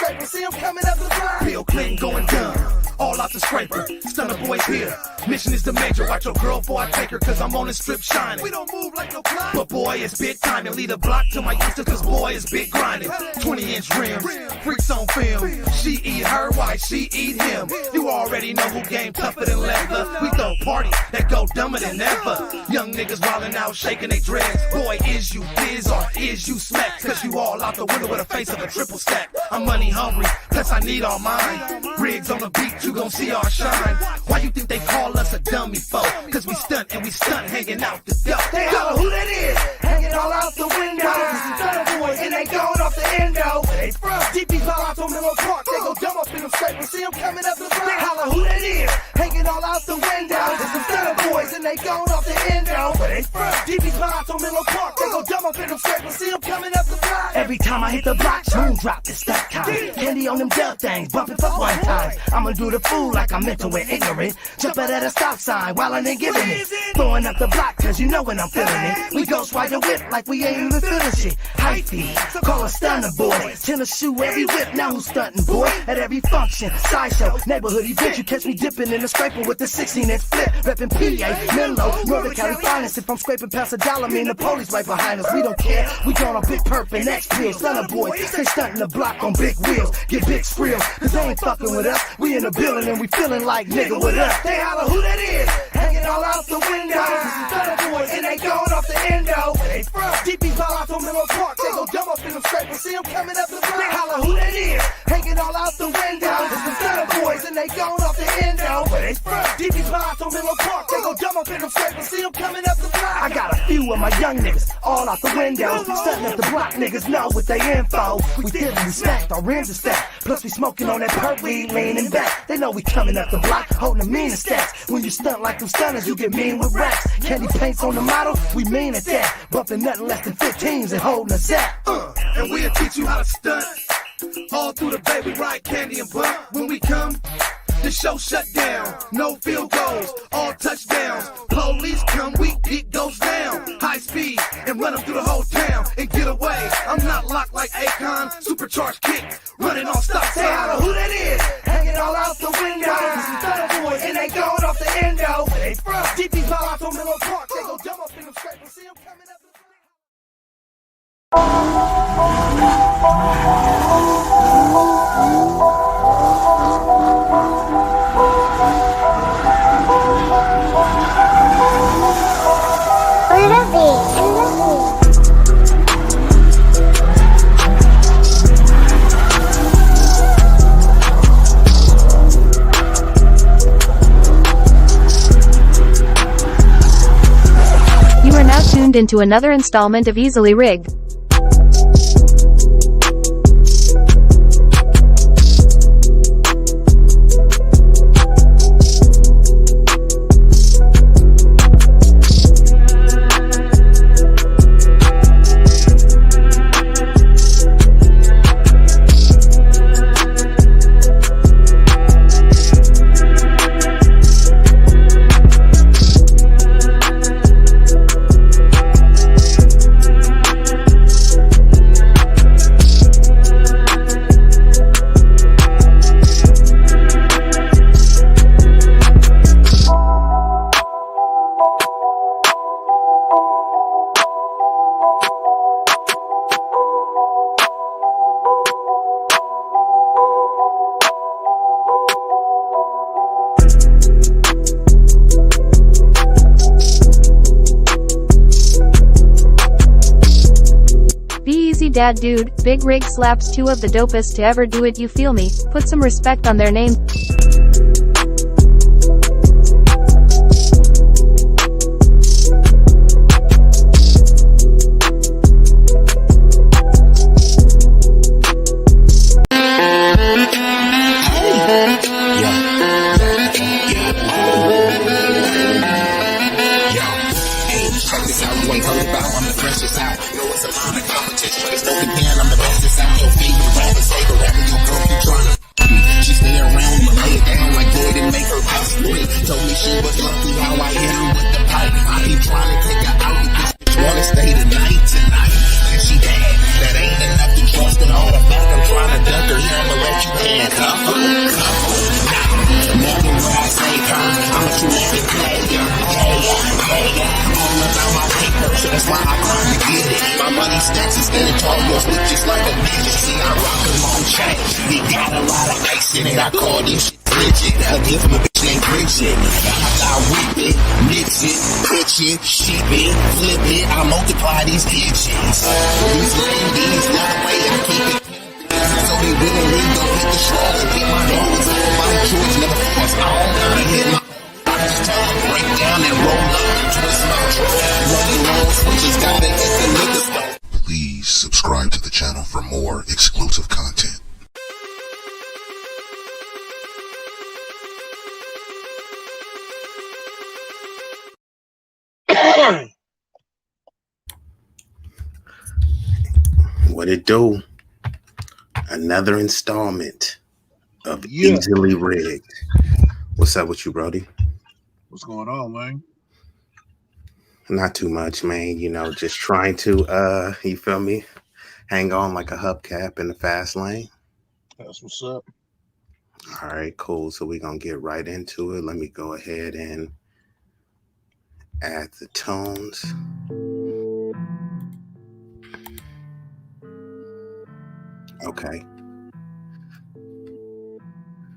scraper. See him coming up the block. Bill Clinton going dumb. All out the scraper. Stunner boys here. Mission is the major. Watch your girl before I take her, cause I'm on the strip shining. We don't move like no clock. But boy, it's big time. And lead a block to my youngster, cause boy, it's big grinding. 20-inch rims. Freaks on film. She eat her, why she eat him? You already know who game tougher than leather. We throw parties that go dumber than ever. Young niggas wildin' out, shaking they dreads. Boy, is you biz or is you smack? Cause you all out the window with a face of a triple stack. I'm money hungry, plus I need all mine. Rigs on the beat, you gon' see our shine. Why you think they call us a dummy foe? Cause we stunt and we stunt hanging out the dough. They holler who that is, hanging all out the window. This is Stunner boys and they going off the endo. Where they from? DP's all out on Miller Park. They go dumb up in them scrapers. See them coming up the block. They holler who that is, hanging all out the window. This is Stunner boys and they going off the endo. Where they from? DP's all out on Miller Park. They go dumb up in them scrapers. See them coming up the block. Every time I hit the block, boom drop this that time. Candy on them dub things, bumping for one time. I'ma do the fool like I'm mental and ignorant. Jumping at a stop sign while I ain't giving it. Throwing up the block cause you know when I'm feeling it. We ghost ride the whip like we ain't even feeling shit. High feed, call a stunner boy. Tennis shoe every whip, now who's stunting boy? At every function, sideshow, neighborhood event. You catch me dipping in the scraper with the 16-inch flip. Reppin' PA, Menlo, Northern Cali finest. If I'm scraping past a dollar, mean the police right behind us. We don't care, we going on big perp and X pills. Stunner boy, stay stunting the block on big wheels. Get big skrills, cause they ain't fucking with us. We in the building and we feeling like nigga with us. They holler who that is, hanging all out the window. This is Stunner boys and they going off the endo. Where they from? DP's all out on Miller Park. They go dumb up in them scrapers. See them coming up the block. They holler who that is, hanging all out the window. This is Stunner boys and they going off the endo. Where they from? DP's all out on Miller Park. They go dumb up in them scrapers. See them coming up the block. I got a few of my young niggas all out the window. Stunting up the block, niggas know what they info. We diddly stacked, our rims are stacked. Plus we smoking on that perp weed, leaning back. They know we coming up the block, holding the meanest stats. When you stunt like them stunners, you get mean with raps. Candy paints on the model, we mean at that. Bumping nothing less than 15s and holding us at. And we'll teach you how to stunt. All through the bay, we ride candy and bump. When we come, the show shut down. No field goals, all touchdowns. Police come, it goes down. High speed, and run them through the whole town. And get away, I'm not locked like Akon. Supercharged kick, running on stop sign. Say out who that is, hanging all out the window. This is Stunner boys, and they going off the endo. Where they from? DP's all out on Miller Park. They go dumb up in them scrapers. See them coming up. You are now tuned into another installment of Easily Rigged. B-Eazy Dat Dude, Big Rig slaps two of the dopest to ever do it, you feel me? Put some respect on their name. Trying to duck her, yeah, a lot of ice in it. I call this shit Bridget. A different bitch named Bridget. I whip it, mix it, pitch it, ship it, flip it. I multiply these digits. These ladies, not the way I keep it. So they willingly don't hit the straw and get my nose on my George never falls on. I hit my break down and roll up, twist my trap, roll switches, gotta hit the liquor store. Please subscribe to the channel for more exclusive content. What it do? Another installment of EazilyRigged. What's up with you, Brody? What's going on, man? Not too much, man. You know, just trying to, you feel me? Hang on like a hubcap in the fast lane. That's what's up. All right, cool. So we're going to get right into it. Let me go ahead and add the tones. Okay.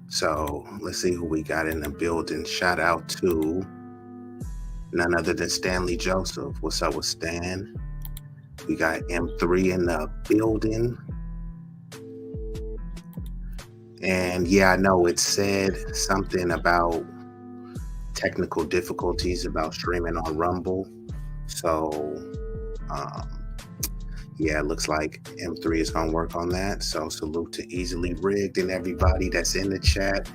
So let's see who we got in the building. Shout out to none other than Stanley Joseph. What's up with Stan? We got M3 in the building. And yeah, I know it said something about technical difficulties about streaming on Rumble. So yeah, it looks like M3 is gonna work on that. So salute to EazilyRigged and everybody that's in the chat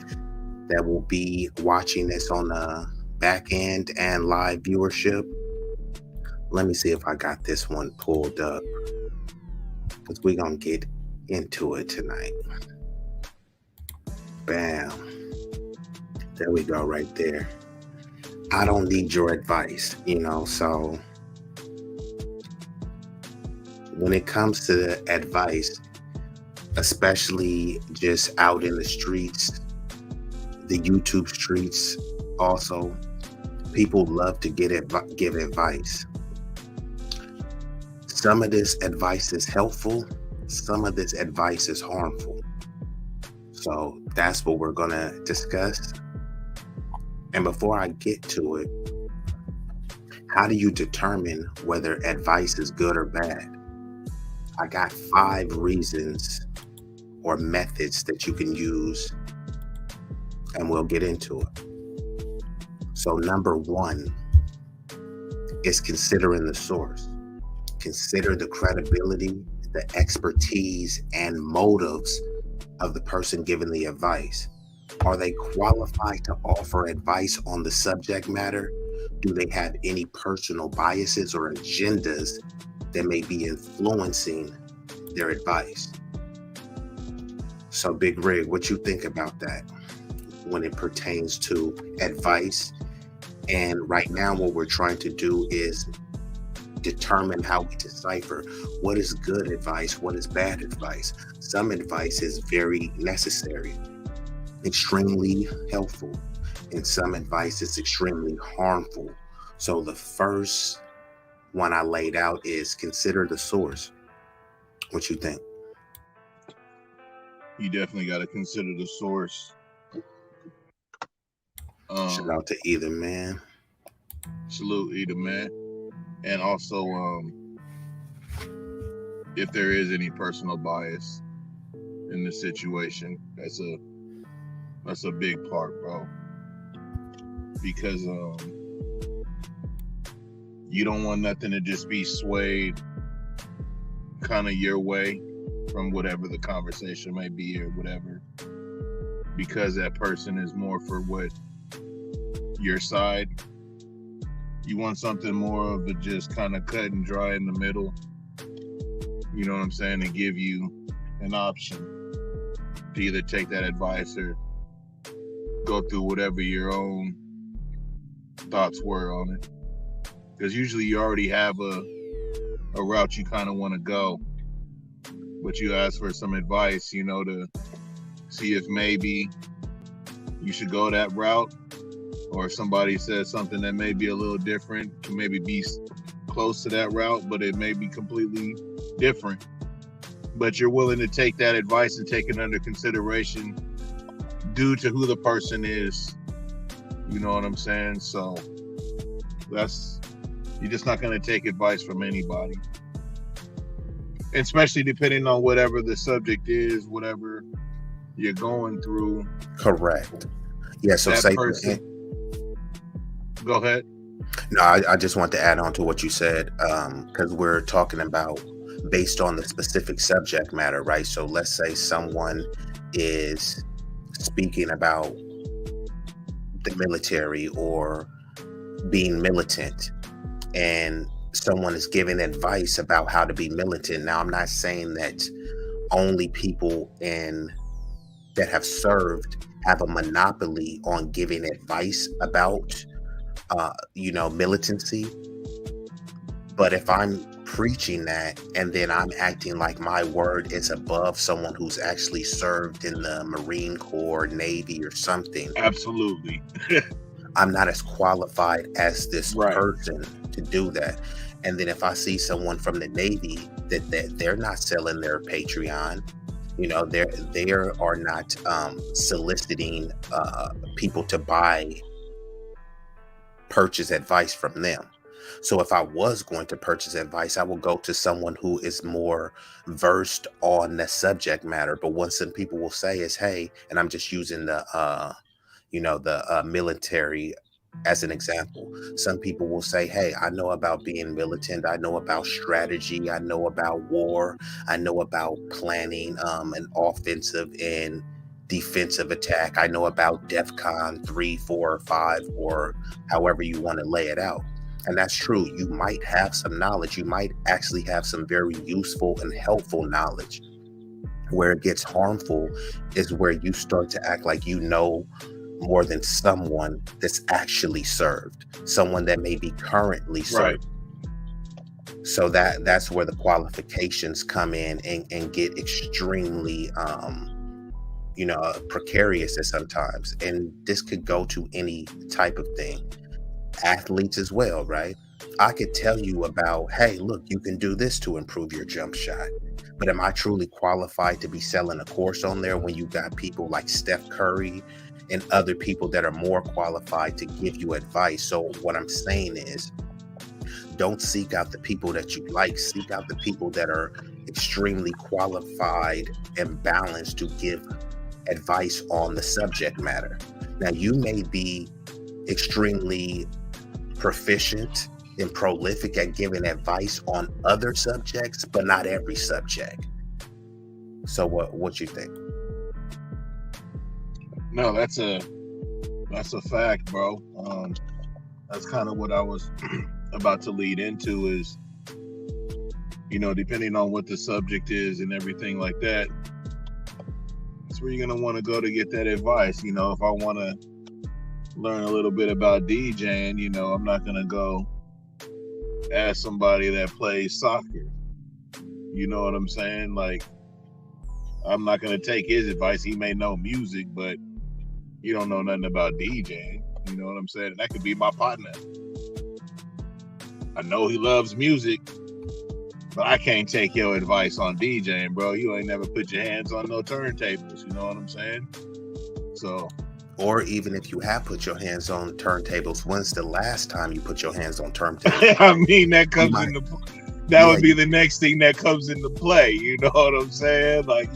that will be watching this on the back end and live viewership. Let me see if I got this one pulled up, because we're gonna get into it tonight. Bam. There we go, right there. I don't need your advice, you know, so when it comes to advice, especially just out in the streets, the YouTube streets also, people love to give advice. Some of this advice is helpful, some of this advice is harmful. So that's what we're gonna discuss. And before I get to it, how do you determine whether advice is good or bad? I got 5 reasons or methods that you can use, and we'll get into it. So number 1 is considering the source. Consider the credibility, the expertise, and motives of the person giving the advice. Are they qualified to offer advice on the subject matter? Do they have any personal biases or agendas that may be influencing their advice? So Big Rig, what you think about that when it pertains to advice? And right now what we're trying to do is determine how we decipher what is good advice, what is bad advice. Some advice is very necessary, extremely helpful, and some advice is extremely harmful. So the first one I laid out is consider the source. What you think? You definitely got to consider the source. Shout out to either man. Salute either man. And also, if there is any personal bias in the situation, that's a big part, bro. Because you don't want nothing to just be swayed kind of your way from whatever the conversation may be or whatever, because that person is more for what your side. You want something more of a just kind of cut and dry in the middle, you know what I'm saying, and give you an option to either take that advice or go through whatever your own thoughts were on it. Because usually you already have a route you kind of want to go, but you ask for some advice, you know, to see if maybe you should go that route, or if somebody says something that may be a little different, to maybe be close to that route, but it may be completely different. but you're willing to take that advice and take it under consideration due to who the person is. You know what I'm saying? So you're just not going to take advice from anybody, especially depending on whatever the subject is, whatever you're going through. Correct. Yeah. So that person. Go ahead. No, I just want to add on to what you said, because we're talking about based on the specific subject matter, right? So let's say someone is speaking about the military or being militant, and someone is giving advice about how to be militant. Now, I'm not saying that only people that have served have a monopoly on giving advice about militancy. But if I'm preaching that and then I'm acting like my word is above someone who's actually served in the Marine Corps, Navy, or something, absolutely, I'm not as qualified as this person to do that. And then if I see someone from the Navy that they're not selling their Patreon, they are not soliciting people to purchase advice from them. So if I was going to purchase advice, I will go to someone who is more versed on the subject matter. But what some people will say is, hey, and I'm just using the military as an example. Some people will say, hey, I know about being militant. I know about strategy. I know about war. I know about planning an offensive and defensive attack. I know about DEFCON 3, 4, or 5, or however you want to lay it out. And that's true. You might have some knowledge. You might actually have some very useful and helpful knowledge. Where it gets harmful is where you start to act like you know more than someone that's actually served, someone that may be currently served. Right. So that's where the qualifications come in and get extremely precarious at sometimes. And this could go to any type of thing. Athletes as well, right? I could tell you about, hey, look, you can do this to improve your jump shot. But am I truly qualified to be selling a course on there when you got people like Steph Curry and other people that are more qualified to give you advice? So what I'm saying is, don't seek out the people that you like. Seek out the people that are extremely qualified and balanced to give advice on the subject matter. Now, you may be extremely proficient and prolific at giving advice on other subjects, but not every subject. So what you think? No, that's a fact, bro. That's kind of what I was about to lead into is, depending on what the subject is and everything like that, that's where you're going to want to go to get that advice. If I want to learn a little bit about DJing, I'm not going to go ask somebody that plays soccer. You know what I'm saying? Like, I'm not going to take his advice. He may know music, but you don't know nothing about DJing. You know what I'm saying? That could be my partner. I know he loves music, but I can't take your advice on DJing, bro. You ain't never put your hands on no turntables. You know what I'm saying? So, or even if you have put your hands on turntables, when's the last time you put your hands on turntables? I mean, that comes into that would be the next thing that comes into play. You know what I'm saying? Like,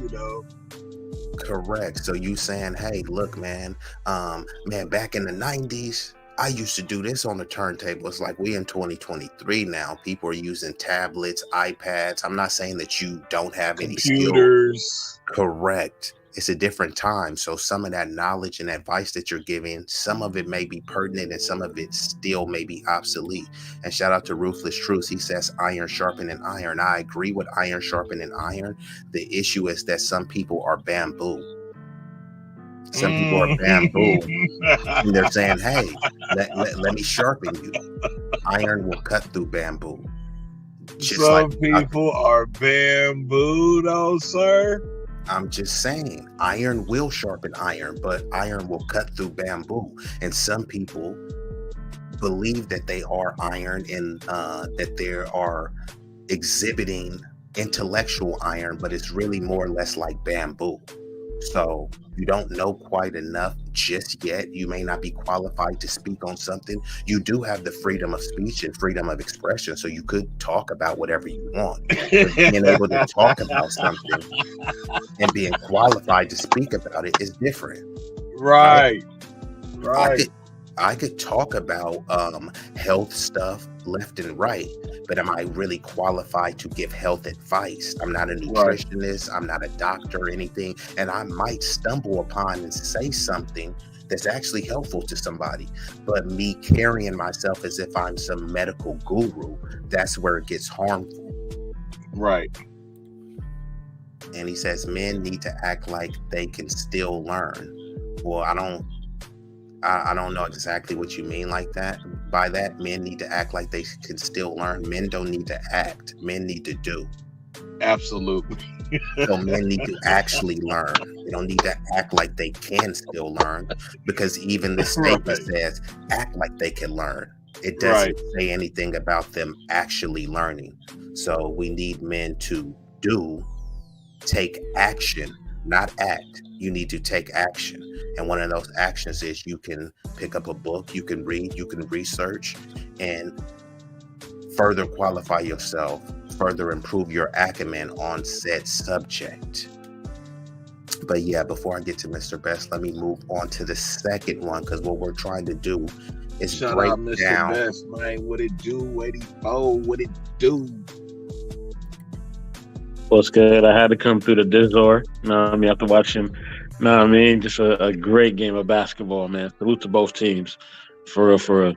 Correct. So you saying, hey, look, man, back in the 90s, I used to do this on the turntable. It's like we in 2023 now. People are using tablets, iPads. I'm not saying that you don't have any computers. Correct. It's a different time. So some of that knowledge and advice that you're giving, some of it may be pertinent and some of it still may be obsolete. And shout out to Ruthless Truth. He says iron sharpening iron. I agree with iron sharpening iron. The issue is that some people are bamboo. Some people are bamboo. And they're saying, hey, let me sharpen you. Iron will cut through bamboo. Some people are bamboo though, sir. I'm just saying, iron will sharpen iron, but iron will cut through bamboo. And some people believe that they are iron and that they are exhibiting intellectual iron, but it's really more or less like bamboo. So you don't know quite enough just yet. You may not be qualified to speak on something. You do have the freedom of speech and freedom of expression, so you could talk about whatever you want. But being able to talk about something and being qualified to speak about it is different. Right. I could talk about health stuff left and right, but am I really qualified to give health advice? I'm not a nutritionist. I'm not a doctor or anything. And I might stumble upon and say something that's actually helpful to somebody. But me carrying myself as if I'm some medical guru, that's where it gets harmful. Right. And he says men need to act like they can still learn. Well, I don't know exactly what you mean like that. By that, men need to act like they can still learn. Men don't need to act. Men need to do. Absolutely. So men need to actually learn. They don't need to act like they can still learn, because even the statement says act like they can learn. It doesn't say anything about them actually learning. So we need men to do, take action, not act. You need to take action. And one of those actions is you can pick up a book, you can read, you can research, and further qualify yourself, further improve your acumen on said subject. But yeah, before I get to Mr. Best, let me move on to the second one, because what we're trying to do is Shout break out Mr. down. Best, man. What it do? What it do? What's good? I had to come through the Dizor. I mean, after watching, I mean, just a great game of basketball, man. Salute to both teams, for real, for real.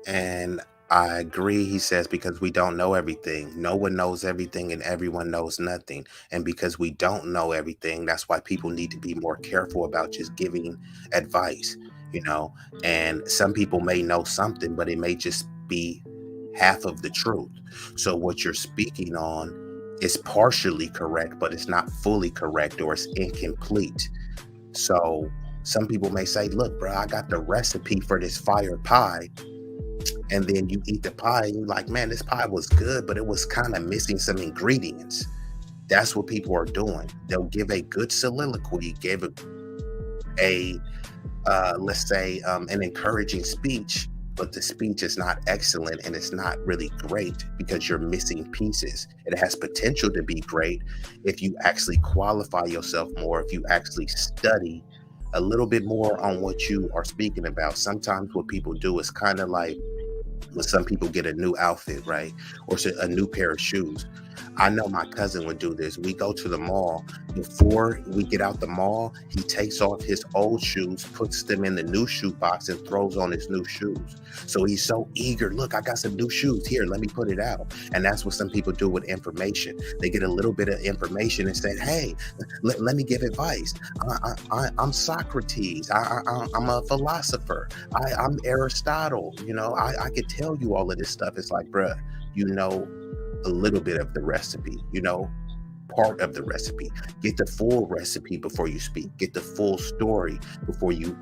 And I agree, he says, because we don't know everything. No one knows everything and everyone knows nothing. And because we don't know everything, that's why people need to be more careful about just giving advice, you know. And some people may know something, but it may just be half of the truth. So what you're speaking on is partially correct, but it's not fully correct, or it's incomplete. So some people may say, look, bro, I got the recipe for this fire pie. And then you eat the pie and you're like, man, this pie was good, but it was kind of missing some ingredients. That's what people are doing. They'll give a good soliloquy, give let's say an encouraging speech, but the speech is not excellent and it's not really great because you're missing pieces. It has potential to be great if you actually qualify yourself more, if you actually study a little bit more on what you are speaking about. Sometimes what people do is kind of like when some people get a new outfit, right? Or a new pair of shoes. I know my cousin would do this. We go to the mall. Before we get out the mall, he takes off his old shoes, puts them in the new shoe box, and throws on his new shoes. So he's so eager. Look, I got some new shoes here. Let me put it out. And that's what some people do with information. They get a little bit of information and say, hey, let me give advice. I'm Socrates. I'm a philosopher. I'm Aristotle. You know, I could tell you all of this stuff. It's like, bruh, you know a little bit of the recipe, you know, part of the recipe. Get the full recipe before you speak. Get the full story before you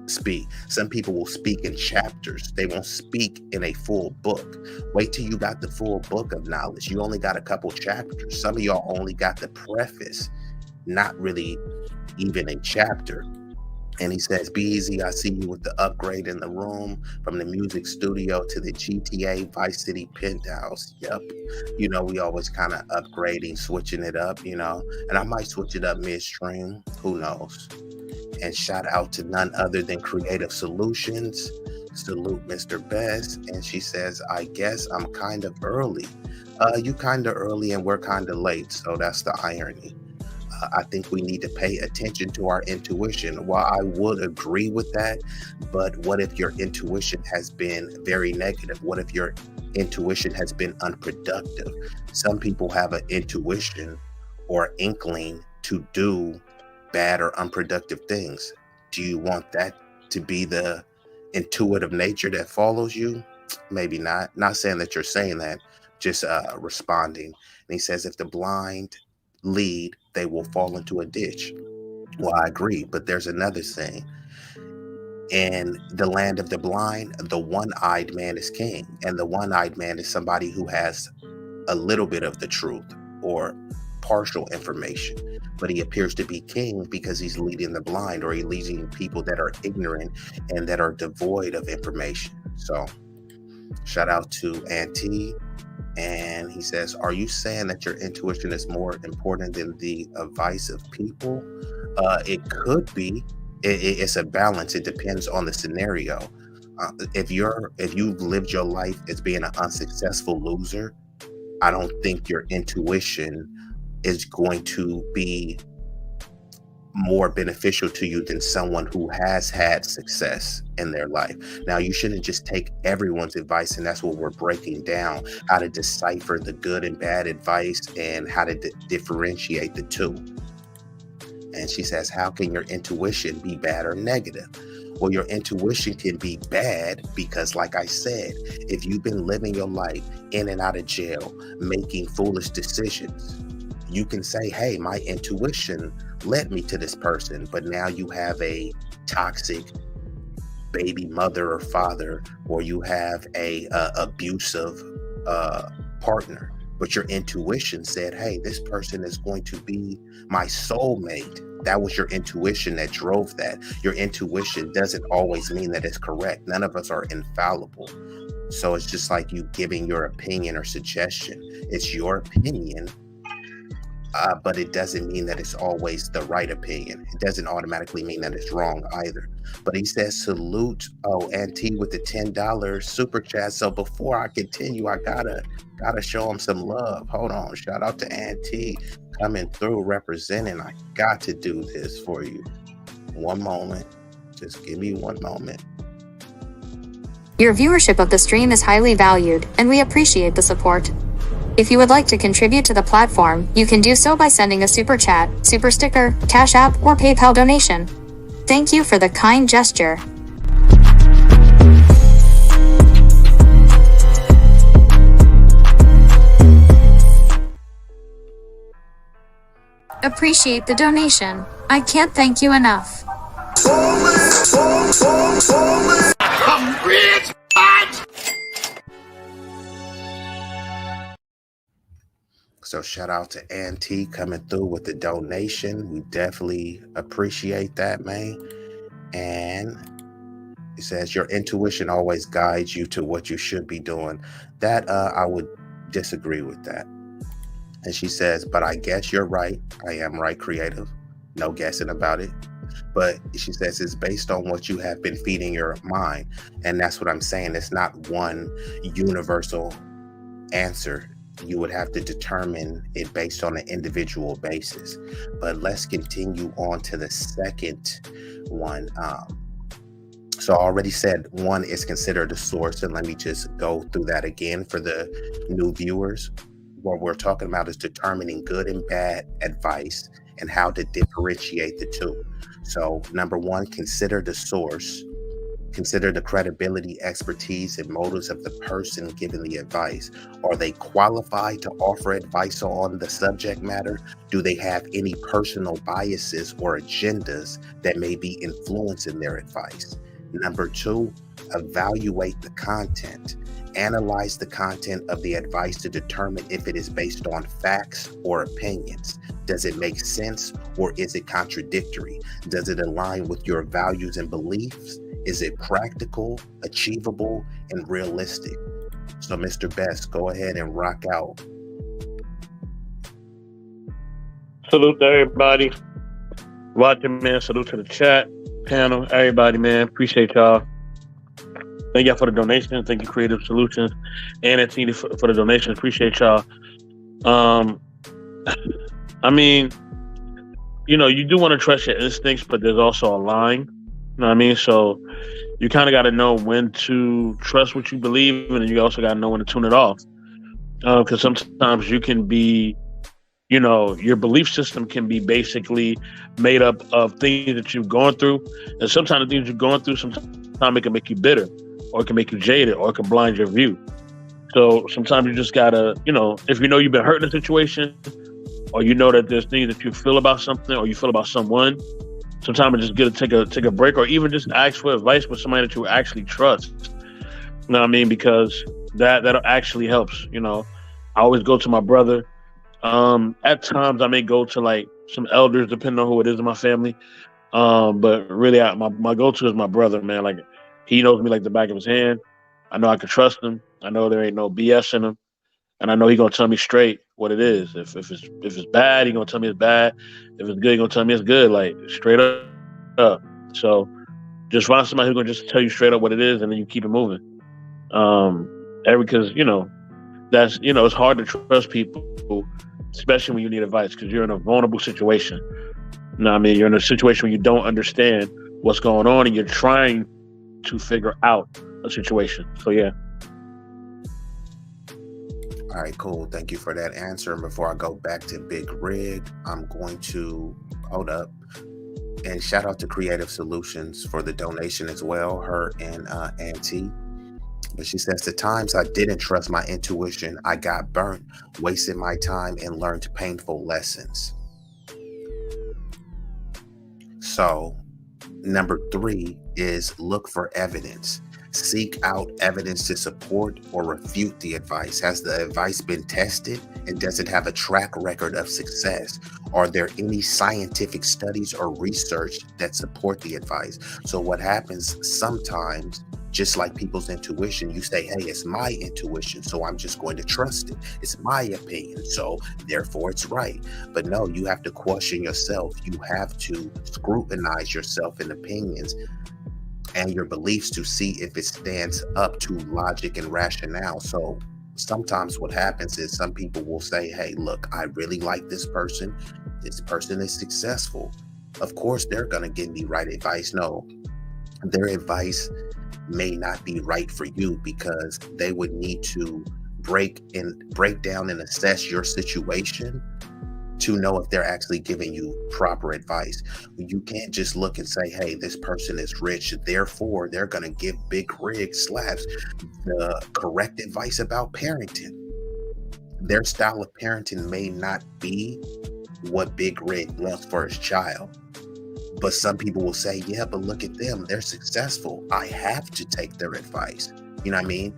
speak. Some people will speak in chapters. They won't speak in a full book. Wait till you got the full book of knowledge. You only got a couple chapters. Some of y'all only got the preface, not really even a chapter. And he says, B-Eazy, I see you with the upgrade in the room from the music studio to the GTA Vice City penthouse. Yep. You know, we always kind of upgrading, switching it up, you know, and I might switch it up midstream. Who knows? And shout out to none other than Creative Solutions. Salute Mr. Best. And she says, I guess I'm kind of early. You kind of early and we're kind of late. So that's the irony. I think we need to pay attention to our intuition. While I would agree with that, but what if your intuition has been very negative? What if your intuition has been unproductive? Some people have an intuition or inkling to do bad or unproductive things. Do you want that to be the intuitive nature that follows you? Maybe not. Not saying that you're saying that, just responding. And he says, if the blind lead, they will fall into a ditch. Well, I agree, but there's another thing. In the land of the blind, the one-eyed man is king, and the one-eyed man is somebody who has a little bit of the truth or partial information, but he appears to be king because he's leading the blind, or he's leading people that are ignorant and that are devoid of information. So shout out to Auntie. And he says, are you saying that your intuition is more important than the advice of people? It could be. It's a balance. It depends on the scenario. If you've lived your life as being an unsuccessful loser, I don't think your intuition is going to be more beneficial to you than someone who has had success in their life. Now, you shouldn't just take everyone's advice, and that's what we're breaking down, how to decipher the good and bad advice and how to differentiate the two. And she says, how can your intuition be bad or negative? Well, your intuition can be bad because, like I said, if you've been living your life in and out of jail, making foolish decisions, you can say, hey, my intuition led me to this person, but now you have a toxic baby mother or father, or you have a abusive partner, but your intuition said, hey, this person is going to be my soulmate. That was your intuition that drove that. Your intuition doesn't always mean that it's correct. None of us are infallible. So it's just like you giving your opinion or suggestion. It's your opinion, but it doesn't mean that it's always the right opinion. It doesn't automatically mean that it's wrong either. But he says, salute, Auntie with the $10 super chat. So before I continue, I gotta show him some love. Hold on. Shout out to Auntie coming through, representing. I got to do this for you. One moment. Just give me one moment. Your viewership of the stream is highly valued, and we appreciate the support. If you would like to contribute to the platform, you can do so by sending a super chat, super sticker, Cash App, or PayPal donation. Thank you for the kind gesture. Appreciate the donation. I can't thank you enough. I'm rich, bitch! So shout out to Auntie coming through with the donation. We definitely appreciate that, man. And it says your intuition always guides you to what you should be doing. That I would disagree with that. And she says, but I guess you're right. I am right, creative. No guessing about it. But she says it's based on what you have been feeding your mind. And that's what I'm saying. It's not one universal answer. You would have to determine it based on an individual basis. But let's continue on to the second one. So I already said one is considered a source. And let me just go through that again for the new viewers. What we're talking about is determining good and bad advice and how to differentiate the two. So number one, consider the source. Consider the credibility, expertise, and motives of the person giving the advice. Are they qualified to offer advice on the subject matter? Do they have any personal biases or agendas that may be influencing their advice? Number two, evaluate the content. Analyze the content of the advice to determine if it is based on facts or opinions. Does it make sense, or is it contradictory? Does it align with your values and beliefs? Is it practical, achievable, and realistic? So Mr. Best, go ahead and rock out. Salute to everybody watching, man. Salute to the chat panel, everybody, man. Appreciate y'all. Thank y'all for the donation. Thank you, Creative Solutions and Auntie for the donation. Appreciate y'all. I mean, you know, you do want to trust your instincts, but there's also a line. You know what I mean? So you kind of got to know when to trust what you believe, and then you also got to know when to tune it off. Because sometimes you can be, you know, your belief system can be basically made up of things that you've gone through. And sometimes the things you're going through, sometimes it can make you bitter, or it can make you jaded, or it can blind your view. So sometimes you just got to, you know, if you know you've been hurt in a situation, or you know that there's things that you feel about something, or you feel about someone, sometimes it's just good to take a break, or even just ask for advice with somebody that you actually trust. You know what I mean? Because that actually helps. You know, I always go to my brother. At times I may go to like some elders, depending on who it is in my family. But really, my go-to is my brother, man. Like, he knows me like the back of his hand. I know I can trust him. I know there ain't no BS in him, and I know he gonna tell me straight what it is. If it's bad, he gonna tell me it's bad. If it's good, he gonna tell me it's good. Like, straight up. So just find somebody who's gonna just tell you straight up what it is, and then you keep it moving. Because that's it's hard to trust people, especially when you need advice, because you're in a vulnerable situation. You know what I mean? You're in a situation where you don't understand what's going on, and you're trying to figure out a situation. So yeah. All right, cool. Thank you for that answer. And before I go back to Big Rig, I'm going to hold up and shout out to Creative Solutions for the donation as well, her and Auntie. But she says, the times I didn't trust my intuition, I got burnt, wasted my time, and learned painful lessons. So, number 3 is look for evidence. Seek out evidence to support or refute the advice. Has the advice been tested, and does it have a track record of success? Are there any scientific studies or research that support the advice? So what happens sometimes, just like people's intuition, you say, hey, it's my intuition, so I'm just going to trust it. It's my opinion, so therefore it's right. But no, you have to question yourself. You have to scrutinize yourself and opinions and your beliefs to see if it stands up to logic and rationale. So sometimes what happens is some people will say, hey, look, I really like this person. This person is successful. Of course, they're going to give me right advice. No, their advice may not be right for you, because they would need to break down and assess your situation to know if they're actually giving you proper advice. You can't just look and say, hey, this person is rich, therefore they're going to give Big Rig slaps the correct advice about parenting. Their style of parenting may not be what Big Rig wants for his child. But some people will say, yeah, but look at them. They're successful. I have to take their advice. You know what I mean?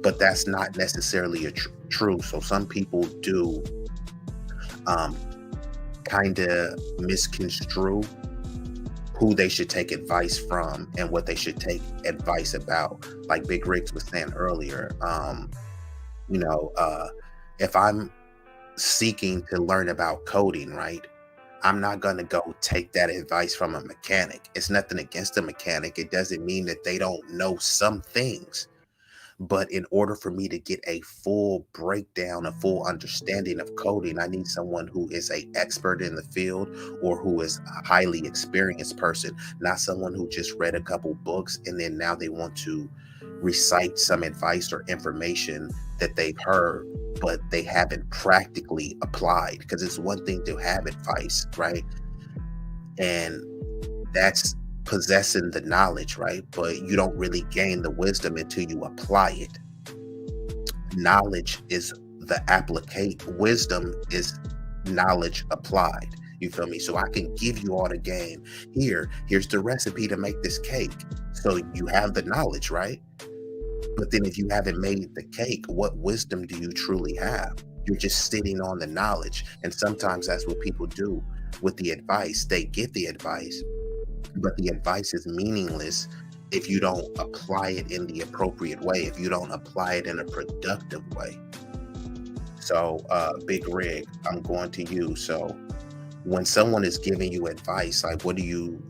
But that's not necessarily true. So some people do kind of misconstrue who they should take advice from and what they should take advice about. Like Big Riggs was saying earlier, if I'm seeking to learn about coding, right? I'm not going to go take that advice from a mechanic. It's nothing against a mechanic. It doesn't mean that they don't know some things. But in order for me to get a full breakdown, a full understanding of coding, I need someone who is an expert in the field or who is a highly experienced person, not someone who just read a couple books and then now they want to recite some advice or information that they've heard, but they haven't practically applied. Because it's one thing to have advice, right? And that's possessing the knowledge, right? But you don't really gain the wisdom until you apply it. Knowledge is the applicate. Wisdom is knowledge applied. You feel me? So I can give you all the game. Here's the recipe to make this cake. So you have the knowledge, right? But then if you haven't made the cake, what wisdom do you truly have? You're just sitting on the knowledge. And sometimes that's what people do with the advice. They get the advice, but the advice is meaningless if you don't apply it in the appropriate way, if you don't apply it in a productive way. So, Big Rig, I'm going to you. So when someone is giving you advice, like, what do you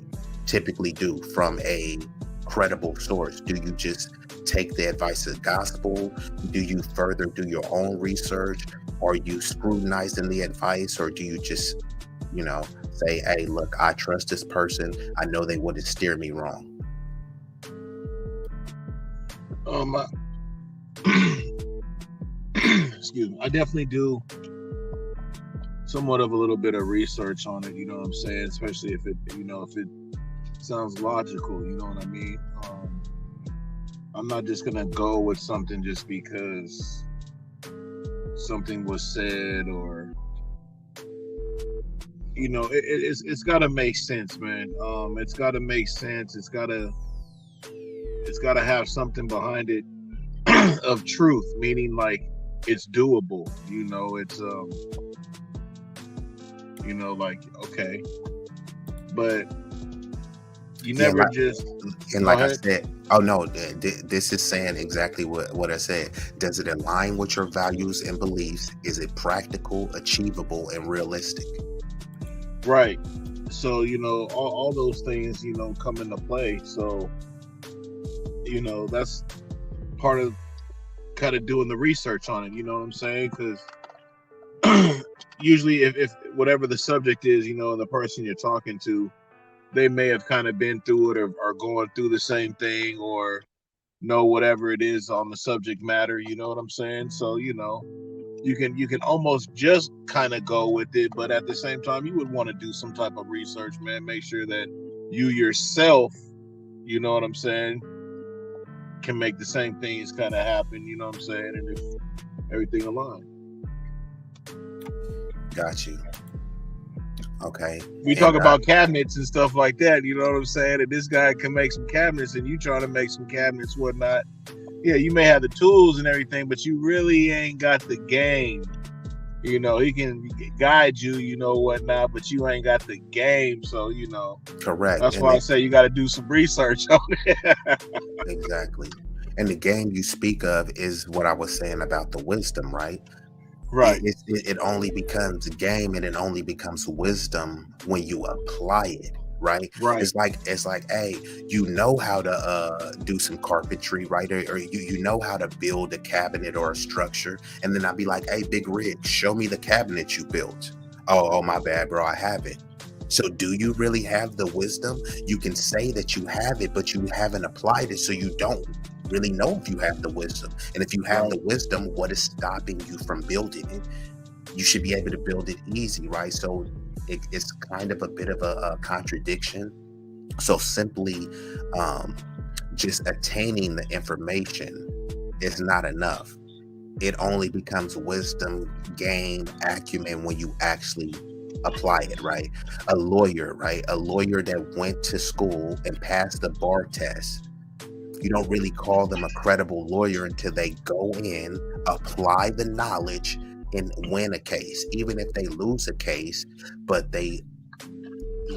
typically do from a credible source? Do you just take the advice as gospel? Do you further do your own research? Are you scrutinizing the advice? Or do you just, say, hey, look, I trust this person. I know they wouldn't steer me wrong. Excuse me. I definitely do somewhat of a little bit of research on it, you know what I'm saying? Especially if it sounds logical, you know what I mean? I'm not just gonna go with something just because something was said, or you know, it's got to make sense, man. It's got to make sense. It's got to have something behind it of truth, meaning like it's doable. You know, it's you know, like, okay, but you never just. And like I said, oh no, this is saying exactly what I said. Does it align with your values and beliefs? Is it practical, achievable, and realistic? Right. So, you know, all those things, you know, come into play. So, you know, that's part of kind of doing the research on it. You know what I'm saying? Because usually if whatever the subject is, you know, and the person you're talking to, they may have kind of been through it or are going through the same thing or know whatever it is on the subject matter. You know what I'm saying? So, you know, you can almost just kind of go with it, but at the same time, you would want to do some type of research, man. Make sure that you yourself, you know what I'm saying, can make the same things kind of happen. You know what I'm saying? And if everything aligns. Got you. Okay. We talk about cabinets and stuff like that, you know what I'm saying? And this guy can make some cabinets and you trying to make some cabinets, whatnot. Yeah, you may have the tools and everything, but you really ain't got the game. You know, he can guide you, you know, whatnot, but you ain't got the game. So, you know. Correct. That's why I say you got to do some research on it. Exactly. And the game you speak of is what I was saying about the wisdom, right? Right. It only becomes a game and it only becomes wisdom when you apply it, right? Right. It's like, hey, you know how to do some carpentry, right? Or you know how to build a cabinet or a structure. And then I'd be like, hey, Big Rig, show me the cabinet you built. Oh, my bad, bro, I have it. So do you really have the wisdom? You can say that you have it, but you haven't applied it, so you don't really know if you have the wisdom. And if you have the wisdom, what is stopping you from building it? You should be able to build it easy, right? So it's kind of a bit of a contradiction. So simply just attaining the information is not enough. It only becomes wisdom, game, acumen when you actually apply it, right? A lawyer, right? A lawyer that went to school and passed the bar test, you don't really call them a credible lawyer until they go in, apply the knowledge, and win a case. Even if they lose a case, but they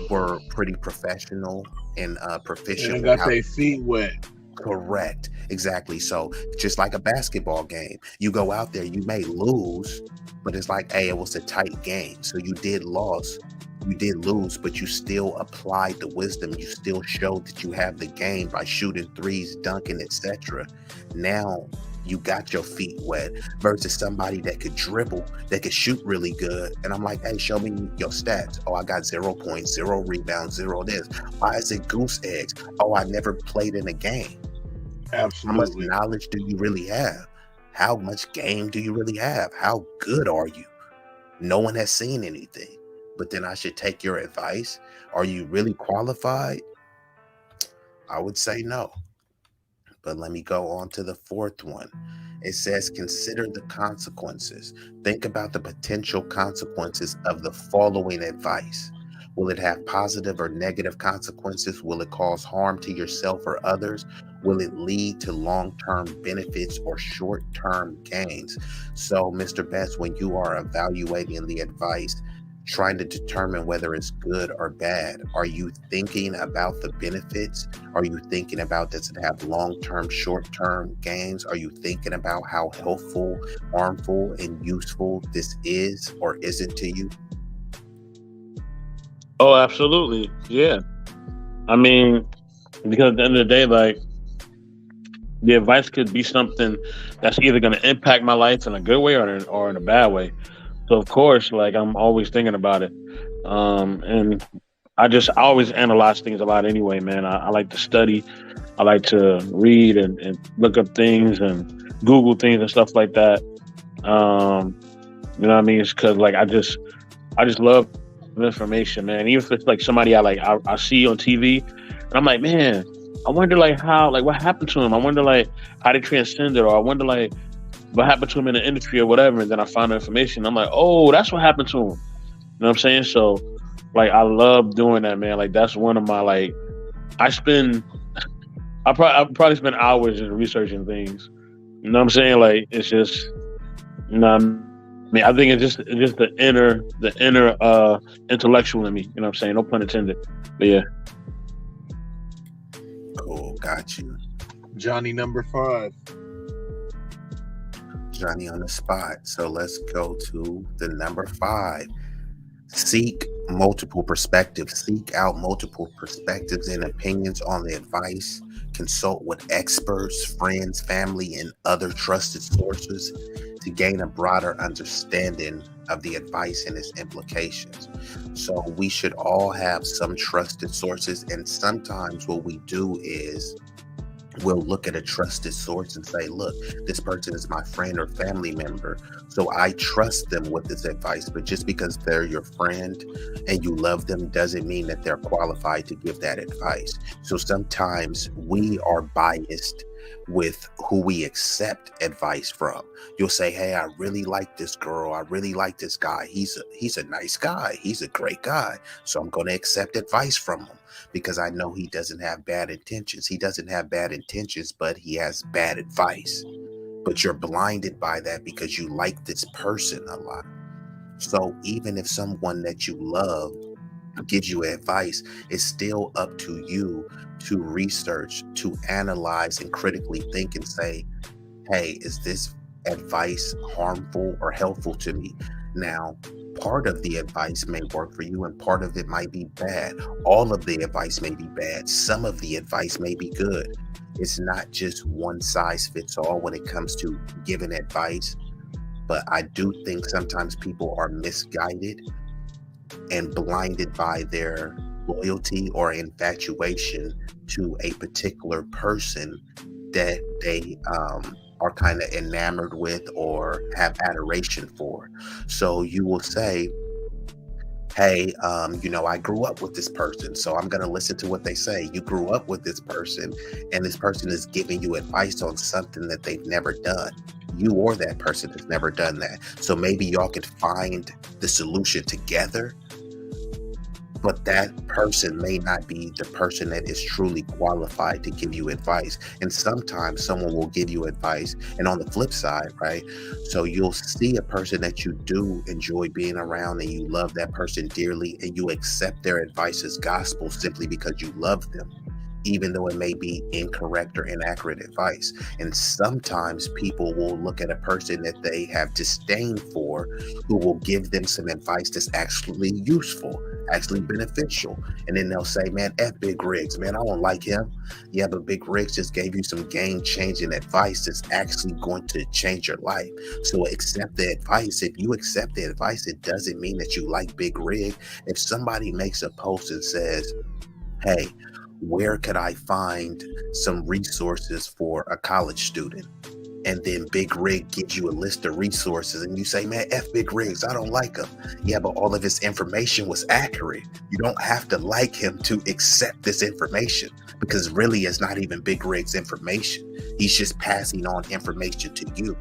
were pretty professional and proficient. And got their feet wet. Correct. Exactly. So just like a basketball game, you go out there, you may lose, but it's like, hey, it was a tight game. So you did lose, but you still applied the wisdom. You still showed that you have the game by shooting threes, dunking, etc. Now you got your feet wet versus somebody that could dribble, that could shoot really good. And I'm like, hey, show me your stats. Oh, I got 0 points, 0 rebounds, 0 this. Why is it goose eggs? Oh, I never played in a game. Absolutely. How much knowledge do you really have? How much game do you really have? How good are you? No one has seen anything. But then I should take your advice. Are you really qualified? I would say no. But let me go on to the fourth one. It says, consider the consequences. Think about the potential consequences of the following advice. Will it have positive or negative consequences? Will it cause harm to yourself or others? Will it lead to long-term benefits or short-term gains? So, Mr. Best, when you are evaluating the advice, trying to determine whether it's good or bad, are you thinking about the benefits? Are you thinking about, does it have long-term, short-term gains? Are you thinking about how helpful, harmful, and useful this is or isn't to you? Oh, absolutely. Yeah. I mean, because at the end of the day, like, the advice could be something that's either going to impact my life in a good way or in a bad way. So of course, like, I'm always thinking about it. And I always analyze things a lot anyway, man. I like to study. I like to read and look up things and Google things and stuff like that. You know what I mean? It's because, like, I just love information, man. Even if it's like somebody I see on TV and I'm like, man, I wonder like how, like, what happened to him? I wonder like how they transcended, or I wonder like what happened to him in the industry or whatever. And then I found the information. I'm like, oh, that's what happened to him. You know what I'm saying? So Like I love doing that, man. Like that's one of my like. I probably spend hours just researching things. You know what I'm saying? Like it's just, you know, I mean, I think it's just the inner intellectual in me. You know what I'm saying? No pun intended. But yeah. Cool, got you. Johnny number 5. Johnny on the spot. So let's go to the number 5. Seek multiple perspectives. Seek out multiple perspectives and opinions on the advice. Consult with experts, friends, family, and other trusted sources to gain a broader understanding of the advice and its implications. So we should all have some trusted sources, and sometimes what we do is we'll look at a trusted source and say, look, this person is my friend or family member, so I trust them with this advice. But just because they're your friend and you love them doesn't mean that they're qualified to give that advice. So sometimes we are biased with who we accept advice from. You'll say, hey, I really like this girl, I really like this guy, he's a nice guy, he's a great guy, so I'm going to accept advice from him because I know he doesn't have bad intentions. He doesn't have bad intentions, but he has bad advice. But you're blinded by that because you like this person a lot. So even if someone that you love gives you advice, it's still up to you to research, to analyze, and critically think and say, hey, is this advice harmful or helpful to me? Now, part of the advice may work for you and part of it might be bad. All of the advice may be bad. Some of the advice may be good. It's not just one size fits all when it comes to giving advice. But I do think sometimes people are misguided and blinded by their loyalty or infatuation to a particular person that they are kind of enamored with or have adoration for. So you will say, hey, I grew up with this person, so I'm going to listen to what they say. You grew up with this person, and this person is giving you advice on something that they've never done. You or that person has never done that. So maybe y'all can find the solution together, but that person may not be the person that is truly qualified to give you advice. And sometimes someone will give you advice, and on the flip side, right? So you'll see a person that you do enjoy being around and you love that person dearly, and you accept their advice as gospel simply because you love them, even though it may be incorrect or inaccurate advice. And sometimes people will look at a person that they have disdain for, who will give them some advice that's actually useful, actually beneficial. And then they'll say, man, F Big Riggs, man, I don't like him. Yeah, but Big Riggs just gave you some game-changing advice that's actually going to change your life. So accept the advice. If you accept the advice, it doesn't mean that you like Big Rig. If somebody makes a post and says, hey, where could I find some resources for a college student? And then Big Rig gives you a list of resources and you say, man, F Big Riggs, I don't like him. Yeah, but all of his information was accurate. You don't have to like him to accept this information, because really it's not even Big Rig's information. He's just passing on information to you.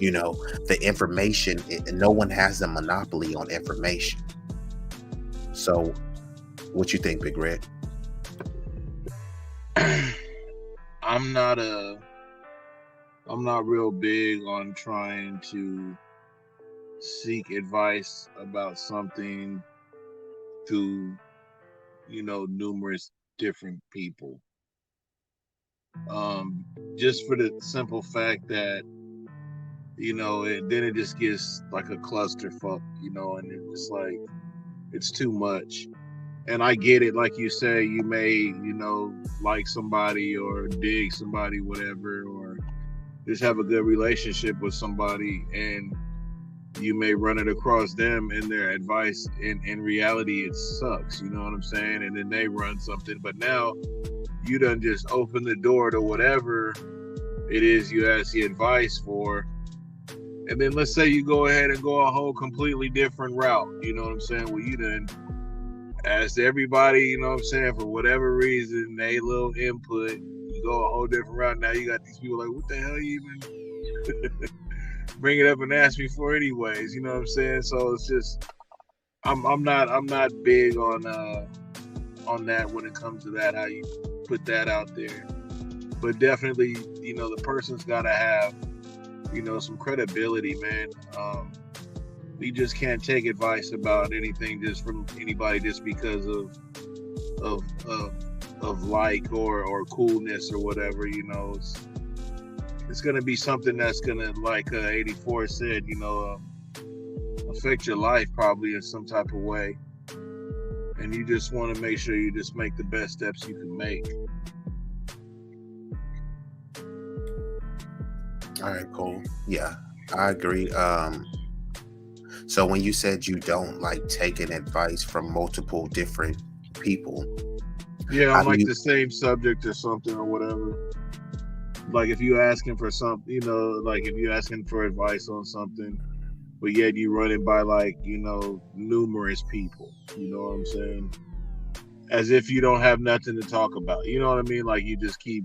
You know, the information, no one has a monopoly on information. So what you think, Big Rig? I'm not real big on trying to seek advice about something through, numerous different people. Just for the simple fact that, then it just gets like a clusterfuck, and it's like, it's too much. And I get it, like you say, you may, like somebody or dig somebody, whatever, or just have a good relationship with somebody, and you may run it across them and their advice. In reality, it sucks, you know what I'm saying? And then they run something, but now you done just open the door to whatever it is you ask the advice for. And then let's say you go ahead and go a whole completely different route, you know what I'm saying? Well, you done asked everybody, you know what I'm saying, for whatever reason, they little input, you go a whole different route. Now you got these people like, what the hell you even bring it up and ask me for anyways, you know what I'm saying? So it's just, I'm not big on that when it comes to that, how you put that out there. But definitely, the person's got to have, some credibility, man. We just can't take advice about anything just from anybody just because of like or coolness or whatever. It's gonna be something that's gonna, like 84 said, affect your life probably in some type of way. And you just want to make sure you just make the best steps you can make. All right, cool. Yeah, I agree. So when you said you don't like taking advice from multiple different people, on like the same subject or something or whatever. Like if you asking for something, like if you're asking for advice on something, but yet you run it by like, numerous people, you know what I'm saying? As if you don't have nothing to talk about, you know what I mean? Like you just keep,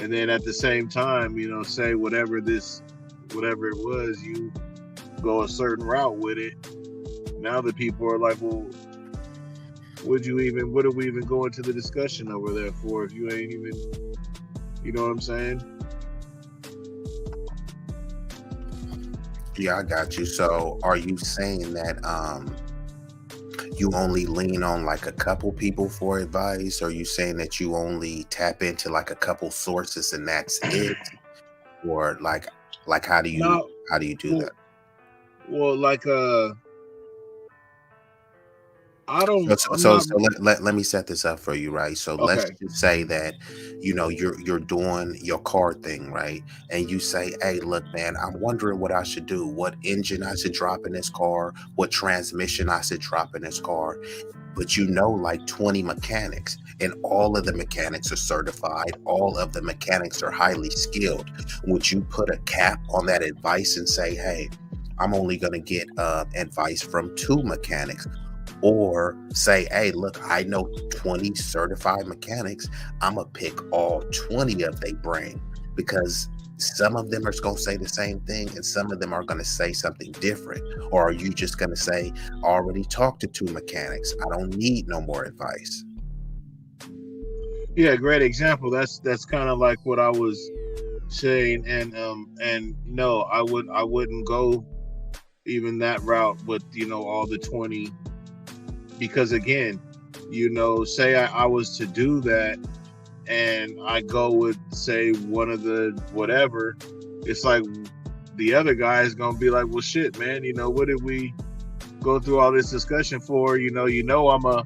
and then at the same time, say whatever it was, you go a certain route with it. Now the people are like, well, what are we even going to the discussion over there for if you ain't even, you know what I'm saying? Yeah, I got you. So are you saying that you only lean on like a couple people for advice? Or are you saying that you only tap into like a couple sources and that's it? Or like how do you do that? Well, like I don't. Let me set this up for you, right? So let's just say that you're doing your car thing, right? And you say, "Hey, look, man, I'm wondering what I should do. What engine I should drop in this car? What transmission I should drop in this car?" But like 20 mechanics, and all of the mechanics are certified. All of the mechanics are highly skilled. Would you put a cap on that advice and say, "Hey, I'm only going to get advice from 2 mechanics"? Or say, "Hey, look, I know 20 certified mechanics. I'm going to pick all 20 of their brain," because some of them are going to say the same thing and some of them are going to say something different. Or are you just going to say, "I already talked to 2 mechanics. I don't need no more advice"? Yeah, great example. That's kind of like what I was saying. And no, I wouldn't go even that route with, all the 20. Because again, say I was to do that and I go with, say, one of the whatever, it's like the other guy is going to be like, "Well, shit, man, what did we go through all this discussion for? I'm a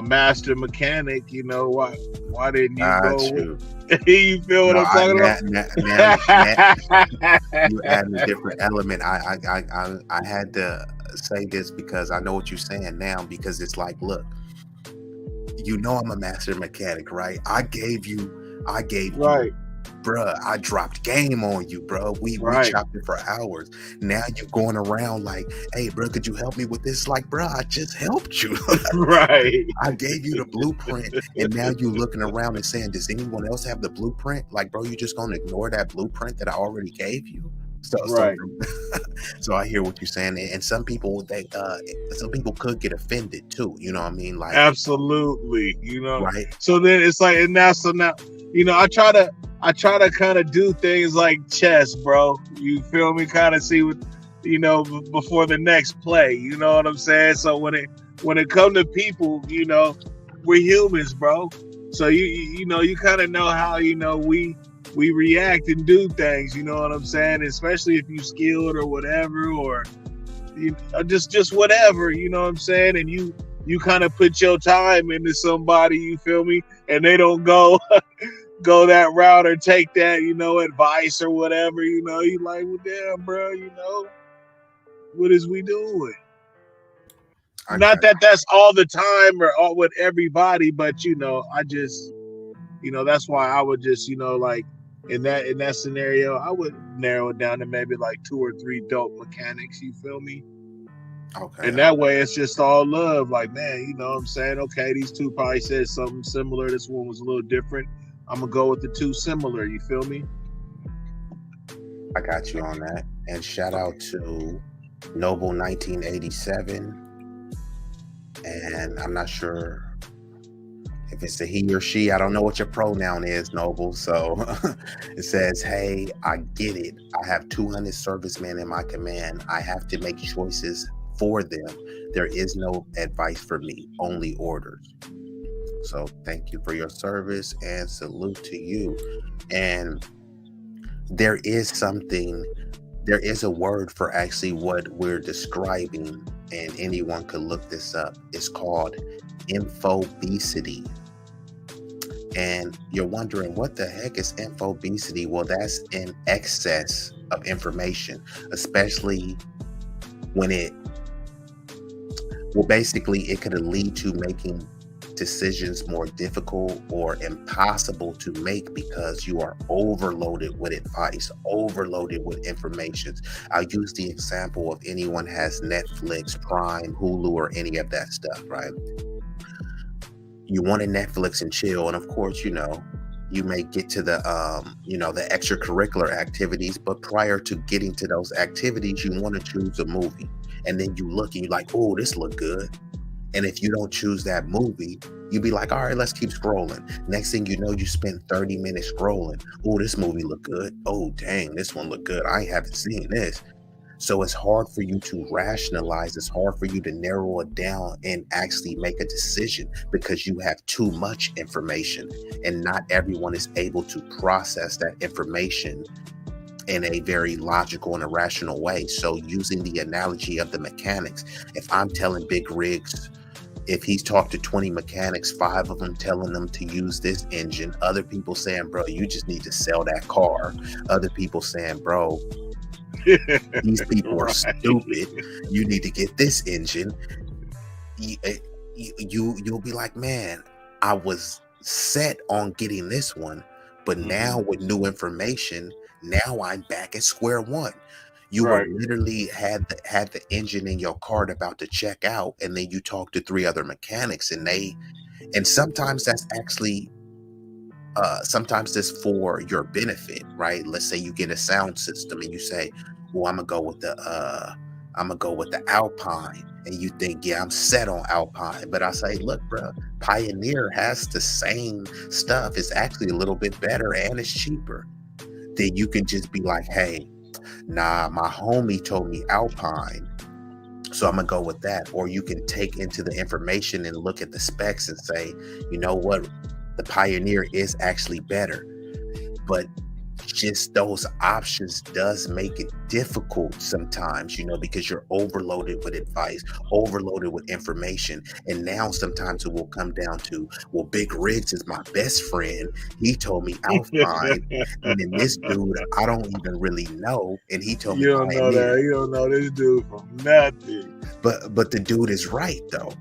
master mechanic, why didn't you go with..." You feel what I'm talking about? Now you add a different element. I had to say this because I know what you're saying now, because it's like, look, I'm a master mechanic, right? I gave you right. Bruh, I dropped game on you, bro. We chopped it for hours. Now you're going around like, "Hey, bro, could you help me with this?" Like, bro, I just helped you. Right. I gave you the blueprint, and now you looking around and saying, "Does anyone else have the blueprint?" Like, bro, you just gonna ignore that blueprint that I already gave you? Right. So I hear what you're saying, and some people could get offended too. You know what I mean? Like, absolutely. Right. So then it's like, and now, I try to kind of do things like chess, bro. You feel me? Kind of see what, before the next play. You know what I'm saying? So when it comes to people, we're humans, bro. So you kind of know how we react and do things. You know what I'm saying? Especially if you skilled or whatever, or just whatever. You know what I'm saying? And you kind of put your time into somebody. You feel me? And they don't go that route or take that, advice or whatever, you like, well, damn, bro, what is we doing? Not that that's all the time or all with everybody, but I just, that's why I would just, like in that scenario, I would narrow it down to maybe like 2 or 3 dope mechanics. You feel me? Okay. And that way it's just all love. Like, man, you know what I'm saying? Okay, these 2 probably said something similar. This one was a little different. I'm gonna go with the 2 similar. You feel me? I got you on that. And shout out to Noble 1987. and I'm not sure if it's a he or she. I don't know what your pronoun is, Noble. So it says, hey, I get it. I have 200 servicemen in my command. I have to make choices for them. There is no advice for me, only orders. So thank you for your service and salute to you. And there is a word for actually what we're describing, and anyone could look this up. It's called infobesity. And you're wondering, what the heck is infobesity? Well, that's an excess of information, especially when basically it could lead to making decisions more difficult or impossible to make because you are overloaded with advice, overloaded with information. I'll use the example of anyone has Netflix, Prime, Hulu, or any of that stuff, right? You want to Netflix and chill, and of course, you may get to the the extracurricular activities, but prior to getting to those activities, you want to choose a movie, and then you look and you're like, oh, this look good. And if you don't choose that movie, you'd be like, all right, let's keep scrolling. Next thing you know, you spend 30 minutes scrolling. Oh, this movie look good. Oh, dang, this one look good. I haven't seen this. So it's hard for you to rationalize. It's hard for you to narrow it down and actually make a decision because you have too much information, and not everyone is able to process that information in a very logical and a rational way. So using the analogy of the mechanics, if I'm telling Big Riggs, if he's talked to 20 mechanics, 5 of them telling them to use this engine, other people saying, bro, you just need to sell that car. Other people saying, bro, these people are stupid. You need to get this engine. You'll be like, man, I was set on getting this one, but now with new information, now I'm back at square one. You were literally had the engine in your cart about to check out, and then you talk to 3 other mechanics, and sometimes that's actually sometimes it's for your benefit, right? Let's say you get a sound system and you say, well, I'm gonna go with the Alpine, and you think, yeah, I'm set on Alpine. But I say, look, bro, Pioneer has the same stuff. It's actually a little bit better and it's cheaper. Then you can just be like, hey, nah, my homie told me Alpine, so I'm gonna go with that. Or you can take into the information and look at the specs and say, you know what, the Pioneer is actually better. But just those options does make it difficult sometimes, because you're overloaded with advice, overloaded with information. And now sometimes it will come down to, well, Big Riggs is my best friend. He told me Alpine. And then this dude, I don't even really know. And he told me, you don't know that. You don't know this dude from nothing. But the dude is right, though.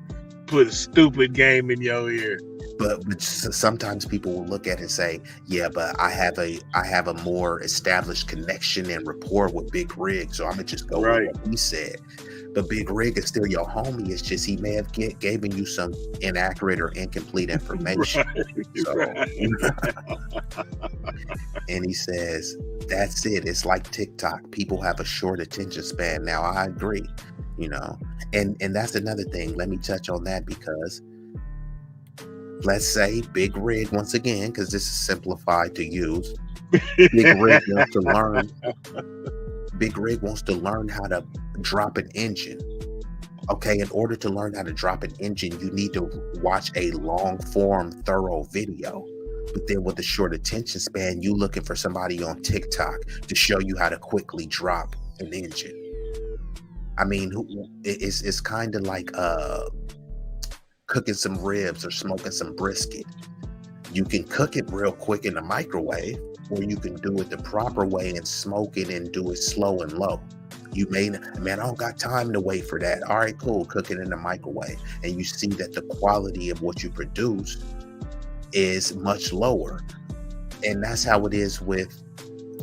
Put a stupid game in your ear. But sometimes people will look at it and say, yeah, but I have a more established connection and rapport with Big Rig, so I'm gonna just go with what he said. But Big Rig is still your homie. It's just he may have given you some inaccurate or incomplete information. And he says, that's it. It's like TikTok. People have a short attention span now. I agree, and that's another thing. Let me touch on that, because let's say Big Rig, once again, because this is simplified to use, Big Rig wants to learn how to drop an engine. Okay, in order to learn how to drop an engine, you need to watch a long form, thorough video. But then with a short attention span, you looking for somebody on TikTok to show you how to quickly drop an engine. I mean, it's kind of like cooking some ribs or smoking some brisket. You can cook it real quick in the microwave, or you can do it the proper way and smoke it and do it slow and low. You may, man, I don't got time to wait for that. All right, cool, cook it in the microwave. And you see that the quality of what you produce is much lower. And that's how it is with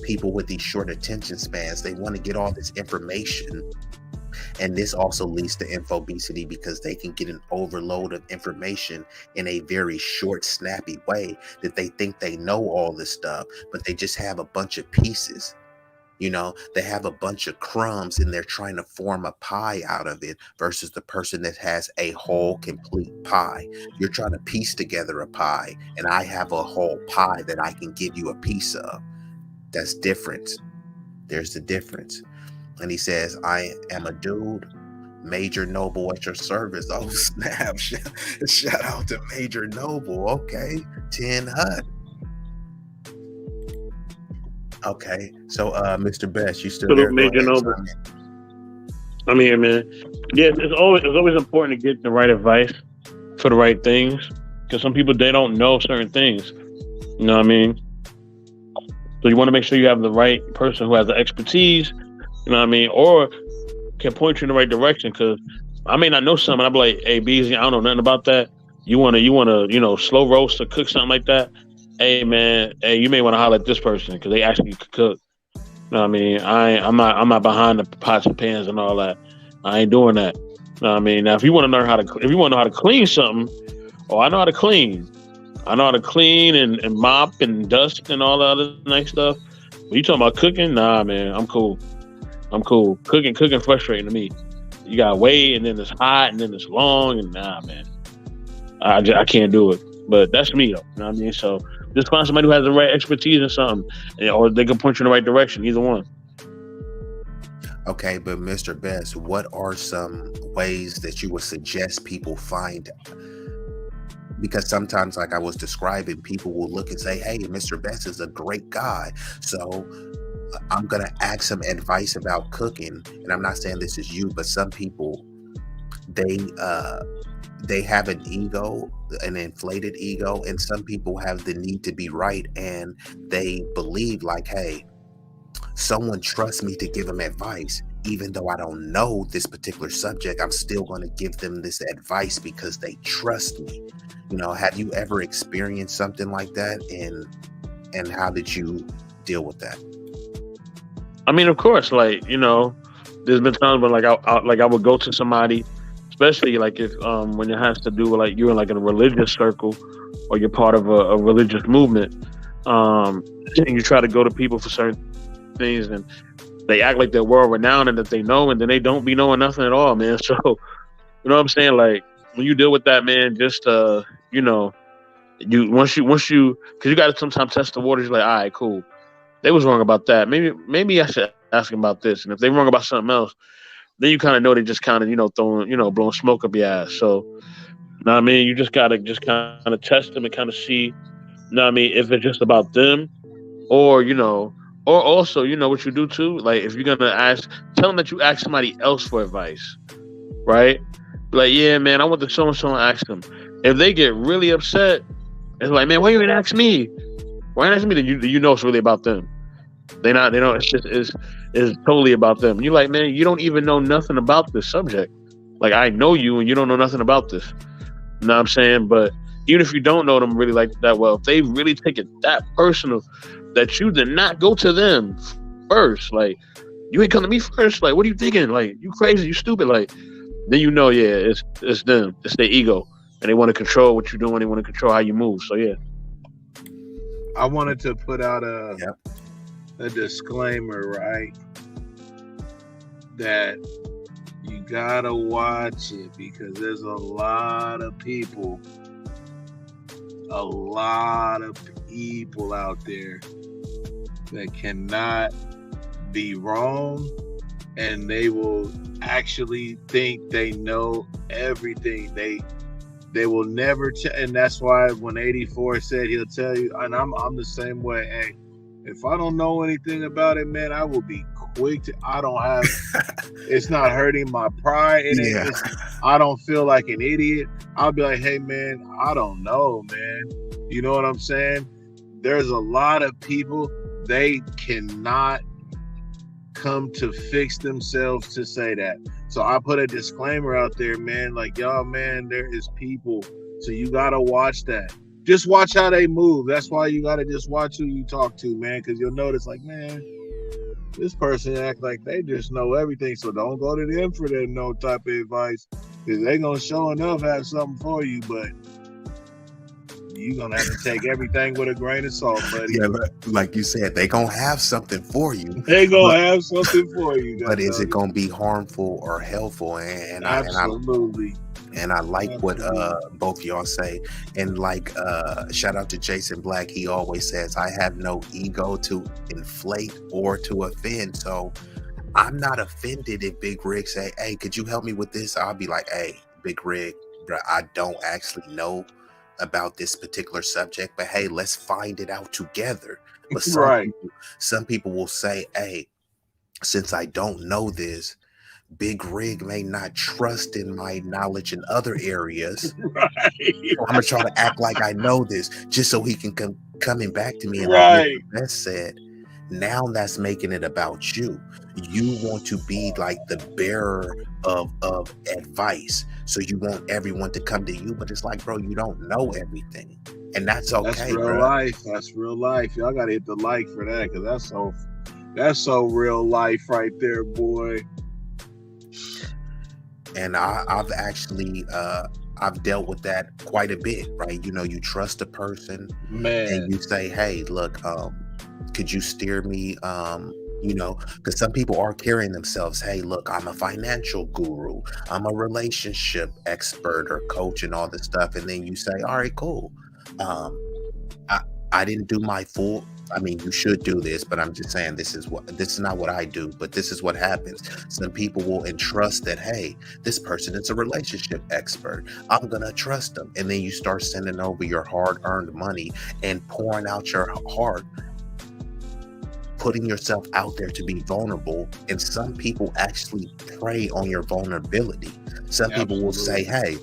people with these short attention spans. They want to get all this information. And this also leads to infobesity, because they can get an overload of information in a very short, snappy way that they think they know all this stuff, but they just have a bunch of pieces. You know, they have a bunch of crumbs and they're trying to form a pie out of it versus the person that has a whole complete pie. You're trying to piece together a pie, and I have a whole pie that I can give you a piece of. That's different. There's the difference. And he says, I am a dude, Major Noble at your service. Oh, snap. Shout out to Major Noble. Okay. 10 HUD. Okay, so Mr. Best, you still there? Major Noble. I'm here, man. Yeah, it's always important to get the right advice for the right things, because some people, they don't know certain things. You know what I mean? So you want to make sure you have the right person who has the expertise. You know what I mean? Or can point you in the right direction, because I may not know something. I'll be like, hey, B-Eazy, I don't know nothing about that. You wanna, slow roast or cook something like that? Hey man, you may want to holler at this person because they actually could cook. You know what I mean? I'm not behind the pots and pans and all that. I ain't doing that. You know what I mean? Now if you want to know how to clean something, I know how to clean. I know how to clean and mop and dust and all that other nice stuff. But you talking about cooking? Nah, man, I'm cool. Cooking frustrating to me. You gotta wait, and then it's hot, and then it's long, and nah, man, I can't do it. But that's me, though. You know what I mean? So just find somebody who has the right expertise in something, or they can point you in the right direction. Either one. Okay, but Mr. Best, what are some ways that you would suggest people find? Because sometimes, like I was describing, people will look and say, hey, Mr. Best is a great guy, so I'm going to ask some advice about cooking. And I'm not saying this is you, but some people, they have an ego, an inflated ego, and some people have the need to be right, and they believe like, hey, someone trusts me to give them advice. Even though I don't know this particular subject, I'm still going to give them this advice because they trust me. You know, have you ever experienced something like that, and how did you deal with that? I mean, of course, like, there's been times when I would go to somebody, especially like if when it has to do with like you're in like in a religious circle or you're part of a religious movement, and you try to go to people for certain things, and they act like they're world renowned and that they know, and then they don't be knowing nothing at all, man. So you know what I'm saying? Like when you deal with that, man, just once you because you got to sometimes test the waters. You're like, all right, cool. They was wrong about that. Maybe I should ask them about this. And if they're wrong about something else, then you kind of know they just kind of, throwing, blowing smoke up your ass. So, you know what I mean? You just got to just kind of test them and kind of see, you know what I mean, if it's just about them or, or also, what you do too? Like, if you're going to tell them that you ask somebody else for advice, right? Like, yeah, man, I want the so-and-so and ask them. If they get really upset, it's like, man, why you didn't ask me? Why not ask me? Then you know it's really about them. They don't. It's totally about them. And you're like, man, you don't even know nothing about this subject. Like I know you, and you don't know nothing about this. You know what I'm saying? But even if you don't know them really like that well, if they really take it that personal, that you did not go to them first, like you ain't come to me first. Like what are you thinking? Like you crazy? You stupid? Like then yeah, it's them. It's their ego, and they want to control what you're doing. They want to control how you move. So yeah. I wanted to put out a disclaimer, right? That you gotta watch it because there's a lot of people out there that cannot be wrong, and they will actually think they know everything. They will never and that's why when 84 said he'll tell you, and I'm the same way. Hey, if I don't know anything about it, man, I will be quick to. I don't have. It's not hurting my pride. I don't feel like an idiot. I'll be like, hey, man, I don't know, man. You know what I'm saying? There's a lot of people, they cannot come to fix themselves to say that. So I put a disclaimer out there, man, like, y'all, man, there is people. So you got to watch that. Just watch how they move. That's why you got to just watch who you talk to, man, because you'll notice, like, man, this person act like they just know everything. So don't go to them for that no type of advice, because they going to show enough have something for you, but you're gonna have to take everything with a grain of salt, buddy. Yeah, like you said, they gonna have something for you. They gonna have something for you. But is it gonna be harmful or helpful? And absolutely. And I like what both y'all say. And like shout out to Jason Black. He always says, I have no ego to inflate or to offend. So I'm not offended if Big Rig say, hey, could you help me with this? I'll be like, hey, Big Rig, bro, I don't actually know about this particular subject, but hey, let's find it out together. But some people will say, hey, since I don't know this, Big Rig may not trust in my knowledge in other areas. So I'm gonna try to act like I know this just so he can come coming back to me. And like Mr. Best said, now that's making it about you. You want to be like the bearer of advice. So you want everyone to come to you, but it's like, bro, you don't know everything. And that's okay. That's real life. That's real life. Y'all gotta hit the like for that, because that's so real life right there, boy. And I've actually I've dealt with that quite a bit, right? You know, you trust a person, man, and you say, hey, look, could you steer me? You know, because some people are carrying themselves, hey, look, I'm a financial guru, I'm a relationship expert or coach and all this stuff. And then you say, all right, cool. I didn't do my full, I mean, you should do this, but I'm just saying this is not what I do, but this is what happens. Some people will entrust that, hey, this person is a relationship expert, I'm gonna trust them. And then you start sending over your hard-earned money and pouring out your heart, putting yourself out there to be vulnerable. And some people actually prey on your vulnerability. Some people will say, hey,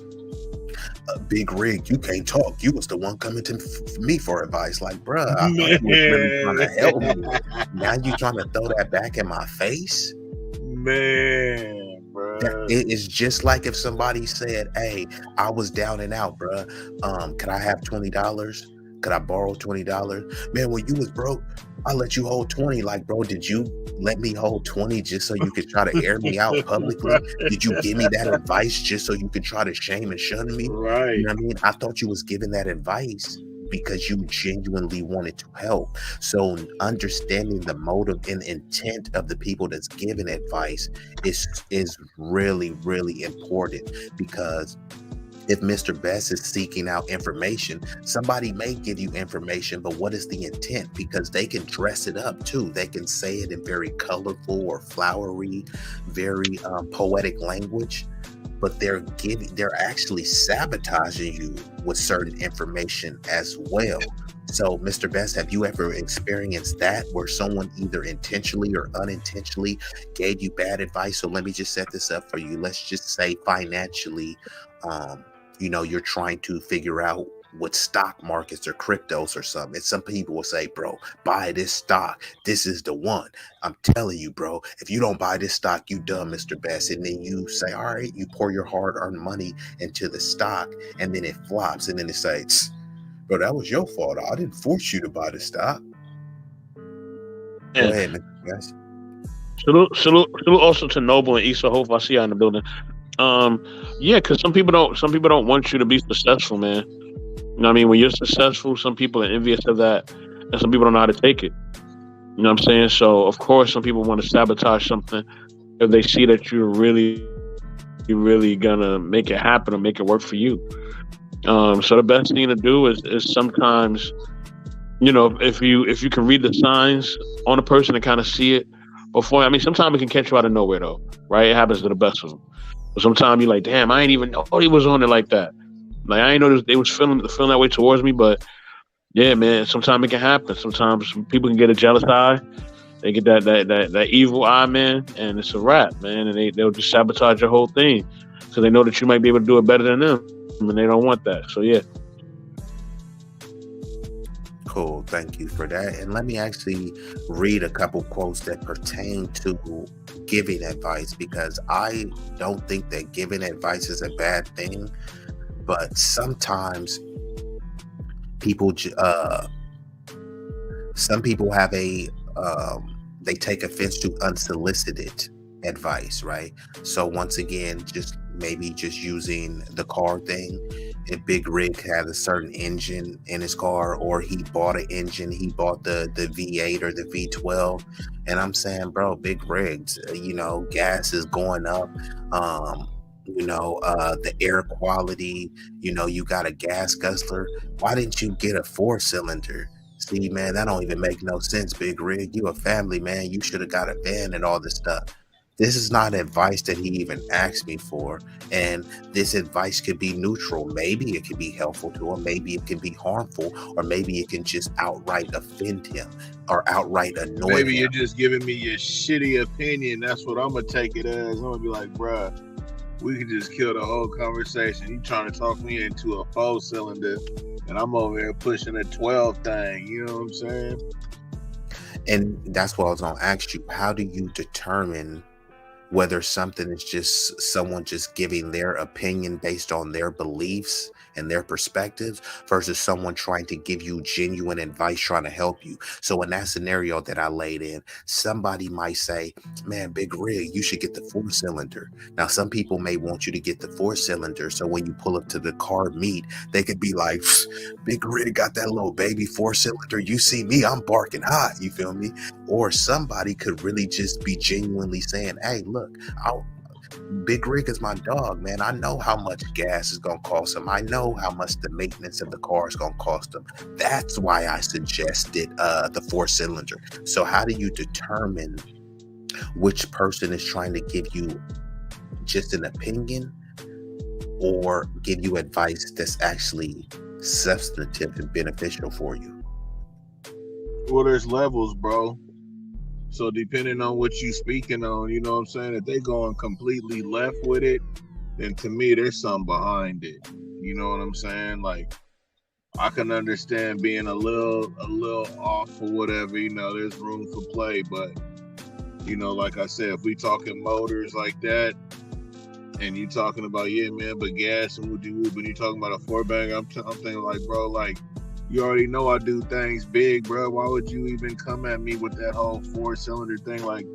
Big Rig, you can't talk. You was the one coming to me for advice. Like, bruh, I was really trying to help you. Now you trying to throw that back in my face? Man, bruh. It is just like if somebody said, hey, I was down and out, bruh. Could I have $20? Could I borrow $20? Man, when you was broke, I let you hold 20. Like, bro, did you let me hold 20 just so you could try to air me out publicly? Did you give me that advice just so you could try to shame and shun me? Right. You know what I mean? I thought you was giving that advice because you genuinely wanted to help. So understanding the motive and intent of the people that's giving advice is really, really important, because if Mr. Best is seeking out information, somebody may give you information, but what is the intent? Because they can dress it up too. They can say it in very colorful or flowery, very poetic language, but they're actually sabotaging you with certain information as well. So, Mr. Best, have you ever experienced that, where someone either intentionally or unintentionally gave you bad advice? So let me just set this up for you. Let's just say financially, you know, you're trying to figure out what stock markets or cryptos or something. And some people will say, bro, buy this stock. This is the one. I'm telling you, bro, if you don't buy this stock, you dumb, Mr. Best. And then you say, all right, you pour your hard-earned money into the stock, and then it flops. And then it says, bro, that was your fault. I didn't force you to buy the stock. Yeah. Go ahead, Mr. Best. Salute also to Noble and Issa. Hope I see you in the building. Yeah, because some people don't want you to be successful, man. You know what I mean? When you're successful, some people are envious of that, and some people don't know how to take it. You know what I'm saying? So of course, some people want to sabotage something if they see that you're really gonna make it happen or make it work for you. So the best thing to do is sometimes, you know, if you can read the signs on a person and kind of see it before. I mean, sometimes it can catch you out of nowhere, though, right? It happens to the best of them. But sometimes you're like, damn, I ain't even know he was on it like that. Like, I ain't know they was feeling that way towards me. But yeah, man, sometimes it can happen. Sometimes people can get a jealous eye. They get that evil eye, man, and it's a wrap, man. And they'll just sabotage your whole thing, because they know that you might be able to do it better than them, and they don't want that. So yeah. Cool, thank you for that. And let me actually read a couple quotes that pertain to giving advice, because I don't think that giving advice is a bad thing, but sometimes people some people have they take offense to unsolicited advice, right? So once again, just using the car thing, if Big Rig had a certain engine in his car, or he bought an engine, he bought the V8 or the V12, and I'm saying, bro, Big Rigs, gas is going up. The air quality, you got a gas guzzler. Why didn't you get a 4-cylinder? See, man, that don't even make no sense, Big Rig. You a family man. You should have got a van and all this stuff. This is not advice that he even asked me for. And this advice could be neutral. Maybe it could be helpful to him. Maybe it can be harmful. Or maybe it can just outright offend him or outright annoy him. Maybe you're just giving me your shitty opinion. That's what I'm going to take it as. I'm going to be like, bruh, we could just kill the whole conversation. You trying to talk me into a 4-cylinder, and I'm over here pushing a 12 thing. You know what I'm saying? And that's what I was going to ask you. How do you determine whether something is just someone just giving their opinion based on their beliefs and their perspectives versus someone trying to give you genuine advice, trying to help you? So in that scenario that I laid in, somebody might say, man, Big Rig, you should get the 4-cylinder. Now, some people may want you to get the 4-cylinder, so when you pull up to the car meet, they could be like, Big Rig got that little baby 4-cylinder. You see me, I'm barking hot. You feel me? Or somebody could really just be genuinely saying, hey, look, Big Rig is my dog, man. I know how much gas is going to cost him. I know how much the maintenance of the car is going to cost him. That's why I suggested the 4-cylinder. So how do you determine which person is trying to give you just an opinion or give you advice that's actually substantive and beneficial for you? Well, there's levels, bro. So depending on what you speaking on, you know what I'm saying? If they going completely left with it, then to me, there's something behind it. You know what I'm saying? Like, I can understand being a little off or whatever, there's room for play. But, like I said, if we talking motors like that, and you talking about, yeah, man, but gas and would you, but you talking about a 4-bang, I'm thinking like, bro, like, you already know I do things big, bro. Why would you even come at me with that whole 4-cylinder thing? Like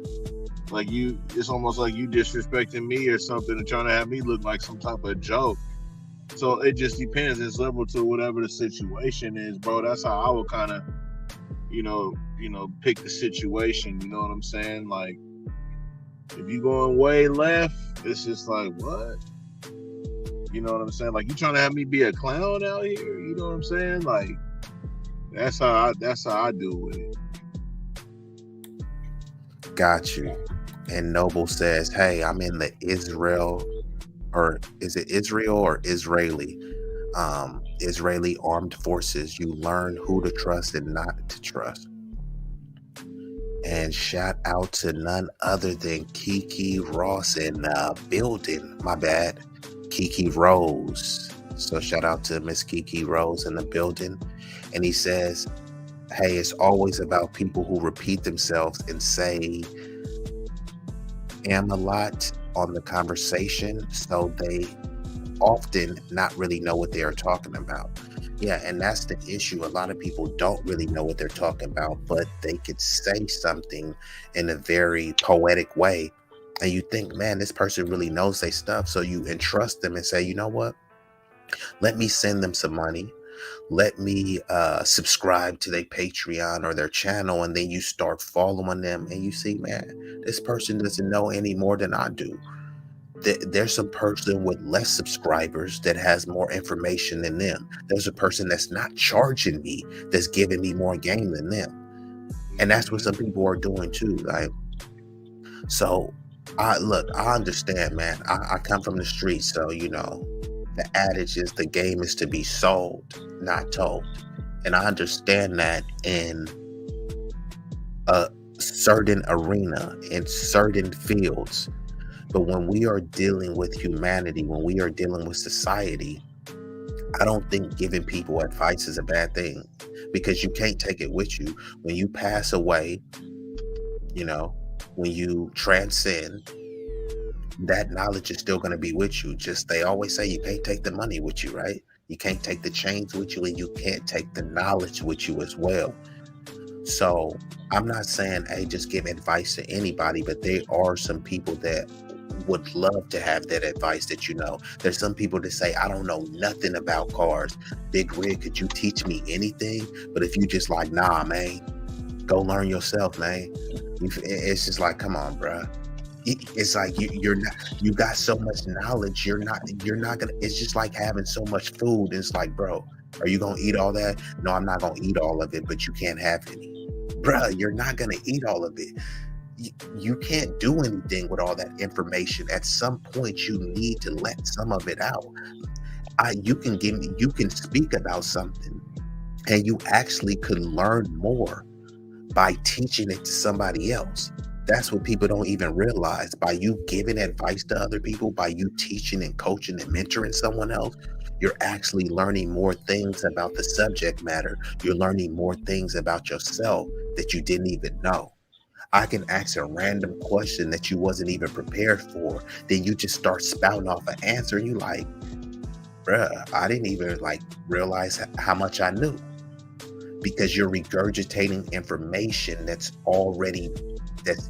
you, it's almost like you disrespecting me or something and trying to have me look like some type of joke. So it just depends. It's level to whatever the situation is, bro. That's how I would kind of, pick the situation. You know what I'm saying? Like, if you going way left, it's just like, what? You know what I'm saying? Like, you trying to have me be a clown out here? You know what I'm saying? Like, that's how I deal with it. Got you. And Noble says, hey, I'm in the Israel, or is it Israel or Israeli? Israeli armed forces. You learn who to trust and not to trust. And shout out to none other than Kiki Ross in the building. My bad. Kiki Rose. So shout out to Miss Kiki Rose in the building. And he says, hey, it's always about people who repeat themselves and say am a lot on the conversation, so they often not really know what they are talking about. Yeah, and that's the issue. A lot of people don't really know what they're talking about, but they could say something in a very poetic way. And you think, man, this person really knows their stuff. So you entrust them and say, you know what? Let me send them some money. Let me subscribe to their Patreon or their channel. And then you start following them and you see, man, this person doesn't know any more than I do. There's a person with less subscribers that has more information than them. There's a person that's not charging me, that's giving me more game than them. And that's what some people are doing too. Right? So I understand, man. I come from the streets, so the adage is the game is to be sold, not told. And I understand that in a certain arena, in certain fields. But when we are dealing with humanity, when we are dealing with society, I don't think giving people advice is a bad thing, because you can't take it with you. When you pass away, when you transcend, that knowledge is still going to be with you. Just, they always say you can't take the money with you, right? You can't take the chains with you, and you can't take the knowledge with you as well. So I'm not saying, hey, just give advice to anybody, but there are some people that would love to have that advice that you know. There's some people that say, I don't know nothing about cars. Big Rig, could you teach me anything? But if you just like, nah, man, go learn yourself, man. It's just like, come on, bruh. It's like you got so much knowledge. You're not gonna. It's just like having so much food. It's like, bro, are you gonna eat all that? No, I'm not gonna eat all of it, but you can't have any, bruh. You're not gonna eat all of it. You can't do anything with all that information. At some point, you need to let some of it out. You can speak about something, and you actually could learn more by teaching it to somebody else. That's what people don't even realize. By you giving advice to other people, by you teaching and coaching and mentoring someone else, you're actually learning more things about the subject matter. You're learning more things about yourself that you didn't even know. I can ask a random question that you wasn't even prepared for. Then you just start spouting off an answer. And you like, bruh, I didn't even realize how much I knew. Because you're regurgitating information that's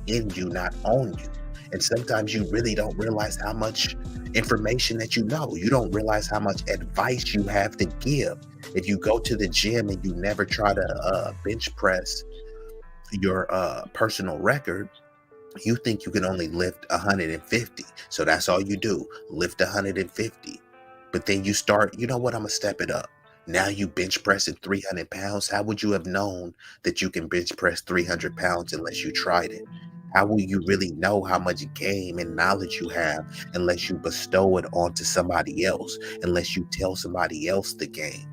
in you, not on you. And sometimes you really don't realize how much information that you know. You don't realize how much advice you have to give. If you go to the gym and you never try to bench press your personal record, you think you can only lift 150. So that's all you do, lift 150. But then you start, you know what, I'm gonna step it up. Now you bench pressing 300 pounds. How would you have known that you can bench press 300 pounds unless you tried it? How will you really know how much game and knowledge you have unless you bestow it onto somebody else, unless you tell somebody else the game?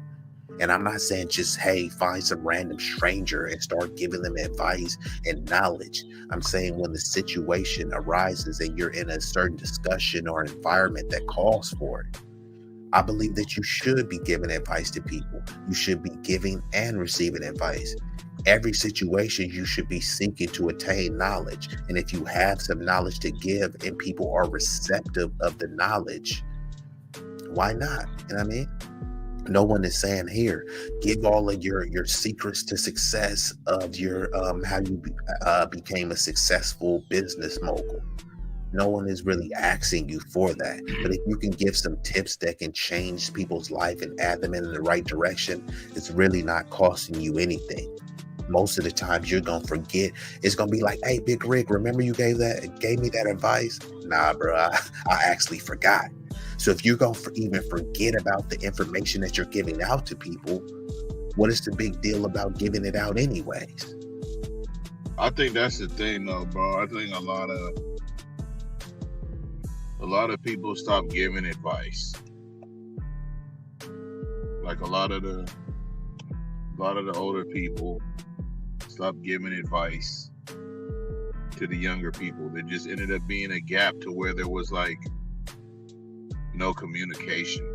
And I'm not saying just, hey, find some random stranger and start giving them advice and knowledge. I'm saying when the situation arises and you're in a certain discussion or environment that calls for it, I believe that you should be giving advice to people. You should be giving and receiving advice. Every situation you should be seeking to attain knowledge. And if you have some knowledge to give and people are receptive of the knowledge, why not? You know what I mean? No one is saying here, give all of your secrets to success of your how you became a successful business mogul. No one is really asking you for that. But if you can give some tips that can change people's life and add them in the right direction, it's really not costing you anything. Most of the times you're going to forget. It's going to be like, hey, Big Rig, remember you gave me that advice? Nah, bro, I actually forgot. So if you're going to even forget about the information that you're giving out to people, what is the big deal about giving it out anyways? I think that's the thing though, bro. I think a lot of people stop giving advice. Like a lot of the older people stop giving advice to the younger people. There just ended up being a gap to where there was like no communication.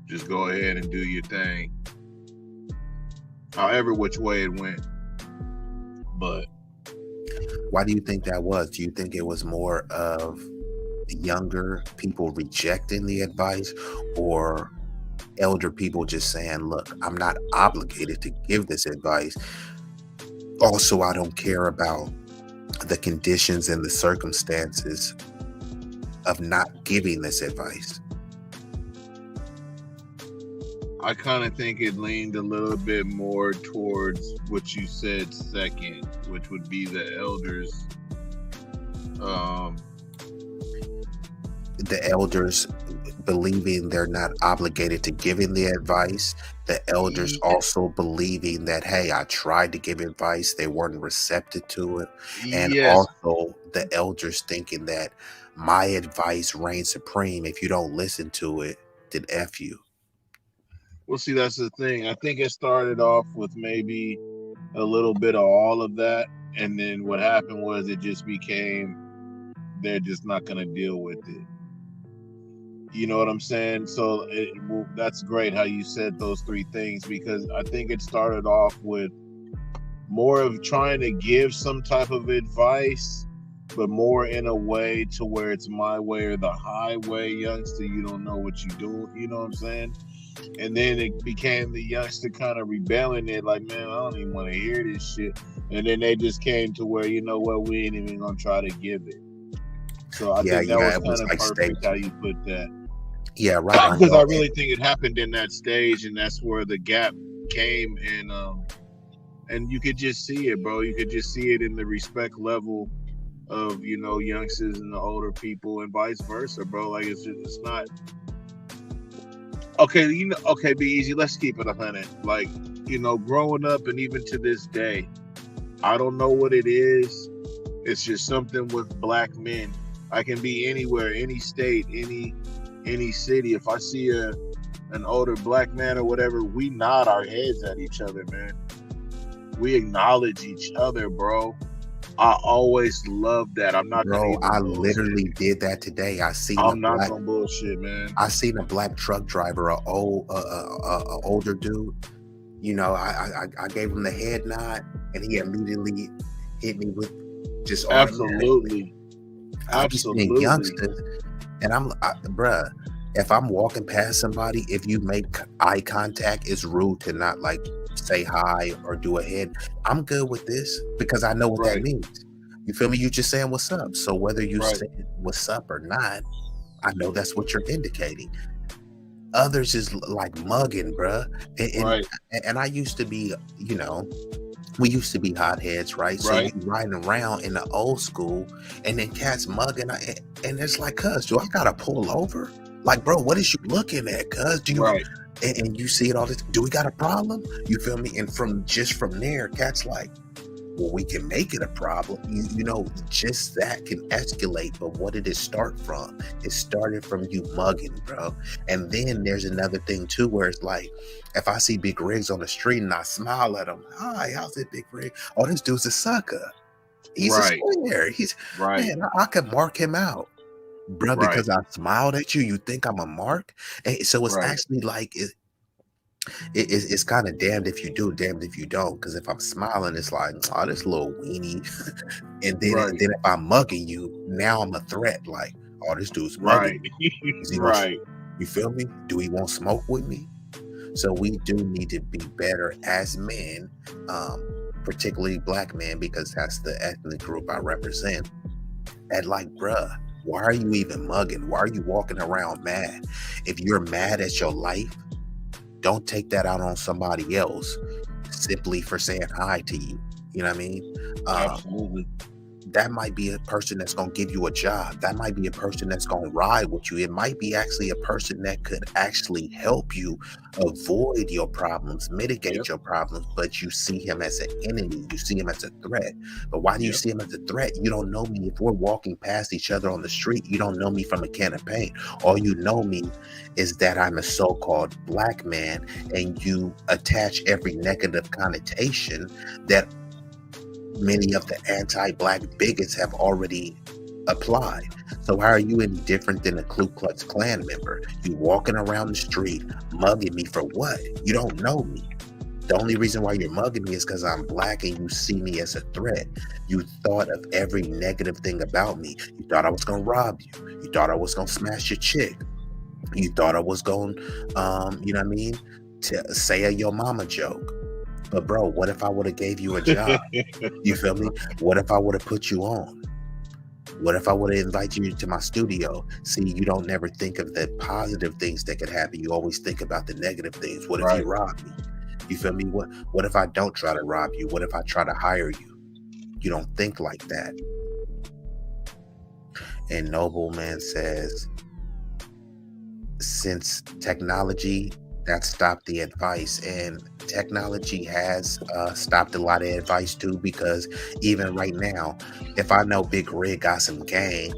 Just go ahead and do your thing. However which way it went. But why do you think that was? Do you think it was more of younger people rejecting the advice, or elder people just saying, look, I'm not obligated to give this advice. Also, I don't care about the conditions and the circumstances of not giving this advice? I kind of think it leaned a little bit more towards what you said second, which would be the elders. The elders believing they're not obligated to giving the advice. The elders also believing that, hey, I tried to give advice, they weren't receptive to it. And also the elders thinking that my advice reigns supreme. If you don't listen to it, then F you. Well, see, that's the thing. I think it started off with maybe a little bit of all of that. And then what happened was it just became, they're just not going to deal with it. You know what I'm saying? So that's great how you said those three things, because I think it started off with more of trying to give some type of advice but more in a way to where it's my way or the highway, youngster. You don't know what you do. You know what I'm saying? And then it became the youngster kind of rebelling it, like, man, I don't even want to hear this shit. And then they just came to where, you know what, we ain't even gonna try to give it. So I think that was kind of like perfect stage. How you put that. Yeah, right. Because I really think it happened in that stage, and that's where the gap came, and you could just see it, bro. You could just see it in the respect level of, you know, youngsters and the older people, and vice versa, bro. Like it's not. Okay, you know, okay, B-Eazy, let's keep it 100. Like, you know, growing up and even to this day, I don't know what it is. It's just something with black men. I can be anywhere, any state, any city. If I see an older black man or whatever, we nod our heads at each other, man. We acknowledge each other, bro. I always love that. I'm not bro. I literally did that today. I'm not gonna bullshit, man. I seen a black truck driver, a older dude. You know, I gave him the head nod, and he immediately hit me with just absolutely. I'm just being youngsters, and bruh. If I'm walking past somebody, if you make eye contact, it's rude to not like say hi or do a head. I'm good with this because I know what that means. You feel me? You just saying what's up. So whether you say what's up or not, I know that's what you're indicating. Others is like mugging, bruh. And I used to be, you know, we used to be hotheads, right? So you riding around in the old school, and then cats mugging, and it's like, cuz, do I gotta pull over? Like, bro, what is you looking at, cuz? Do you and you see it all this? Do we got a problem? You feel me? And from there, cats like, well, we can make it a problem. You know, just that can escalate. But what did it start from? It started from you mugging, bro. And then there's another thing too, where it's like, if I see Big Riggs on the street and I smile at him, hi, how's it, Big Rig? Oh, this dude's a sucker. He's a square. He's man, I could mark him out. Bro, because I smiled at you, you think I'm a mark? And so it's actually like it's kind of damned if you do, damned if you don't. Because if I'm smiling, it's like, oh, this little weenie. and then if I'm mugging you, now I'm a threat. Like, oh, this dude's mugging me. You feel me? Do he want smoke with me? So we do need to be better as men, particularly black men, because that's the ethnic group I represent. And like, bruh, why are you even mugging? Why are you walking around mad? If you're mad at your life, don't take that out on somebody else simply for saying hi to you. You know what I mean? Absolutely. That might be a person that's going to give you a job. That might be a person that's going to ride with you. It might be actually a person that could actually help you avoid your problems, mitigate your problems, but you see him as an enemy. You see him as a threat. But why do you see him as a threat? You don't know me. If we're walking past each other on the street, you don't know me from a can of paint. All you know me is that I'm a so-called black man, and you attach every negative connotation that many of the anti-black bigots have already applied. So how are you any different than a Ku Klux Klan member? You walking around the street mugging me for what? You don't know me. The only reason why you're mugging me is because I'm black and you see me as a threat. You thought of every negative thing about me. You thought I was going to rob you. You thought I was going to smash your chick. You thought I was going, you know what I mean, to say a yo mama joke. But bro, what if I would have gave you a job? You feel me? What if I would have put you on? What if I would have invited you to my studio? See, you don't never think of the positive things that could happen. You always think about the negative things. What if you rob me? You feel me? What if I don't try to rob you? What if I try to hire you? You don't think like that. And Nobleman says, since technology, that stopped the advice, and technology has stopped a lot of advice too, because even right now, if I know Big Rig got some gang,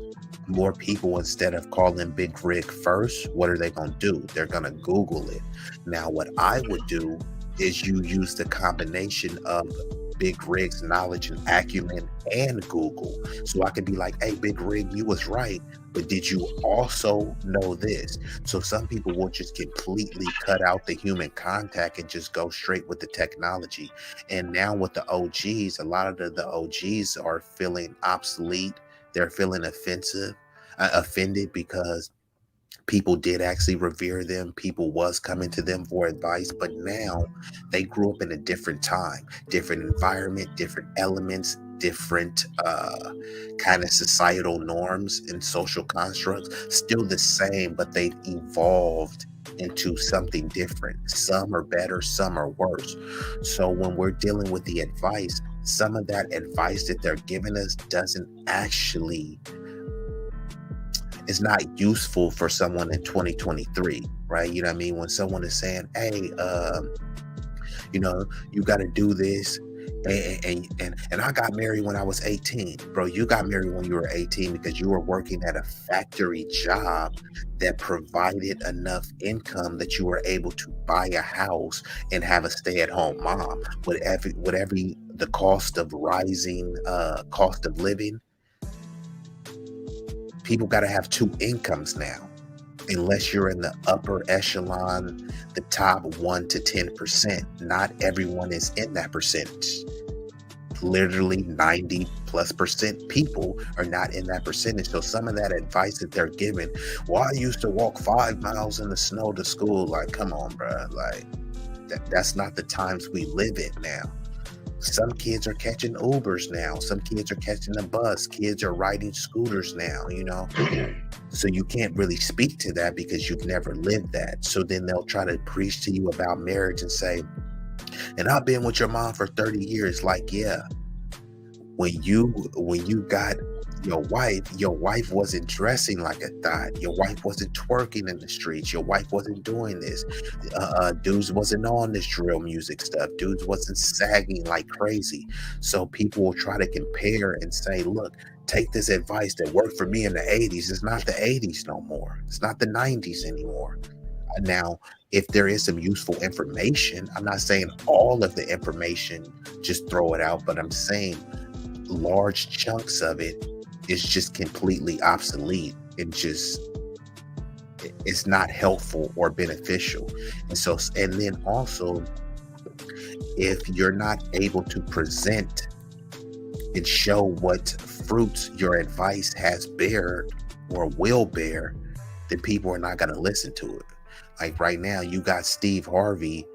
more people, instead of calling Big Rig first, what are they going to do? They're going to Google it. Now, what I would do is you use the combination of Big Rig's knowledge and acumen and Google. So I could be like, hey, Big Rig, you was right, but did you also know this? So some people will just completely cut out the human contact and just go straight with the technology. And now with the OGs, a lot of the OGs are feeling obsolete, they're feeling offended because people did actually revere them. People was coming to them for advice, but now they grew up in a different time, different environment, different elements, different kind of societal norms and social constructs. Still the same, but they've evolved into something different. Some are better, some are worse. So when we're dealing with the advice, some of that advice that they're giving us doesn't actually, it's not useful for someone in 2023, right? You know what I mean? When someone is saying, hey, you know, you got to do this. And I got married when I was 18. Bro, you got married when you were 18 because you were working at a factory job that provided enough income that you were able to buy a house and have a stay-at-home mom. Whatever the cost of rising cost of living, people got to have two incomes now, unless you're in the upper echelon, the top 1 to 10%. Not everyone is in that percentage. Literally 90+% people are not in that percentage. So some of that advice that they're giving, well, I used to walk 5 miles in the snow to school. Like, come on, bro. Like, that's not the times we live in now. Some kids are catching Ubers now. Some kids are catching a bus. Kids are riding scooters now, you know. So you can't really speak to that because you've never lived that. So then they'll try to preach to you about marriage and say, and I've been with your mom for 30 years. Like, yeah, when you got your wife wasn't dressing like a thot. Your wife wasn't twerking in the streets. Your wife wasn't doing this. Dudes wasn't on this drill music stuff. Dudes wasn't sagging like crazy. So people will try to compare and say, look, take this advice that worked for me in the 80s. It's not the 80s no more. It's not the 90s anymore. Now, if there is some useful information, I'm not saying all of the information, just throw it out, but I'm saying large chunks of it is just completely obsolete. It's not helpful or beneficial. And then also, if you're not able to present and show what fruits your advice has bared or will bear, then people are not going to listen to it. Like right now, you got Steve Harvey,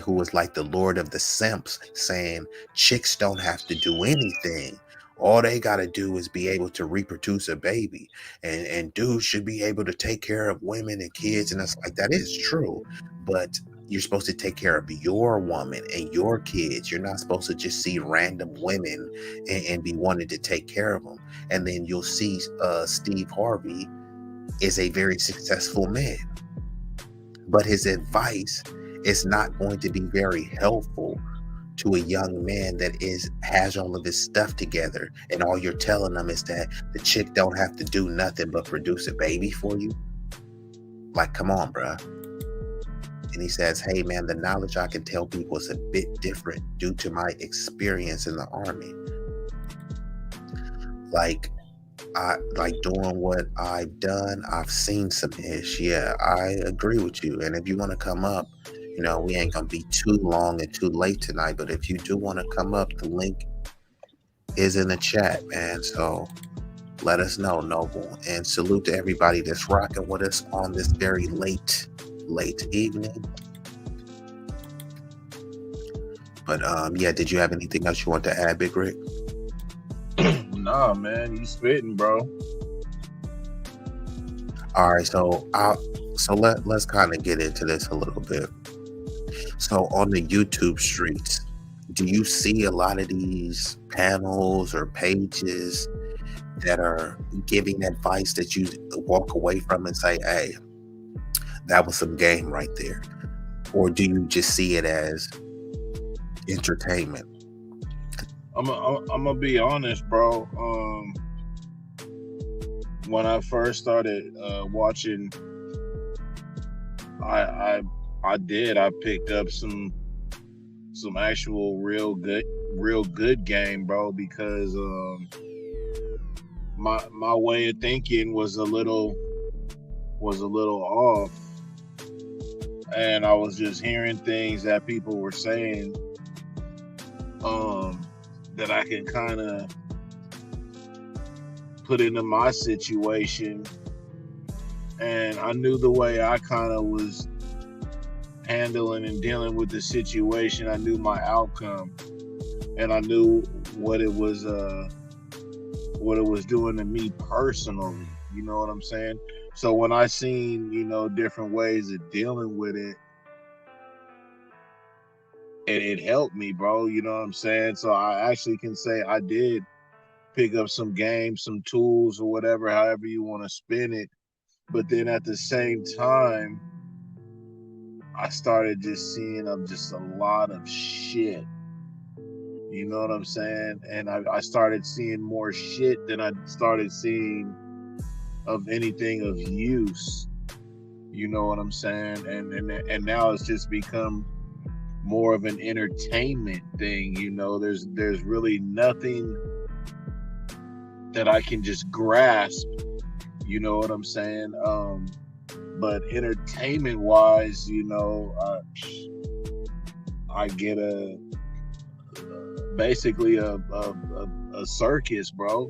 who was like the Lord of the Simps, saying chicks don't have to do anything. All they got to do is be able to reproduce a baby, and dudes should be able to take care of women and kids. And it's like, that is true, but you're supposed to take care of your woman and your kids. You're not supposed to just see random women and be wanting to take care of them. And then you'll see Steve Harvey is a very successful man, but his advice is not going to be very helpful to a young man that has all of his stuff together, and all you're telling them is that the chick don't have to do nothing but produce a baby for you. Like, come on, bruh. And he says, hey man, the knowledge I can tell people is a bit different due to my experience in the army. Like doing what I've done, I've seen some ish. Yeah, I agree with you. And if you want to come up, you know, we ain't gonna be too long and too late tonight, but if you do want to come up, the link is in the chat, man. So let us know, Noble. And salute to everybody that's rocking with us on this very late evening. But yeah, did you have anything else you want to add, Big Rick? Nah, man, you spitting, bro. All right, so let's kind of get into this a little bit. So on the YouTube streets, do you see a lot of these panels or pages that are giving advice that you walk away from and say, hey, that was some game right there? Or do you just see it as entertainment? I'm gonna be honest, bro. When I first started watching, I picked up some actual real good game, bro, because my way of thinking was a little off, and I was just hearing things that people were saying that I can kind of put into my situation, and I knew the way I kind of was handling and dealing with the situation. I knew my outcome, and I knew what it was doing to me personally. You know what I'm saying? So when I seen, you know, different ways of dealing with it, it helped me, bro. You know what I'm saying? So I actually can say I did pick up some games, some tools, or whatever, however you want to spin it. But then at the same time, I started just seeing just a lot of shit. You know what I'm saying? And I started seeing more shit than I started seeing of anything of use. You know what I'm saying? And now it's just become more of an entertainment thing. You know, there's really nothing that I can just grasp. You know what I'm saying? But entertainment wise, you know, I get basically a circus, bro.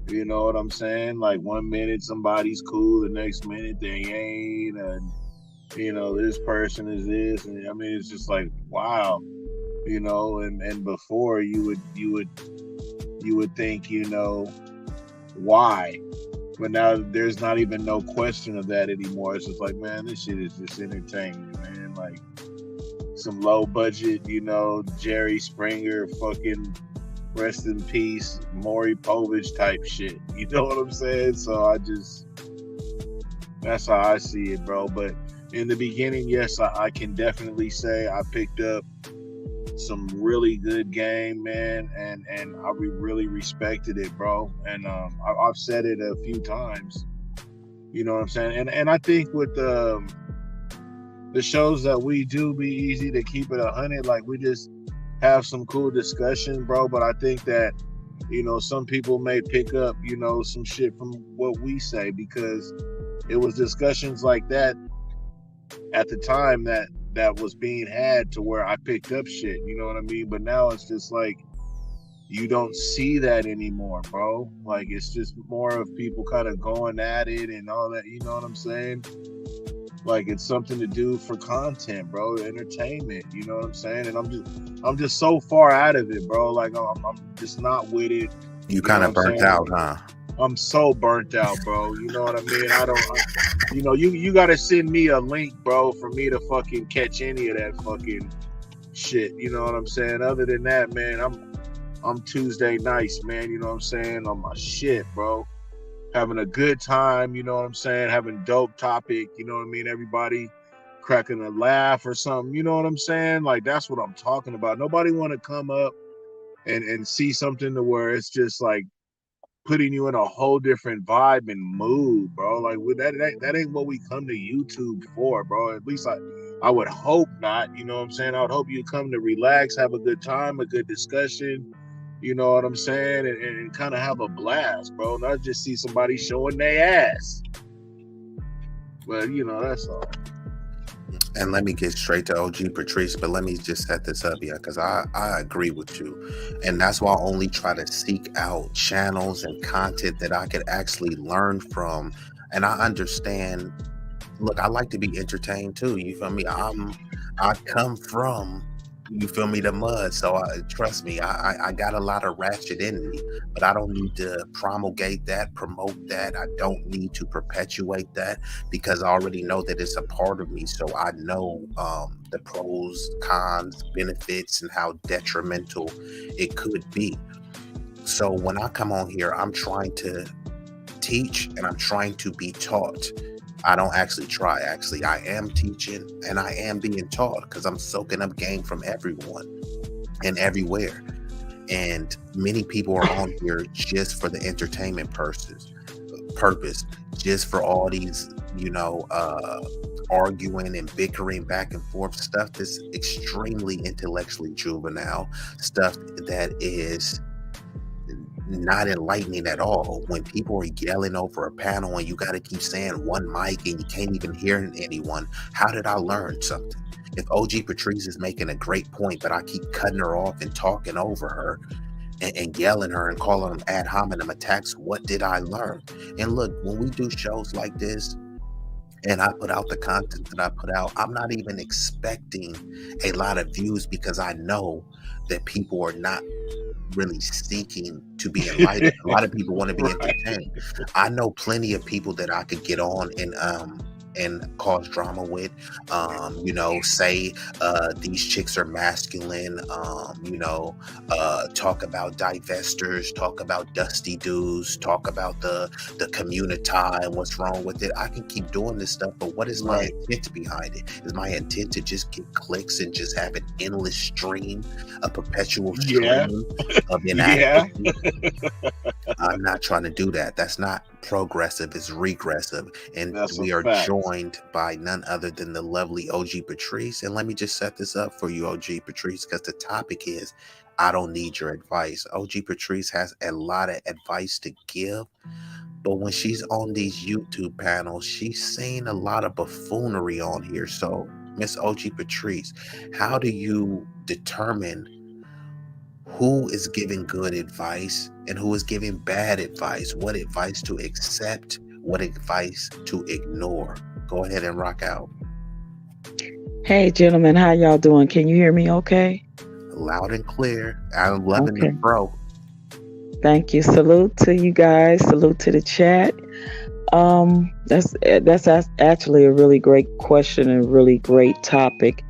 You know what I'm saying? Like 1 minute somebody's cool, the next minute they ain't, and you know, this person is this, and I mean, it's just like, wow, you know. And before you would think, you know, why? But now there's not even no question of that anymore. It's just like, man, this shit is just entertainment, man. Like some low budget, you know, Jerry Springer, fucking rest in peace, Maury Povich type shit. You know what I'm saying? So that's how I see it, bro. But in the beginning, yes, I can definitely say I picked up some really good game, man, and I really respected it, bro. And I've said it a few times, you know what I'm saying? And I think with the shows that we do, be easy to keep it 100, like we just have some cool discussion, bro. But I think that, you know, some people may pick up, you know, some shit from what we say, because it was discussions like that at the time that was being had to where I picked up shit, you know what I mean? But now it's just like, you don't see that anymore, bro. Like, it's just more of people kind of going at it and all that, you know what I'm saying? Like, it's something to do for content, bro, entertainment, you know what I'm saying? And I'm just so far out of it, bro. Like, I'm just not with it. You kind of burnt out, huh? I'm so burnt out, bro. You know what I mean? You know, you gotta send me a link, bro, for me to fucking catch any of that fucking shit. You know what I'm saying? Other than that, man, I'm Tuesday nights, man. You know what I'm saying? On my shit, bro. Having a good time. You know what I'm saying? Having dope topic. You know what I mean? Everybody cracking a laugh or something. You know what I'm saying? Like, that's what I'm talking about. Nobody want to come up and see something to where it's just like putting you in a whole different vibe and mood, bro. Like, with that ain't what we come to YouTube for, bro. At least I would hope not. You know what I'm saying? I would hope you come to relax, have a good time, a good discussion. You know what I'm saying? And kind of have a blast, bro. Not just see somebody showing their ass. Well, you know, that's all. And let me get straight to OG Patrice, but let me just set this up, yeah, because I agree with you. And that's why I only try to seek out channels and content that I could actually learn from. And I understand, look, I like to be entertained too, you feel me? I come from, you feel me, the mud. So trust me, I got a lot of ratchet in me, but I don't need to promulgate that, promote that. I don't need to perpetuate that, because I already know that it's a part of me. So I know the pros, cons, benefits, and how detrimental it could be. So when I come on here, I'm trying to teach and I'm trying to be taught. I don't actually try. Actually, I am teaching and I am being taught, because I'm soaking up game from everyone and everywhere. And many people are on here just for the entertainment purpose, just for all these, you know, arguing and bickering back and forth stuff that's extremely intellectually juvenile, stuff that is not enlightening at all. When people are yelling over a panel and you got to keep saying one mic and you can't even hear anyone, how did I learn something? If OG Patrice is making a great point, but I keep cutting her off and talking over her, and yelling her and calling them ad hominem attacks. What did I learn? And look, when we do shows like this and I put out the content that I put out, I'm not even expecting a lot of views because I know that people are not really seeking to be enlightened. A lot of people want to be entertained. I know plenty of people that I could get on and cause drama with, say these chicks are masculine, talk about divestors, talk about dusty dudes, talk about the community and what's wrong with it. I can keep doing this stuff, but what is my intent behind it? Is my intent to just get clicks and just have an endless stream, a perpetual stream of inadequacy? I'm not trying to do that. That's not progressive, it's regressive. And we are joined by none other than the lovely OG Patrice. And let me just set this up for you, OG Patrice, because the topic is I don't need your advice. OG Patrice has a lot of advice to give, but when she's on these YouTube panels, she's saying a lot of buffoonery on here. So Miss OG Patrice, how do you determine who is giving good advice and who is giving bad advice? What advice to accept? What advice to ignore? Go ahead and rock out. Hey, gentlemen, how y'all doing? Can you hear me okay? Loud and clear. I'm loving the bro. Thank you. Salute to you guys. Salute to the chat. That's actually a really great question and a really great topic.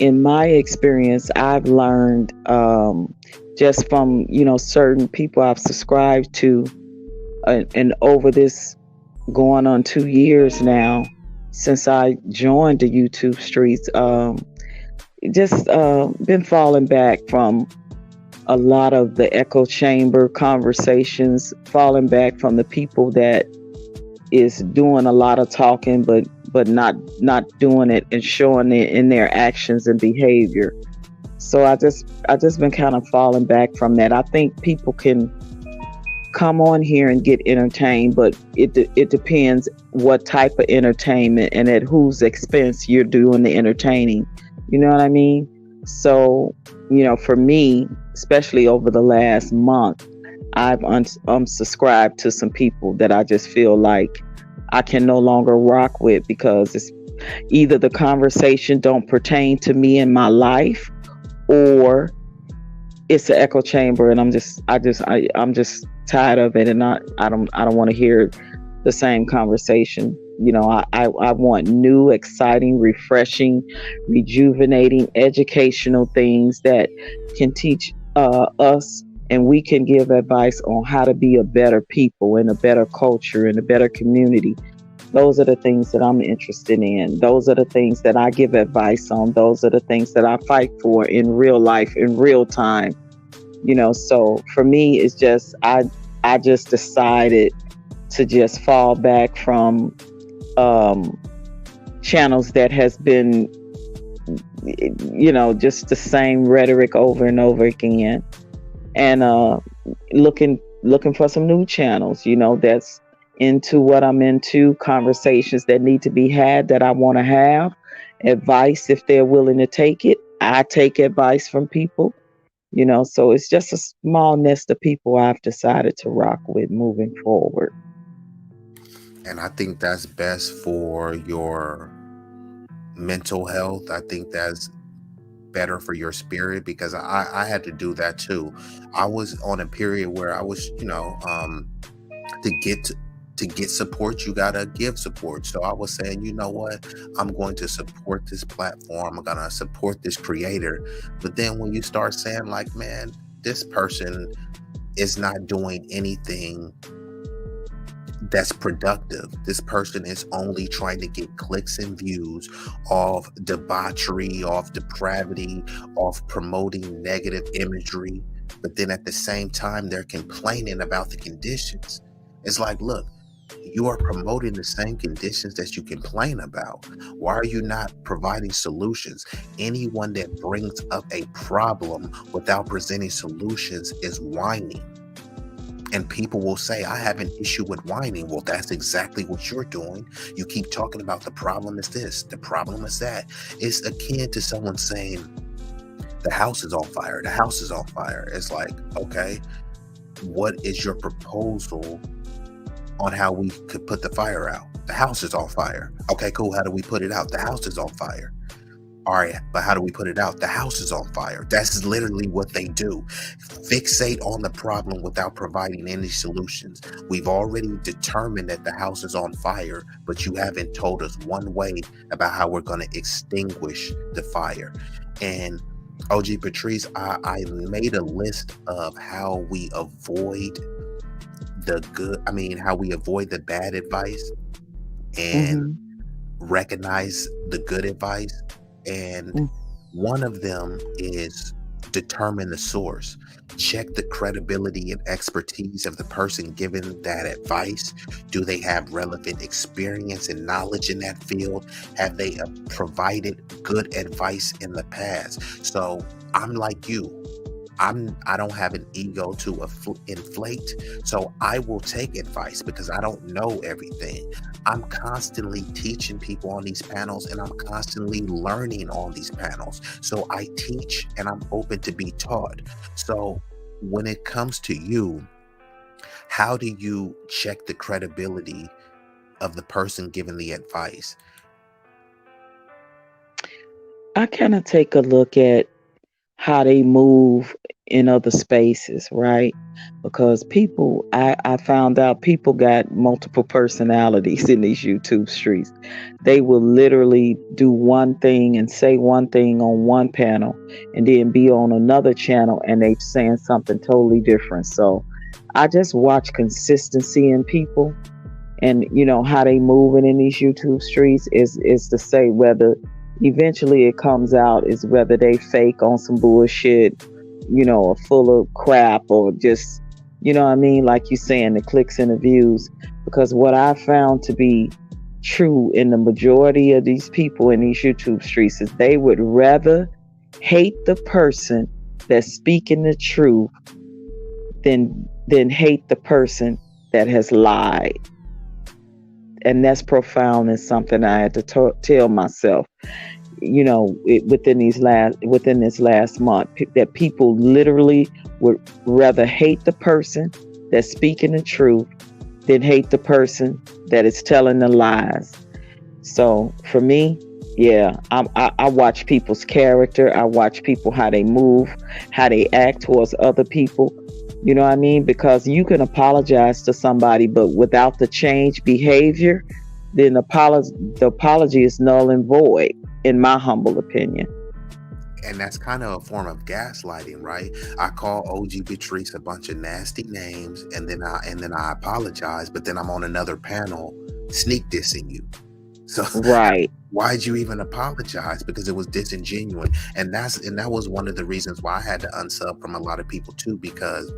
In my experience, I've learned just from, certain people I've subscribed to and over this going on 2 years now since I joined the YouTube streets, just been falling back from a lot of the echo chamber conversations, falling back from the people that is doing a lot of talking, but not doing it and showing it in their actions and behavior. So I just been kind of falling back from that. I think people can come on here and get entertained, but it depends what type of entertainment and at whose expense you're doing the entertaining. You know what I mean? So, for me, especially over the last month, I've unsubscribed to some people that I just feel like I can no longer rock with because it's either the conversation don't pertain to me in my life, or it's an echo chamber, and I'm just tired of it, and I don't want to hear the same conversation. I want new, exciting, refreshing, rejuvenating, educational things that can teach us, and we can give advice on how to be a better people and a better culture and a better community. Those are the things that I'm interested in. Those are the things that I give advice on. Those are the things that I fight for in real life, in real time. So for me, it's just, I just decided to just fall back from channels that has been, just the same rhetoric over and over again, and looking for some new channels, that's into what I'm into, conversations that need to be had, that I want to have, advice if they're willing to take it. I take advice from people, so it's just a small nest of people I've decided to rock with moving forward. And I think that's best for your mental health. I think that's better for your spirit, because I had to do that too. I was on a period where I was, to get support, you gotta give support. So I was saying, you know what, I'm going to support this platform, I'm gonna support this creator. But then when you start saying like, man, this person is not doing anything that's productive, this person is only trying to get clicks and views off debauchery, off depravity, off promoting negative imagery, but then at the same time they're complaining about the conditions. It's like, look, you are promoting the same conditions that you complain about. Why are you not providing solutions? Anyone that brings up a problem without presenting solutions is whining. And people will say, I have an issue with whining. Well, that's exactly what you're doing. You keep talking about the problem is this, the problem is that. It's akin to someone saying, The house is on fire. The house is on fire. It's like, okay, what is your proposal on how we could put the fire out? The house is on fire. Okay, cool. How do we put it out? The house is on fire. All right, but how do we put it out? The house is on fire. That's literally what they do. Fixate on the problem without providing any solutions. We've already determined that the house is on fire, but you haven't told us one way about how we're going to extinguish the fire. And OG Patrice, I made a list of how we avoid how we avoid the bad advice and recognize the good advice. And one of them is determine the source. Check the credibility and expertise of the person giving that advice. Do they have relevant experience and knowledge in that field? Have they provided good advice in the past? So I'm like you. I don't have an ego to inflate, so I will take advice because I don't know everything. I'm constantly teaching people on these panels, and I'm constantly learning on these panels. So I teach, and I'm open to be taught. So when it comes to you, how do you check the credibility of the person giving the advice? I kind of take a look at how they move in other spaces, right? Because people, I found out people got multiple personalities in these YouTube streets. They will literally do one thing and say one thing on one panel and then be on another channel and they saying something totally different. So I just watch consistency in people, and you know how they moving in these YouTube streets is to say whether eventually it comes out is whether they fake on some bullshit, you know, or full of crap, or just, you know what I mean, like you saying, the clicks and the views. Because what I found to be true in the majority of these people in these YouTube streets is they would rather hate the person that's speaking the truth than hate the person that has lied. And that's profound, and something I had to tell myself, you know, within this last month, that people literally would rather hate the person that's speaking the truth than hate the person that is telling the lies. So for me, yeah, I watch people's character. I watch people, how they move, how they act towards other people. You know what I mean? Because you can apologize to somebody, but without the change behavior, then the apology is null and void, in my humble opinion. And that's kind of a form of gaslighting, right? I call OG Patrice a bunch of nasty names, and then I apologize, but then I'm on another panel sneak dissing you. So right. Why'd you even apologize? Because it was disingenuous. And that was one of the reasons why I had to unsub from a lot of people too, because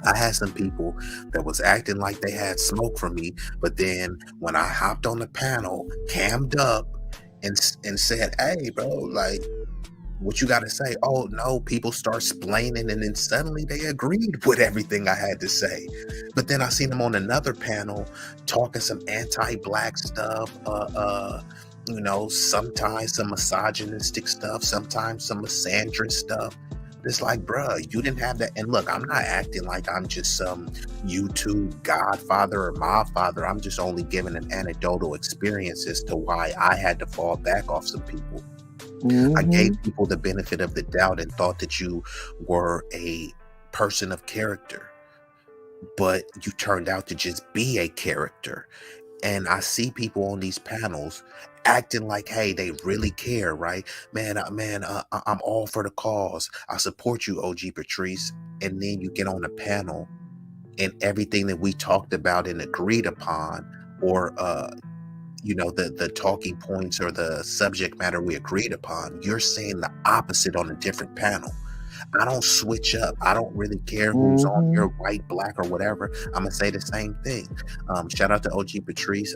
I had some people that was acting like they had smoke from me, but then when I hopped on the panel, cammed up and said, "Hey, bro, like, what you got to say?" Oh no, people start splaining, and then suddenly they agreed with everything I had to say. But then I seen them on another panel talking some anti-black stuff, you know, sometimes some misogynistic stuff, sometimes some misandrist stuff. It's like, bruh, you didn't have that. And look, I'm not acting like I'm just some YouTube godfather or my father. I'm just only giving an anecdotal experience as to why I had to fall back off some people. I gave people the benefit of the doubt and thought that you were a person of character, but you turned out to just be a character. And I see people on these panels acting like, hey, they really care, right? Man, I'm all for the cause. I support you, OG Patrice. And then you get on a panel and everything that we talked about and agreed upon, or you know, the talking points or the subject matter we agreed upon, you're saying the opposite on a different panel. I don't switch up. I don't really care who's on here, white, black, or whatever. I'm gonna say the same thing. Shout out to OG Patrice.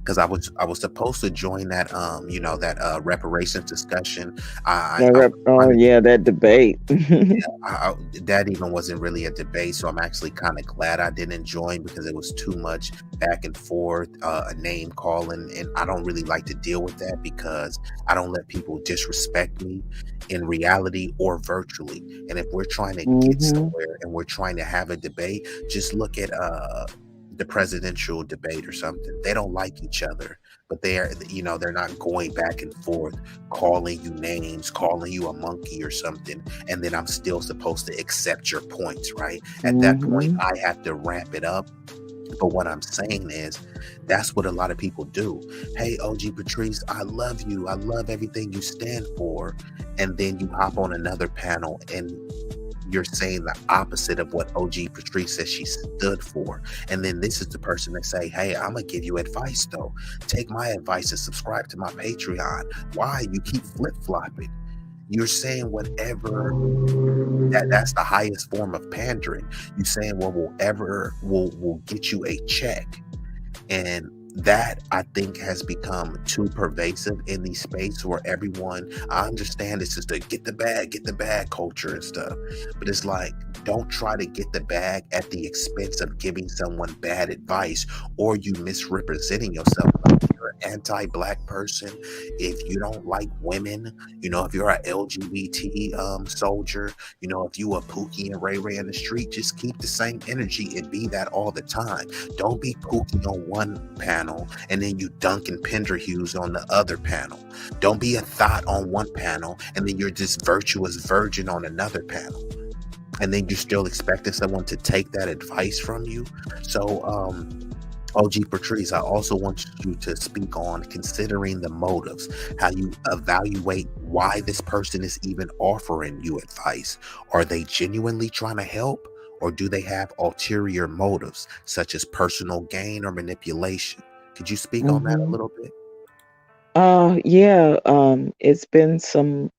because I was supposed to join that that reparations discussion. That debate. That even wasn't really a debate, so I'm actually kind of glad I didn't join because it was too much back and forth, a name calling, and I don't really like to deal with that because I don't let people disrespect me in reality or virtually. And if we're trying to get somewhere and we're trying to have a debate, just look at the presidential debate or something. They don't like each other, but they're not going back and forth calling you names, calling you a monkey or something, and then I'm still supposed to accept your points, right? At that point I have to ramp it up. But what I'm saying is that's what a lot of people do. Hey, OG Patrice, I love you, I love everything you stand for, and then you hop on another panel and you're saying the opposite of what OG Patrice says she stood for. And then this is the person that say, hey, I'm gonna give you advice though. Take my advice and subscribe to my Patreon. Why? You keep flip-flopping. You're saying whatever. That's the highest form of pandering. You're saying what will get you a check. And that, I think, has become too pervasive in these spaces where everyone, I understand it's just a get the bag culture and stuff, but it's like, don't try to get the bag at the expense of giving someone bad advice or you misrepresenting yourself. Like, if you're an anti-black person, if you don't like women, if you're an LGBT soldier, if you a Pookie and Ray Ray in the street, just keep the same energy and be that all the time. Don't be Pookie on one panel and then you Duncan Penderhughes on the other panel. Don't be a thought on one panel and then you're this virtuous virgin on another panel. And then you're still expecting someone to take that advice from you. So, OG Patrice, I also want you to speak on considering the motives, how you evaluate why this person is even offering you advice. Are they genuinely trying to help, or do they have ulterior motives, such as personal gain or manipulation? Could you speak on that a little bit? It's been some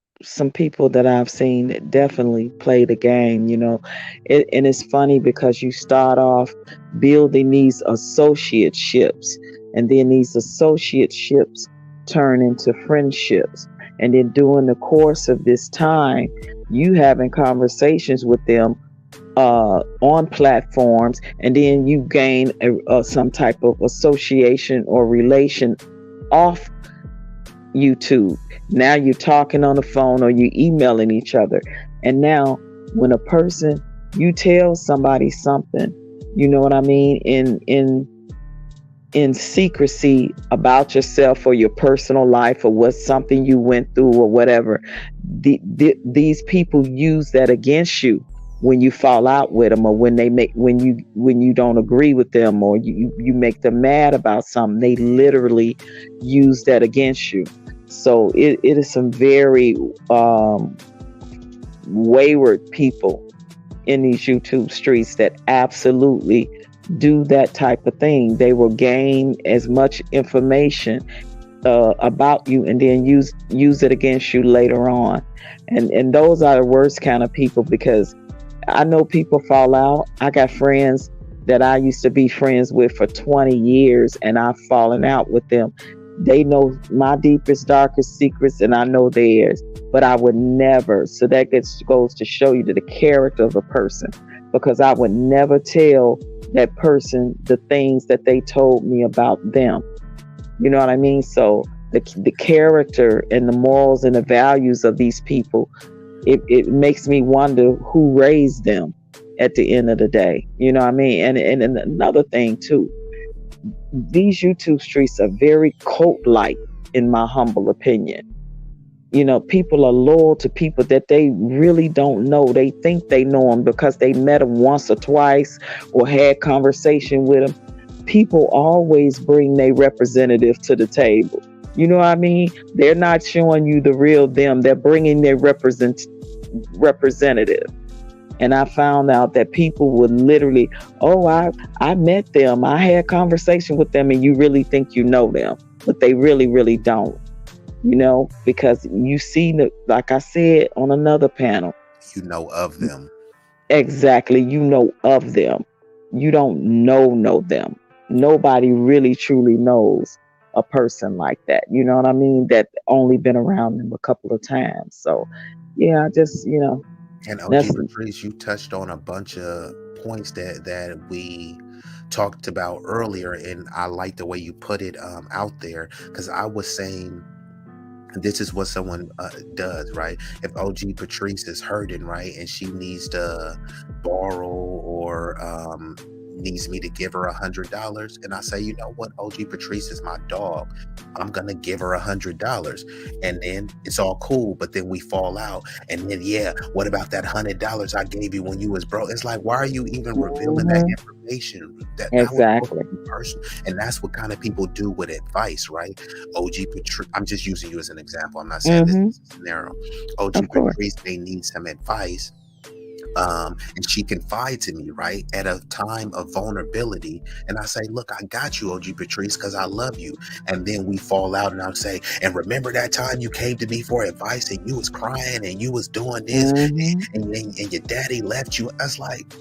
people that I've seen that definitely play the game, and it's funny because you start off building these associateships, and then these associateships turn into friendships, and then during the course of this time, you having conversations with them on platforms, and then you gain some type of association or relation off YouTube. Now you're talking on the phone or you're emailing each other, and now when a person, you tell somebody something, you know what I mean, in secrecy about yourself or your personal life or what's something you went through or whatever, these people use that against you when you fall out with them, or when you don't agree with them, or you make them mad about something. They literally use that against you. So it is some very wayward people in these YouTube streets that absolutely do that type of thing. They will gain as much information about you and then use it against you later on. And those are the worst kind of people, because I know people fall out. I got friends that I used to be friends with for 20 years and I've fallen out with them. They know my deepest, darkest secrets and I know theirs, but I would never. So that goes to show you the character of a person, because I would never tell that person the things that they told me about them. You know what I mean? So the character and the morals and the values of these people, it makes me wonder who raised them at the end of the day. You know what I mean? And another thing too, these YouTube streets are very cult-like, in my humble opinion. People are loyal to people that they really don't know. They think they know them because they met them once or twice or had conversation with them. People always bring their representative to the table. You know what I mean? They're not showing you the real them. They're bringing their representative. And I found out that people would literally, I met them, I had a conversation with them, and you really think you know them, but they really, really don't. Because you see, like I said on another panel, you know of them. Exactly, you know of them. You don't know them. Nobody really truly knows a person like that. You know what I mean? That only been around them a couple of times. So yeah, I just, And that's OG Patrice, you touched on a bunch of points that we talked about earlier, and I like the way you put it out there, because I was saying this is what someone does, right? If OG Patrice is hurting, right, and she needs to borrow or needs me to give her $100, and I say, you know what, OG Patrice is my dog, I'm gonna give her $100, and then it's all cool. But then we fall out, and then what about that $100 I gave you when you was broke? It's like, why are you even revealing that information? That exactly. Person, and that's what kind of people do with advice, right? OG Patrice, I'm just using you as an example. I'm not saying this is a scenario. OG Patrice may need some advice. And she confides in me, right, at a time of vulnerability, and I say, look, I got you, OG Patrice, because I love you. And then we fall out, and I'll say, and remember that time you came to me for advice and you was crying and you was doing this, and your daddy left you. I was like,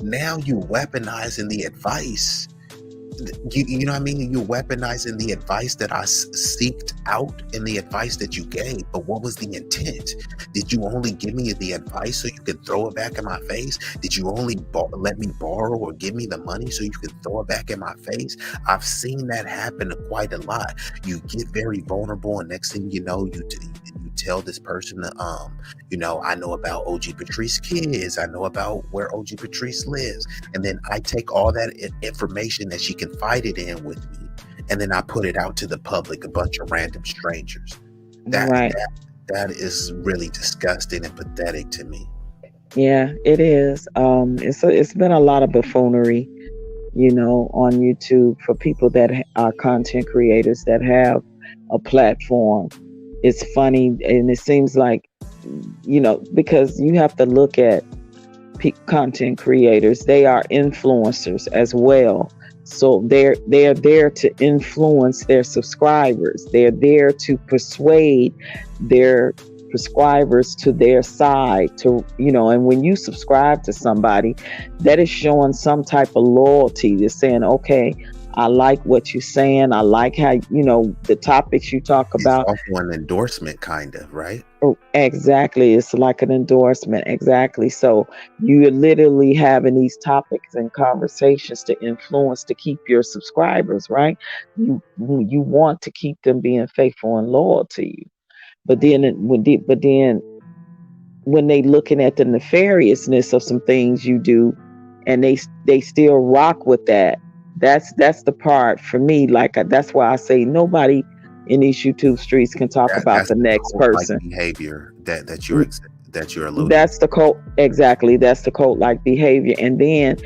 now you weaponizing the advice. You know what I mean? You're weaponizing the advice that I seeked out and the advice that you gave. But what was the intent? Did you only give me the advice so you could throw it back in my face? Did you only let me borrow or give me the money so you could throw it back in my face? I've seen that happen quite a lot. You get very vulnerable, and next thing you know, you tell this person, I know about OG Patrice kids. I know about where OG Patrice lives. And then I take all that information that she confided in with me, and then I put it out to the public, a bunch of random strangers. That is really disgusting and pathetic to me. Yeah, it is. It's been a lot of buffoonery, on YouTube for people that are content creators that have a platform. It's funny, and it seems like, because you have to look at content creators, they are influencers as well. So they're there to influence their subscribers. They're there to persuade their subscribers to their side, and when you subscribe to somebody, that is showing some type of loyalty. They're saying, okay, I like what you're saying. I like how, the topics you talk about. It's also an endorsement, kind of, right? Oh, exactly. It's like an endorsement. Exactly. So you're literally having these topics and conversations to influence, to keep your subscribers, right? You want to keep them being faithful and loyal to you. But then when they looking at the nefariousness of some things you do, and they still rock with that, that's the part for me. Like, that's why I say nobody in these YouTube streets can talk about the next person. Behavior that you're alluding. That's the cult. Exactly. That's the cult-like behavior. And then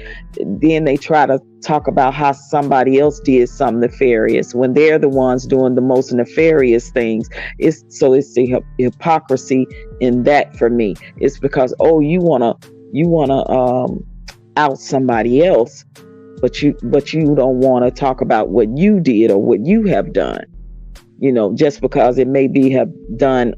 they try to talk about how somebody else did something nefarious when they're the ones doing the most nefarious things. It's the hypocrisy in that for me. It's because, you wanna out somebody else, but you don't want to talk about what you did or what you have done. Just because it may be have done,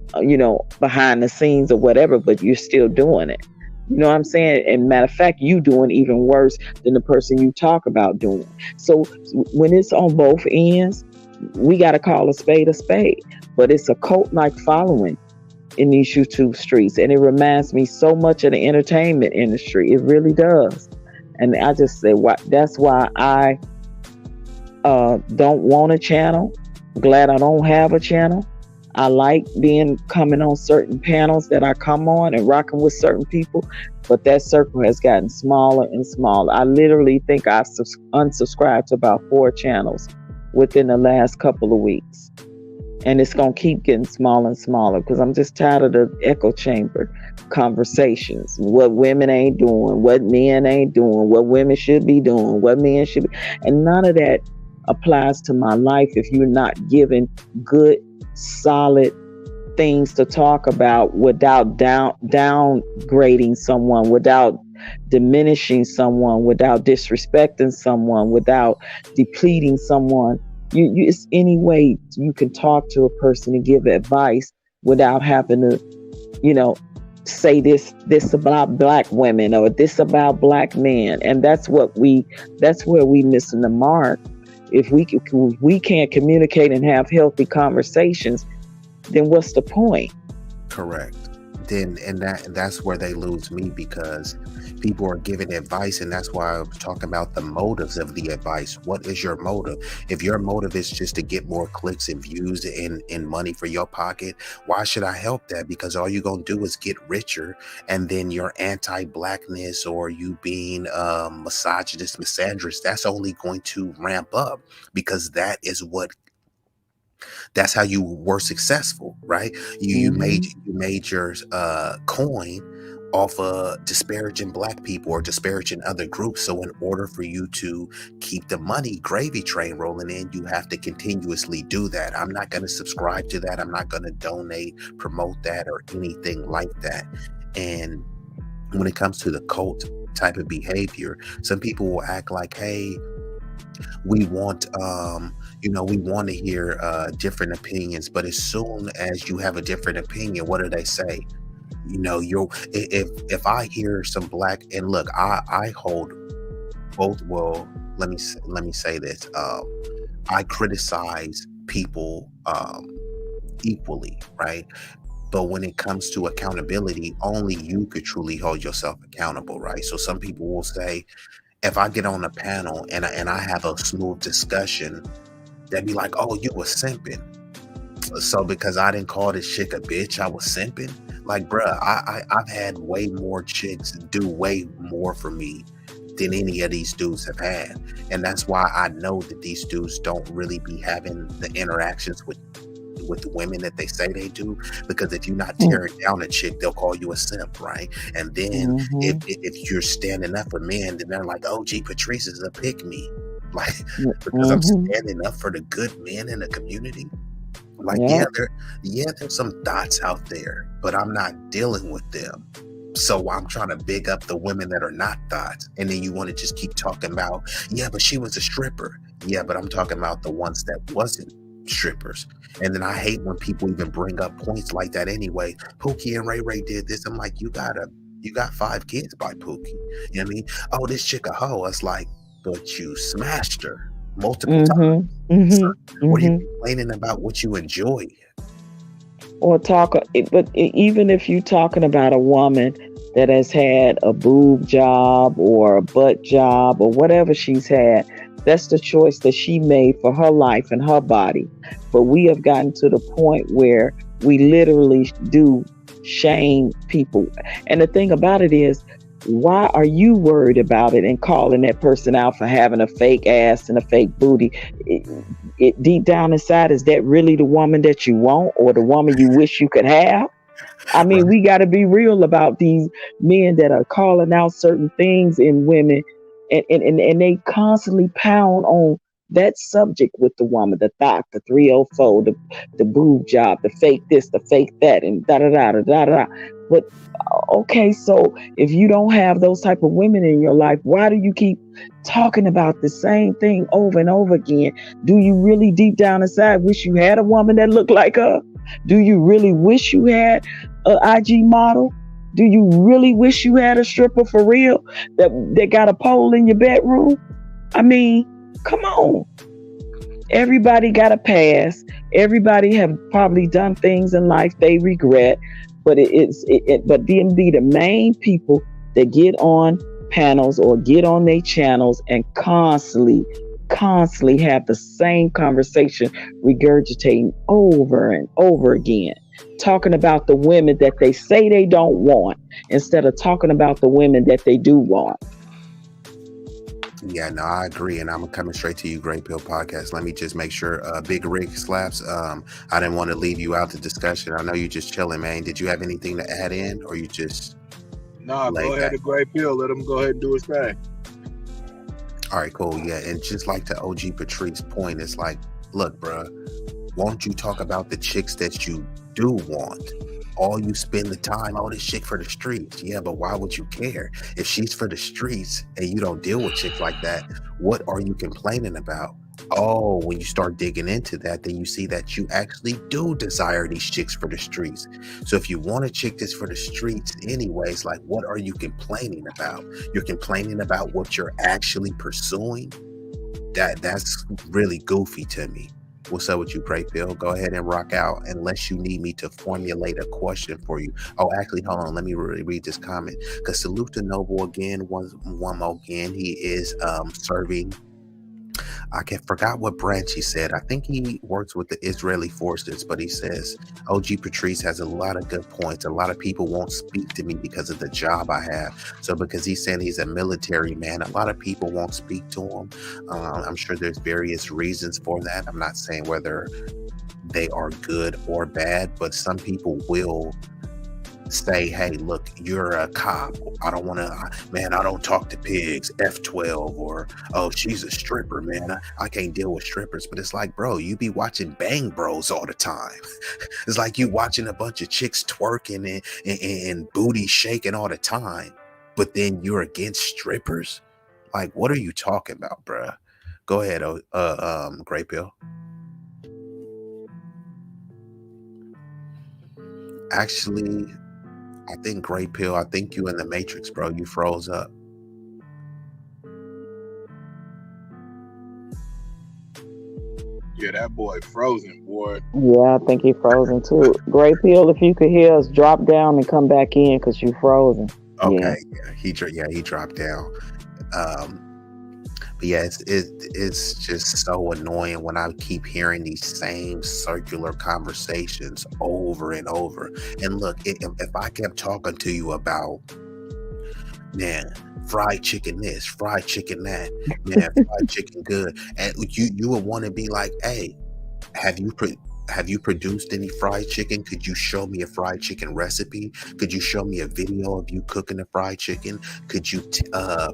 behind the scenes or whatever, but you're still doing it. You know what I'm saying? And matter of fact, you doing even worse than the person you talk about doing. So when it's on both ends, we got to call a spade a spade. But it's a cult-like following in these YouTube streets. And it reminds me so much of the entertainment industry. It really does. And I just say, that's why I don't want a channel. Glad I don't have a channel. I like coming on certain panels that I come on and rocking with certain people, but that circle has gotten smaller and smaller. I literally think I've unsubscribed to about 4 channels within the last couple of weeks. And it's going to keep getting smaller and smaller because I'm just tired of the echo chamber conversations. What women ain't doing, what men ain't doing, what women should be doing, what men should be. And none of that applies to my life if you're not giving good, solid things to talk about without downgrading someone, without diminishing someone, without disrespecting someone, without depleting someone. It's any way you can talk to a person and give advice without having to, say this about black women or this about black men. And that's where we missing the mark. If we can't communicate and have healthy conversations, then what's the point? Correct. Then and that's where they lose me, because people are giving advice, and that's why I was talking about the motives of the advice. What is your motive? If your motive is just to get more clicks and views and money for your pocket, why should I help that? Because all you're gonna do is get richer, and then your anti-blackness or you being misogynist, misandrist, that's only going to ramp up, because that's how you were successful, right? You made your coin off of disparaging black people or disparaging other groups. So in order for you to keep the money gravy train rolling in, you have to continuously do that. I'm not going to subscribe to that. I'm not going to donate, promote that, or anything like that. And when it comes to the cult type of behavior, some people will act like, hey, we want we want to hear different opinions, but as soon as you have a different opinion, what do they say? If I hear some black, and look, I hold both. Well, let me say this. I criticize people equally, right? But when it comes to accountability, only you could truly hold yourself accountable, right? So some people will say, if I get on a panel and I have a smooth discussion, they'd be like, oh, you were simping. So because I didn't call this chick a bitch, I was simping? Like, bruh, I've had way more chicks do way more for me than any of these dudes have had. And that's why I know that these dudes don't really be having the interactions with women that they say they do, because if you're not tearing down a chick, they'll call you a simp, right? And then if you're standing up for men, then they're like, oh, gee, Patrice is a pick me, like, because I'm standing up for the good men in the community. Like, there's some thoughts out there, but I'm not dealing with them. So I'm trying to big up the women that are not thoughts. And then you want to just keep talking about, yeah, but she was a stripper. Yeah, but I'm talking about the ones that wasn't strippers. And then I hate when people even bring up points like that anyway. Pookie and Ray Ray did this. I'm like, you got 5 kids by Pookie. You know what I mean? Oh, this chick a hoe. It's like, but you smashed her multiple times. So what are you complaining about what you enjoy? Or but even if you're talking about a woman that has had a boob job or a butt job or whatever she's had, that's the choice that she made for her life and her body. But we have gotten to the point where we literally do shame people. And the thing about it is, why are you worried about it and calling that person out for having a fake ass and a fake booty? It deep down inside, is that really the woman that you want, or the woman you wish you could have? I mean, we got to be real about these men that are calling out certain things in women, and they constantly pound on that subject with the woman, the thought, the 304, the boob job, the fake this, the fake that, and da da da da da da. But okay, so if you don't have those type of women in your life, why do you keep talking about the same thing over and over again? Do you really deep down inside wish you had a woman that looked like her? Do you really wish you had an IG model? Do you really wish you had a stripper for real that got a pole in your bedroom? I mean, come on. Everybody got a past. Everybody have probably done things in life they regret. But but them be the main people that get on panels or get on their channels and constantly have the same conversation, regurgitating over and over again, talking about the women that they say they don't want instead of talking about the women that they do want. Yeah, no, I agree, and I'm coming straight to you, Great Pill Podcast. Let me just make sure, Big Rig Slaps, I didn't want to leave you out the discussion. I know you just chilling, man. Did you have anything to add in, or you just... Nah, go ahead to Great Pill. Let him go ahead and do his thing. All right, cool, yeah, and just like to OG Patrice's point, it's like, look, bro, won't you talk about the chicks that you do want? All you spend the time, oh, this chick for the streets. Yeah, but why would you care? If she's for the streets and you don't deal with chicks like that, what are you complaining about? Oh, when you start digging into that, then you see that you actually do desire these chicks for the streets. So if you want a chick that's for the streets anyways, like, what are you complaining about? You're complaining about what you're actually pursuing? that's really goofy to me. What's up with you, Pray Pill? Go ahead and rock out, unless you need me to formulate a question for you. Oh, actually, hold on. Let me read this comment. Because salute to Noble again. One more again. He is serving. I forgot what branch he said. I think he works with the Israeli forces, but he says OG Patrice has a lot of good points. A lot of people won't speak to me because of the job I have. So because he's saying he's a military man, a lot of people won't speak to him. I'm sure there's various reasons for that. I'm not saying whether they are good or bad, but some people will say, hey, look, you're a cop. I don't want to, man, I don't talk to pigs, F12, or, oh, she's a stripper, man. I can't deal with strippers. But it's like, bro, you be watching Bang Bros all the time. It's like you watching a bunch of chicks twerking and booty shaking all the time. But then you're against strippers? Like, what are you talking about, bruh? Go ahead, Grey Pill. Actually, I think Grey Pill, I think you in the Matrix, bro. You froze up. Yeah, that boy frozen, boy. Yeah, I think he frozen too. Grey Pill, if you could hear us, drop down and come back in because you frozen. Okay, he dropped down. But yeah, it's just so annoying when I keep hearing these same circular conversations over and over. And look, if I kept talking to you about, man, fried chicken this, fried chicken that, man, fried chicken good, and you would want to be like, hey, have you produced any fried chicken? Could you show me a fried chicken recipe? Could you show me a video of you cooking a fried chicken? Could you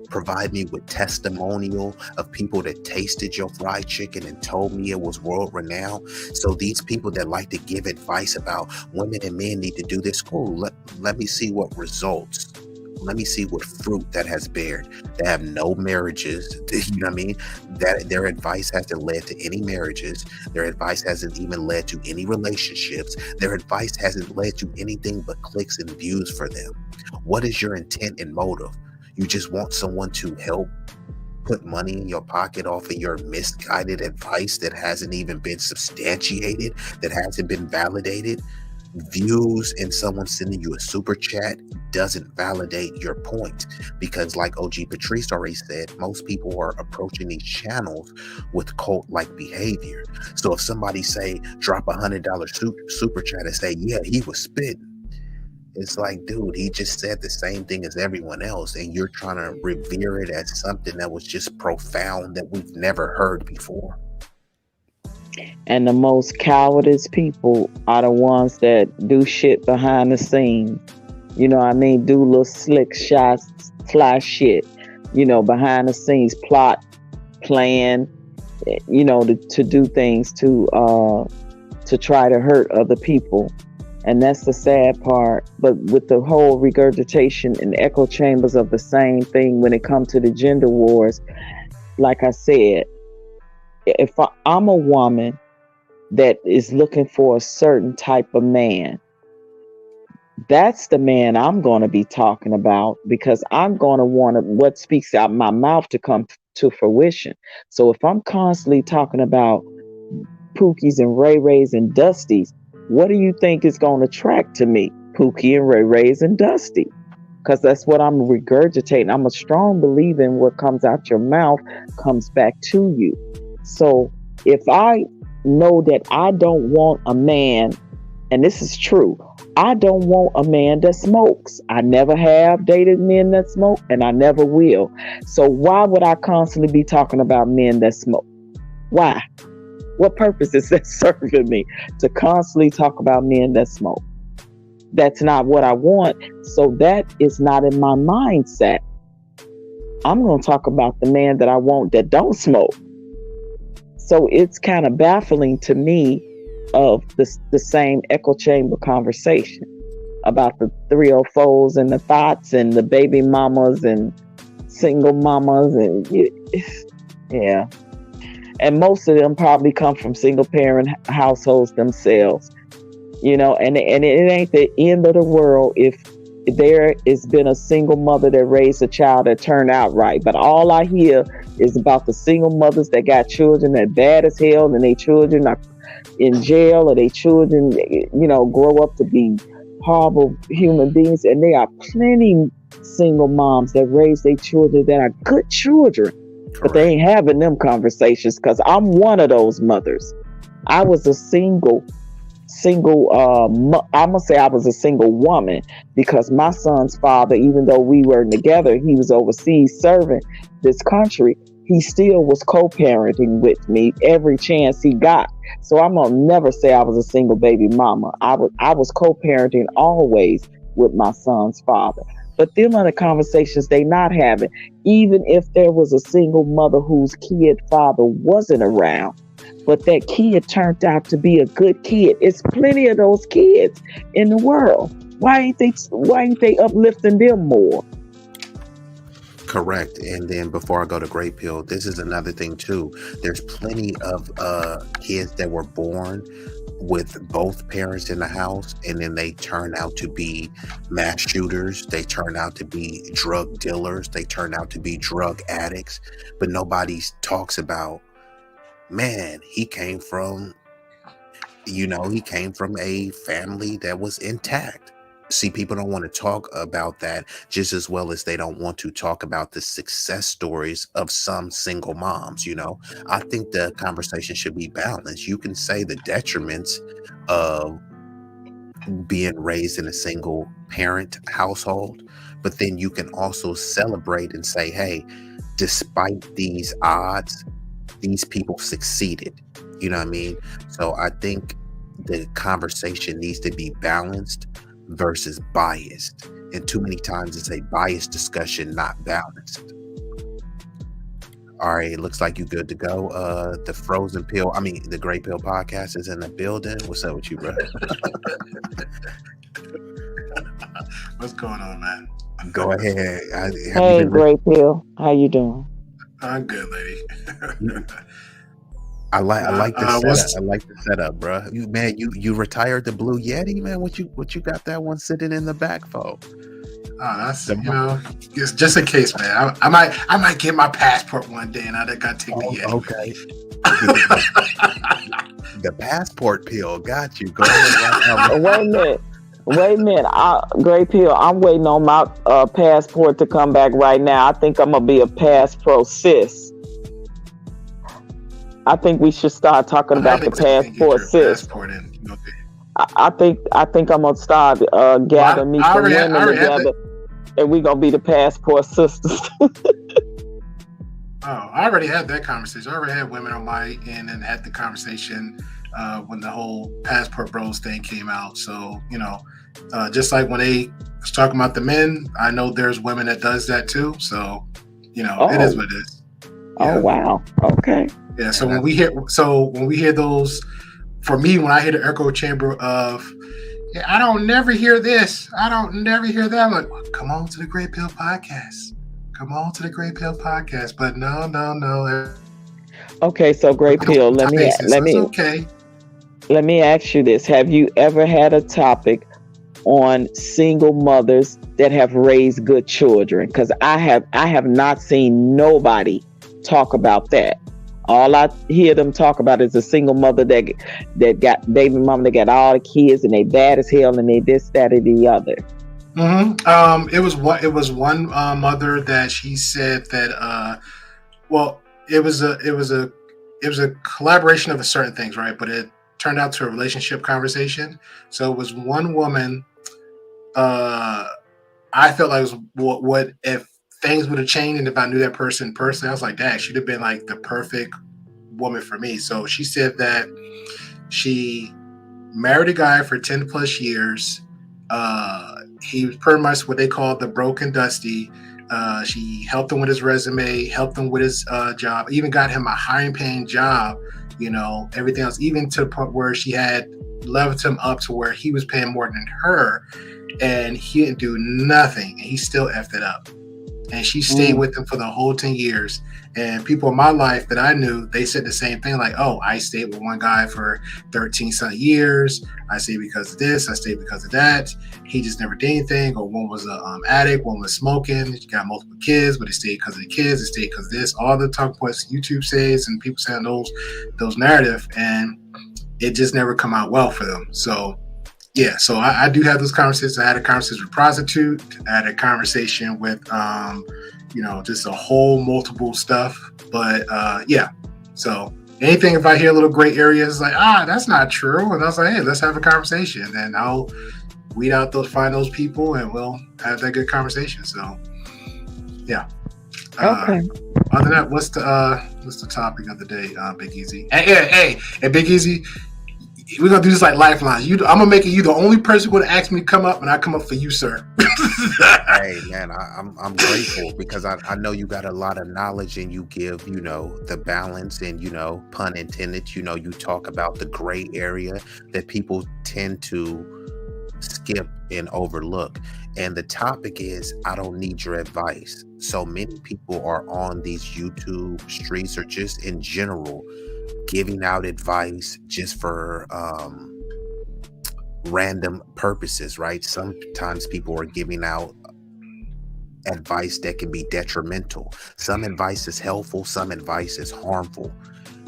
provide me with testimonial of people that tasted your fried chicken and told me it was world renowned? So these people that like to give advice about women and men need to do this, cool. Let me see what results. Let me see what fruit that has bared. They have no marriages. You know what I mean? That their advice hasn't led to any marriages. Their advice hasn't even led to any relationships. Their advice hasn't led to anything but clicks and views for them. What is your intent and motive? You just want someone to help put money in your pocket off of your misguided advice that hasn't even been substantiated, that hasn't been validated. Views and someone sending you a super chat doesn't validate your point, because like OG Patrice already said, most people are approaching these channels with cult-like behavior. So if somebody say drop $100 super chat and say, yeah, he was spitting, it's like, dude, he just said the same thing as everyone else, and you're trying to revere it as something that was just profound that we've never heard before. And the most cowardice people are the ones that do shit behind the scenes. You know what I mean? Do little slick shots, fly shit, you know, behind the scenes, plot, plan, you know, to do things to try to hurt other people. And that's the sad part. But with the whole regurgitation and echo chambers of the same thing when it comes to the gender wars, like I said, if I'm a woman that is looking for a certain type of man, that's the man I'm going to be talking about, because I'm going to want what speaks out my mouth to come to fruition. So if I'm constantly talking about Pookies and Ray Rays and Dusties, what do you think is going to attract to me? Pookie and Ray Rays and Dusty. Because that's what I'm regurgitating. I'm a strong believer in what comes out your mouth comes back to you. So if I know that I don't want a man, and this is true, I don't want a man that smokes. I never have dated men that smoke, and I never will. So why would I constantly be talking about men that smoke? Why? What purpose is that serving me to constantly talk about men that smoke? That's not what I want. So that is not in my mindset. I'm going to talk about the man that I want that don't smoke. So it's kind of baffling to me of the same echo chamber conversation about the 304s and the thoughts and the baby mamas and single mamas, and yeah. And most of them probably come from single parent households themselves, you know, and it ain't the end of the world if there has been a single mother that raised a child that turned out right. But all I hear is about the single mothers that got children that bad as hell, and their children are in jail, or their children, grow up to be horrible human beings. And there are plenty single moms that raise their children that are good children. Correct. But they ain't having them conversations, because I'm one of those mothers. I was a single I'm gonna say I was a single woman, because my son's father, even though we were together, he was overseas serving this country, he still was co-parenting with me every chance he got. So I'm gonna never say I was a single baby mama. I was co-parenting always with my son's father. But them are the conversations they not having. Even if there was a single mother whose kid father wasn't around, but that kid turned out to be a good kid. It's plenty of those kids in the world. Why ain't they uplifting them more? Correct. And then before I go to Great Pill, this is another thing too. There's plenty of kids that were born with both parents in the house, and then they turn out to be mass shooters. They turn out to be drug dealers. They turn out to be drug addicts. But nobody talks about, man, he came from a family that was intact. See, people don't want to talk about that, just as well as they don't want to talk about the success stories of some single moms. I think the conversation should be balanced. You can say the detriments of being raised in a single parent household, but then you can also celebrate and say, hey, despite these odds, these people succeeded. You know what I mean? So I think the conversation needs to be balanced versus biased. And too many times it's a biased discussion, not balanced. All right, it looks like you good to go. The Great Pill podcast is in the building. What's up with you, bro? What's going on, man? Go ahead. Hey, Great Pill. How you doing? I'm good, lady. I like the setup. I like the setup, bro. You retired the Blue Yeti, man. What you got that one sitting in the back for? Oh, that's it's just in case, man. I might get my passport one day, and I gotta take the Yeti. Okay. The passport pill got you. Go ahead. Wait a minute. Great Pill. I'm waiting on my passport to come back right now. I think I'm gonna be a pass pro sis. I think we should start talking about the passport sis. I think I'm gonna start gathering some women together, and we're gonna be the passport sisters. I already had that conversation. I already had women on my end and had the conversation when the whole passport bros thing came out. So just like when they was talking about the men, I know there's women that does that too. So it is what it is. Yeah. Oh wow. Okay. Yeah. So when we hear those, for me, when I hear the echo chamber of, I don't never hear this, I don't never hear that, I'm like, well, come on to the Great Pill podcast. Come on to the Great Pill podcast. But no. Okay, so Great Pill, let me ask you this. Have you ever had a topic on single mothers that have raised good children? Because I have not seen nobody talk about that. All I hear them talk about is a single mother that got baby mama that got all the kids and they bad as hell and they this, that, or the other. Mm-hmm. It was one mother that she said that it was a collaboration of certain things, right? But it turned out to a relationship conversation. So it was one woman. I felt like it was what if things would have changed, and if I knew that person personally, I was like, dang, she'd have been like the perfect woman for me. So she said that she married a guy for 10 plus years. He was pretty much what they call the broken dusty. She helped him with his resume, helped him with his job, even got him a high paying job, everything else, even to the point where she had leveled him up to where he was paying more than her, and he didn't do nothing, and he still effed it up. And she stayed with him for the whole 10 years. And people in my life that I knew, they said the same thing. Like, oh, I stayed with one guy for 13 some years. I stayed because of this. I stayed because of that. He just never did anything. Or one was an addict. One was smoking. He got multiple kids, but he stayed because of the kids. He stayed because of this. All the talk points YouTube says and people saying those narrative. And it just never come out well for them. So, yeah, so I do have those conversations. I had a conversation with prostitute. I had a conversation with, just a whole multiple stuff. But yeah, so anything if I hear little gray areas like, that's not true. And I was like, hey, let's have a conversation. And I'll weed out find those people and we'll have that good conversation. So, yeah. Okay. Other than that, what's the topic of the day, Big Eazy? Hey, Big Eazy. We're gonna do this like lifelines. I'm gonna make it you the only person who would ask me to come up, and I come up for you, sir. Hey man, I'm grateful because I know you got a lot of knowledge and you give the balance and pun intended. You talk about the gray area that people tend to skip and overlook. And the topic is, I don't need your advice. So many people are on these YouTube streets or just in general giving out advice just for random purposes, right? Sometimes people are giving out advice that can be detrimental. Some advice is helpful, some advice is harmful.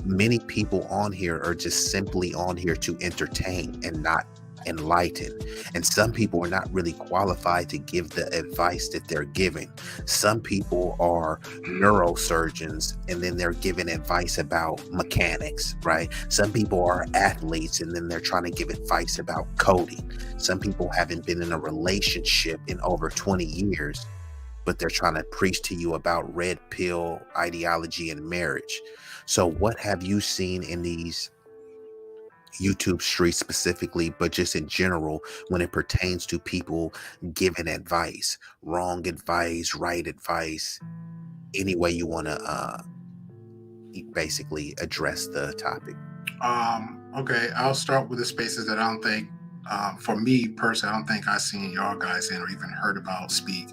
Many people on here are just simply on here to entertain and not enlighten. And some people are not really qualified to give the advice that they're giving. Some people are neurosurgeons and then they're giving advice about mechanics, right? Some people are athletes and then they're trying to give advice about coding. Some people haven't been in a relationship in over 20 years, but they're trying to preach to you about red pill ideology and marriage. So what have you seen in these YouTube streets specifically, but just in general, when it pertains to people giving advice, wrong advice, right advice, any way you want to basically address the topic? Okay, I'll start with the spaces that I don't think, for me personally, I don't think I've seen y'all guys in or even heard about speak.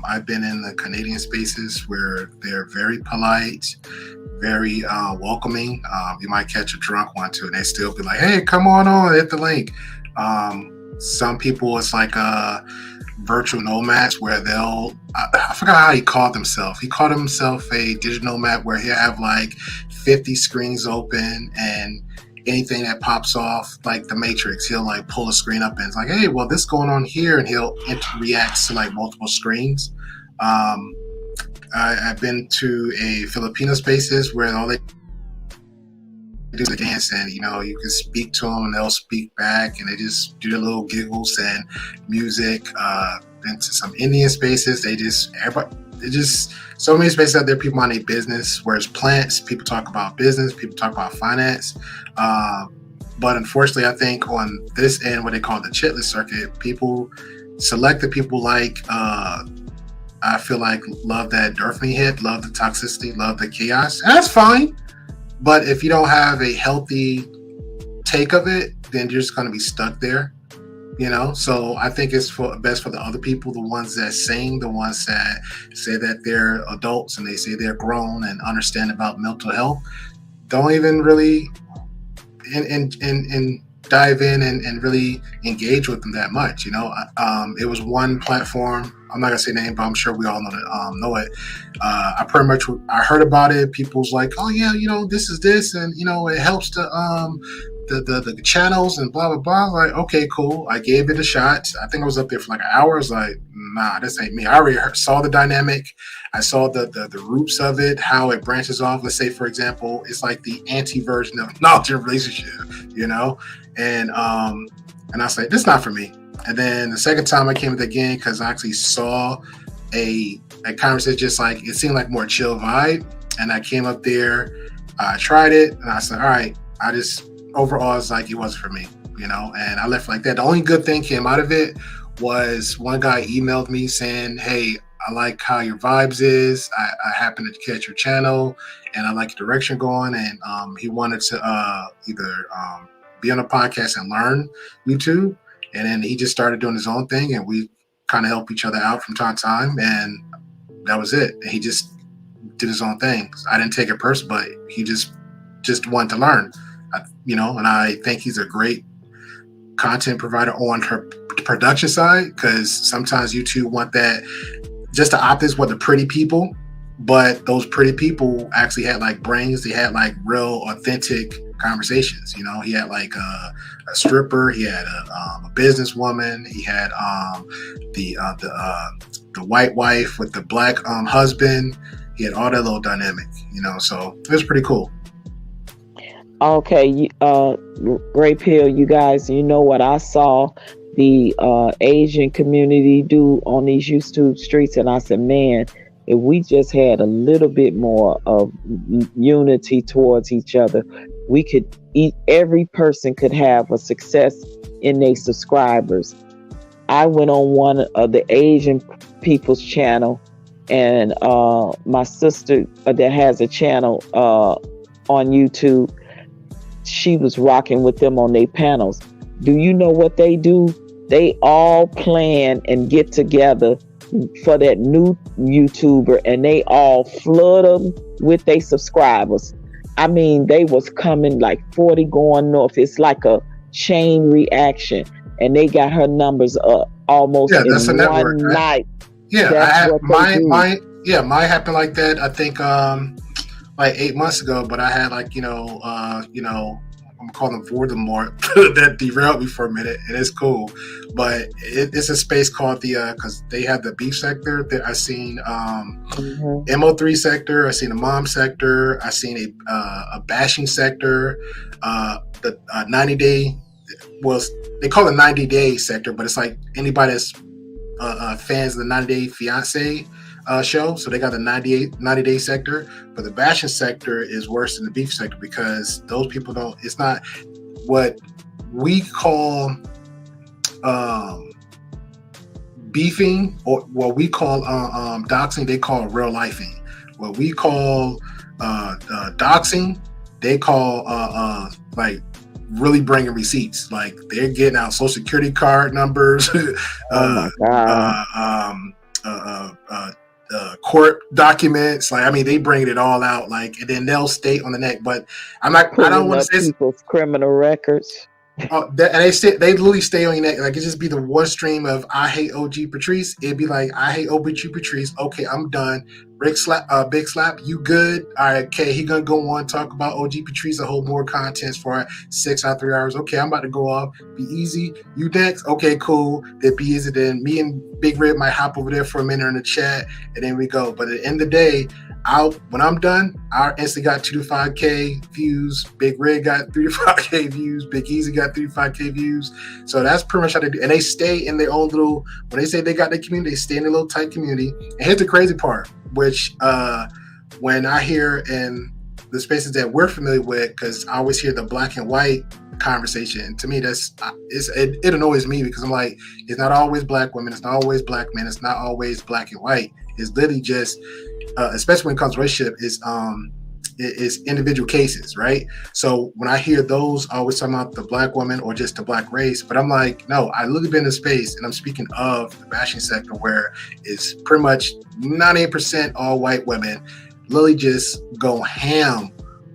I've been in the Canadian spaces where they're very polite, very welcoming. You might catch a drunk one too, and they still be like, hey, come on, hit the link. Some people, it's like virtual nomads where I forgot how he called himself. He called himself a digital nomad where he'll have like 50 screens open and anything that pops off, like the Matrix, he'll like pull a screen up and it's like, hey, well, this going on here, and he'll react to like multiple screens. I've been to a Filipino spaces where all they do is dance, and you can speak to them and they'll speak back, and they just do their little giggles and music. Been to some Indian spaces, they just so many spaces out there. People mind their business, whereas plants, people talk about business, people talk about finance. But unfortunately, I think on this end, what they call the chitless circuit, people select the people like I feel like love that dopamine hit, love the toxicity, love the chaos. And that's fine. But if you don't have a healthy take of it, then you're just going to be stuck there. So I think it's best for the other people, the ones that sing, the ones that say that they're adults and they say they're grown and understand about mental health. Don't even really and dive in and really engage with them that much. It was one platform. I'm not gonna say name, but I'm sure we all know it. I heard about it. People's like, oh yeah, this is this, and it helps the channels and blah blah blah. Like, okay, cool. I gave it a shot. I think I was up there for like an hour. I was like, nah, this ain't me. I already saw the dynamic. I saw the roots of it, how it branches off. Let's say, for example, it's like the anti-version of knowledge and relationship, And I was like, this is not for me. And then the second time I came with the game, because I actually saw a conversation, just like it seemed like more chill vibe. And I came up there, I tried it, and I said, all right, overall, it's like it wasn't for me, and I left like that. The only good thing came out of it was one guy emailed me saying, hey, I like how your vibes is. I happen to catch your channel and I like your direction going. And he wanted to either be on a podcast and learn YouTube. And then he just started doing his own thing, and we kind of help each other out from time to time. And that was it. He just did his own thing. I didn't take it personal, but he just wanted to learn, and I think he's a great content provider on her production side, because sometimes YouTube want that, just the optics with the pretty people, but those pretty people actually had like brains. They had like real authentic conversations. He had like a stripper, he had a businesswoman, he had the white wife with the black husband. He had all that little dynamic, so it was pretty cool. Okay, Great Pill, you guys, what I saw the Asian community do on these YouTube streets, and I said, man, if we just had a little bit more of unity towards each other, we could every person could have a success in their subscribers. I went on one of the Asian people's channel, and my sister that has a channel on YouTube, she was rocking with them on their panels. Do you know what they do? They all plan and get together for that new YouTuber, and they all flood them with their subscribers. I mean, they was coming like 40 going north. It's like a chain reaction, and they got her numbers up almost in that's a network, one night. Mine happened like that. I think like 8 months ago, but I had like I'm gonna call them Voldemort that derailed me for a minute, and it's cool. But it's a space called because they have the beef sector. That I seen MO3 sector. I seen a mom sector. I seen a bashing sector. The 90-day they call it 90-day sector, but it's like anybody that's fans of the 90-day fiance show. So they got the 90-day sector, but the bashing sector is worse than the beef sector, because those people it's not what we call beefing, or what we call doxing, they call real lifing. What we call doxing, they call like really bringing receipts. Like they're getting out social security card numbers, court documents. Like, I mean, they bring it all out. Like, and then they'll stay on the neck. But I don't want to say people's criminal records. And they literally stay on your neck. Like, it just be the one stream of I hate OGPatrice. It'd be like, I hate OGPatrice. Okay, I'm done. Big slap, you good? All right, okay, he gonna go on talk about OGPatrice, a whole more content for 6 or 3 hours. Okay, I'm about to go off. B-Eazy, you next? Okay, cool. Then B-Eazy, then me and Big Red might hop over there for a minute in the chat, and then we go. But at the end of the day, when I'm done, I instantly got 2 to 5K views. Big Red got 3 to 5K views. Big Eazy got 3 to 5K views. So that's pretty much how they do. And they stay in their own little, when they say they got their community, they stay in their little tight community. And here's the crazy part, which when I hear in the spaces that we're familiar with, because I always hear the black and white conversation. To me, it annoys me, because I'm like, it's not always black women, it's not always black men, it's not always black and white. It's literally just, especially when it comes to relationship, is individual cases, right? So when I hear those, I always talk about the black woman or just the black race, but I'm like, no, I literally been in a space, and I'm speaking of the bashing sector, where it's pretty much 98% all white women literally just go ham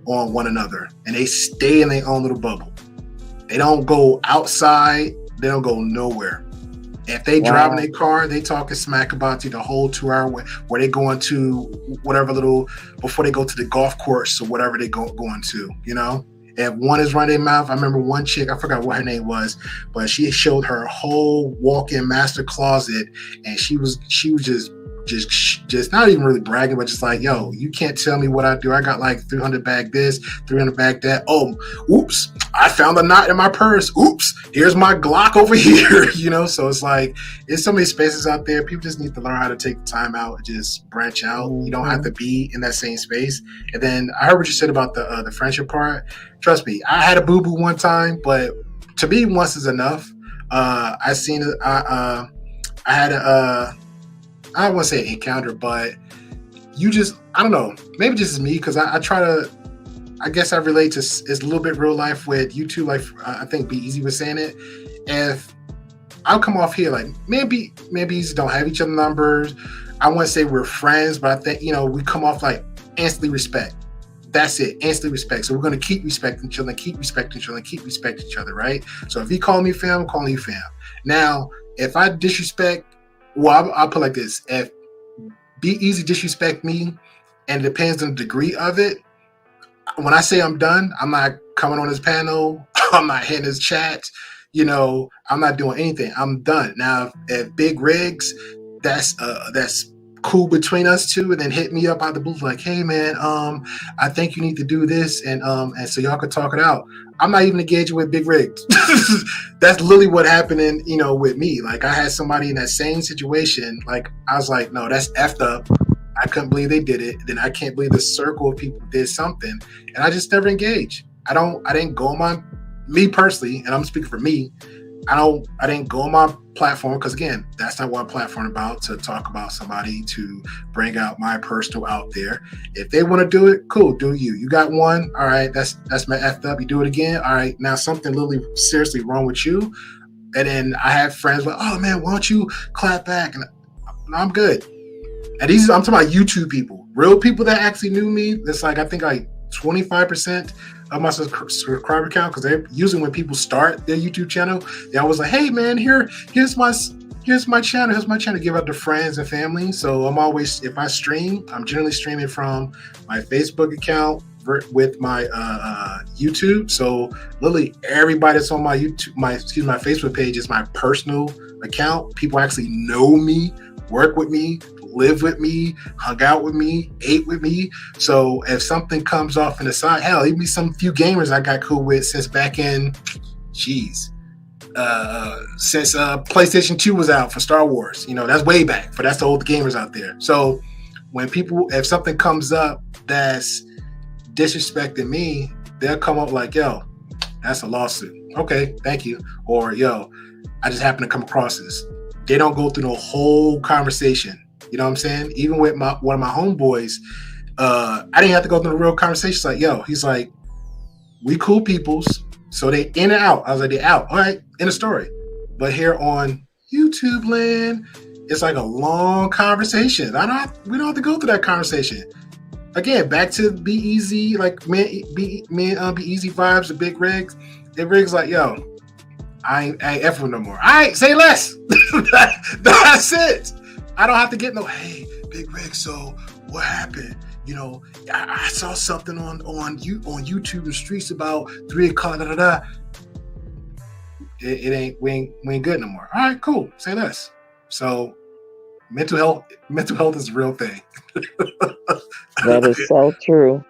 on one another, and they stay in their own little bubble. They don't go outside, they don't go nowhere. If they drive in their car, they talking smack about you the whole 2 hour where they going to whatever little, before they go to the golf course or whatever they going to, If one is running their mouth, I remember one chick, I forgot what her name was, but she showed her whole walk-in master closet, and she was just not even really bragging, but just like, yo, you can't tell me what I do. I got like 300 bag this, 300 bag that. Oh, oops, I found a knot in my purse. Oops, here's my Glock over here. So it's like, there's so many spaces out there. People just need to learn how to take the time out and just branch out. You don't have to be in that same space. And then I heard what you said about the friendship part. Trust me, I had a boo-boo one time, but to me, once is enough. I had I don't want to say encounter, but I don't know, maybe this is me, because I try to, I guess I relate to, it's a little bit real life with YouTube, like I think B-Eazy was saying it. If I'll come off here like maybe you don't have each other's numbers. I wouldn't say we're friends, but I think, we come off like instantly respect. That's it, instantly respect. So we're going to keep respecting each other, keep respecting each other, keep respecting each other, right? So if you call me fam, I'm calling you fam. Now, if I disrespect, well, I'll put it like this. If B-Eazy disrespect me, and it depends on the degree of it, when I say I'm done, I'm not coming on his panel, I'm not hitting his chat, I'm not doing anything. I'm done. Now, if Big Riggs, that's cool between us two, and then hit me up out the blue like, hey man, I think you need to do this, and so y'all could talk it out. I'm not even engaging with Big Riggs. That's literally what happened with me. Like, I had somebody in that same situation. Like, I was like, no, that's effed up. I couldn't believe they did it. Then I can't believe the circle of people did something, and I just never engaged. I didn't go on me personally, and I'm speaking for me. I didn't go on my platform because, again, that's not what a platform is about, to talk about somebody, to bring out my personal out there. If they want to do it, cool, do you. You got one, all right, that's my effed up. You do it again, all right, now something literally seriously wrong with you. And then I have friends like, oh man, why don't you clap back? And I'm good. And I'm talking about YouTube people, real people that actually knew me. That's like, I think like 25% of my subscriber count, because they're usually, when people start their YouTube channel, they always like, hey man, here's my channel, to give out to friends and family. So I'm always, if I stream, I'm generally streaming from my Facebook account with my YouTube. So literally everybody that's on my YouTube, my Facebook page is my personal account. People actually know me, work with me, live with me, hung out with me, ate with me. So if something comes off in the side, hell, even some few gamers I got cool with since back in, since PlayStation 2 was out for Star Wars. That's way back. But that's the old gamers out there. So if something comes up that's disrespecting me, they'll come up like, yo, that's a lawsuit. Okay, thank you. Or, yo, I just happened to come across this. They don't go through the whole conversation. You know what I'm saying? Even with one of my homeboys, I didn't have to go through the real conversations. Like, yo, he's like, we cool peoples. So they in and out. I was like, they out. All right, in the story. But here on YouTube land, it's like a long conversation. We don't have to go through that conversation. Again, back to B-Eazy, like B-Eazy vibes, the Big Riggs. Big Riggs like, yo, I ain't effing no more. All right, say less. That's it. I don't have to get no, hey, Big Rig, so what happened? I saw something on YouTube and streets about 3 o'clock, It ain't, we ain't good no more. All right, cool, say less. So mental health is a real thing. That is so true,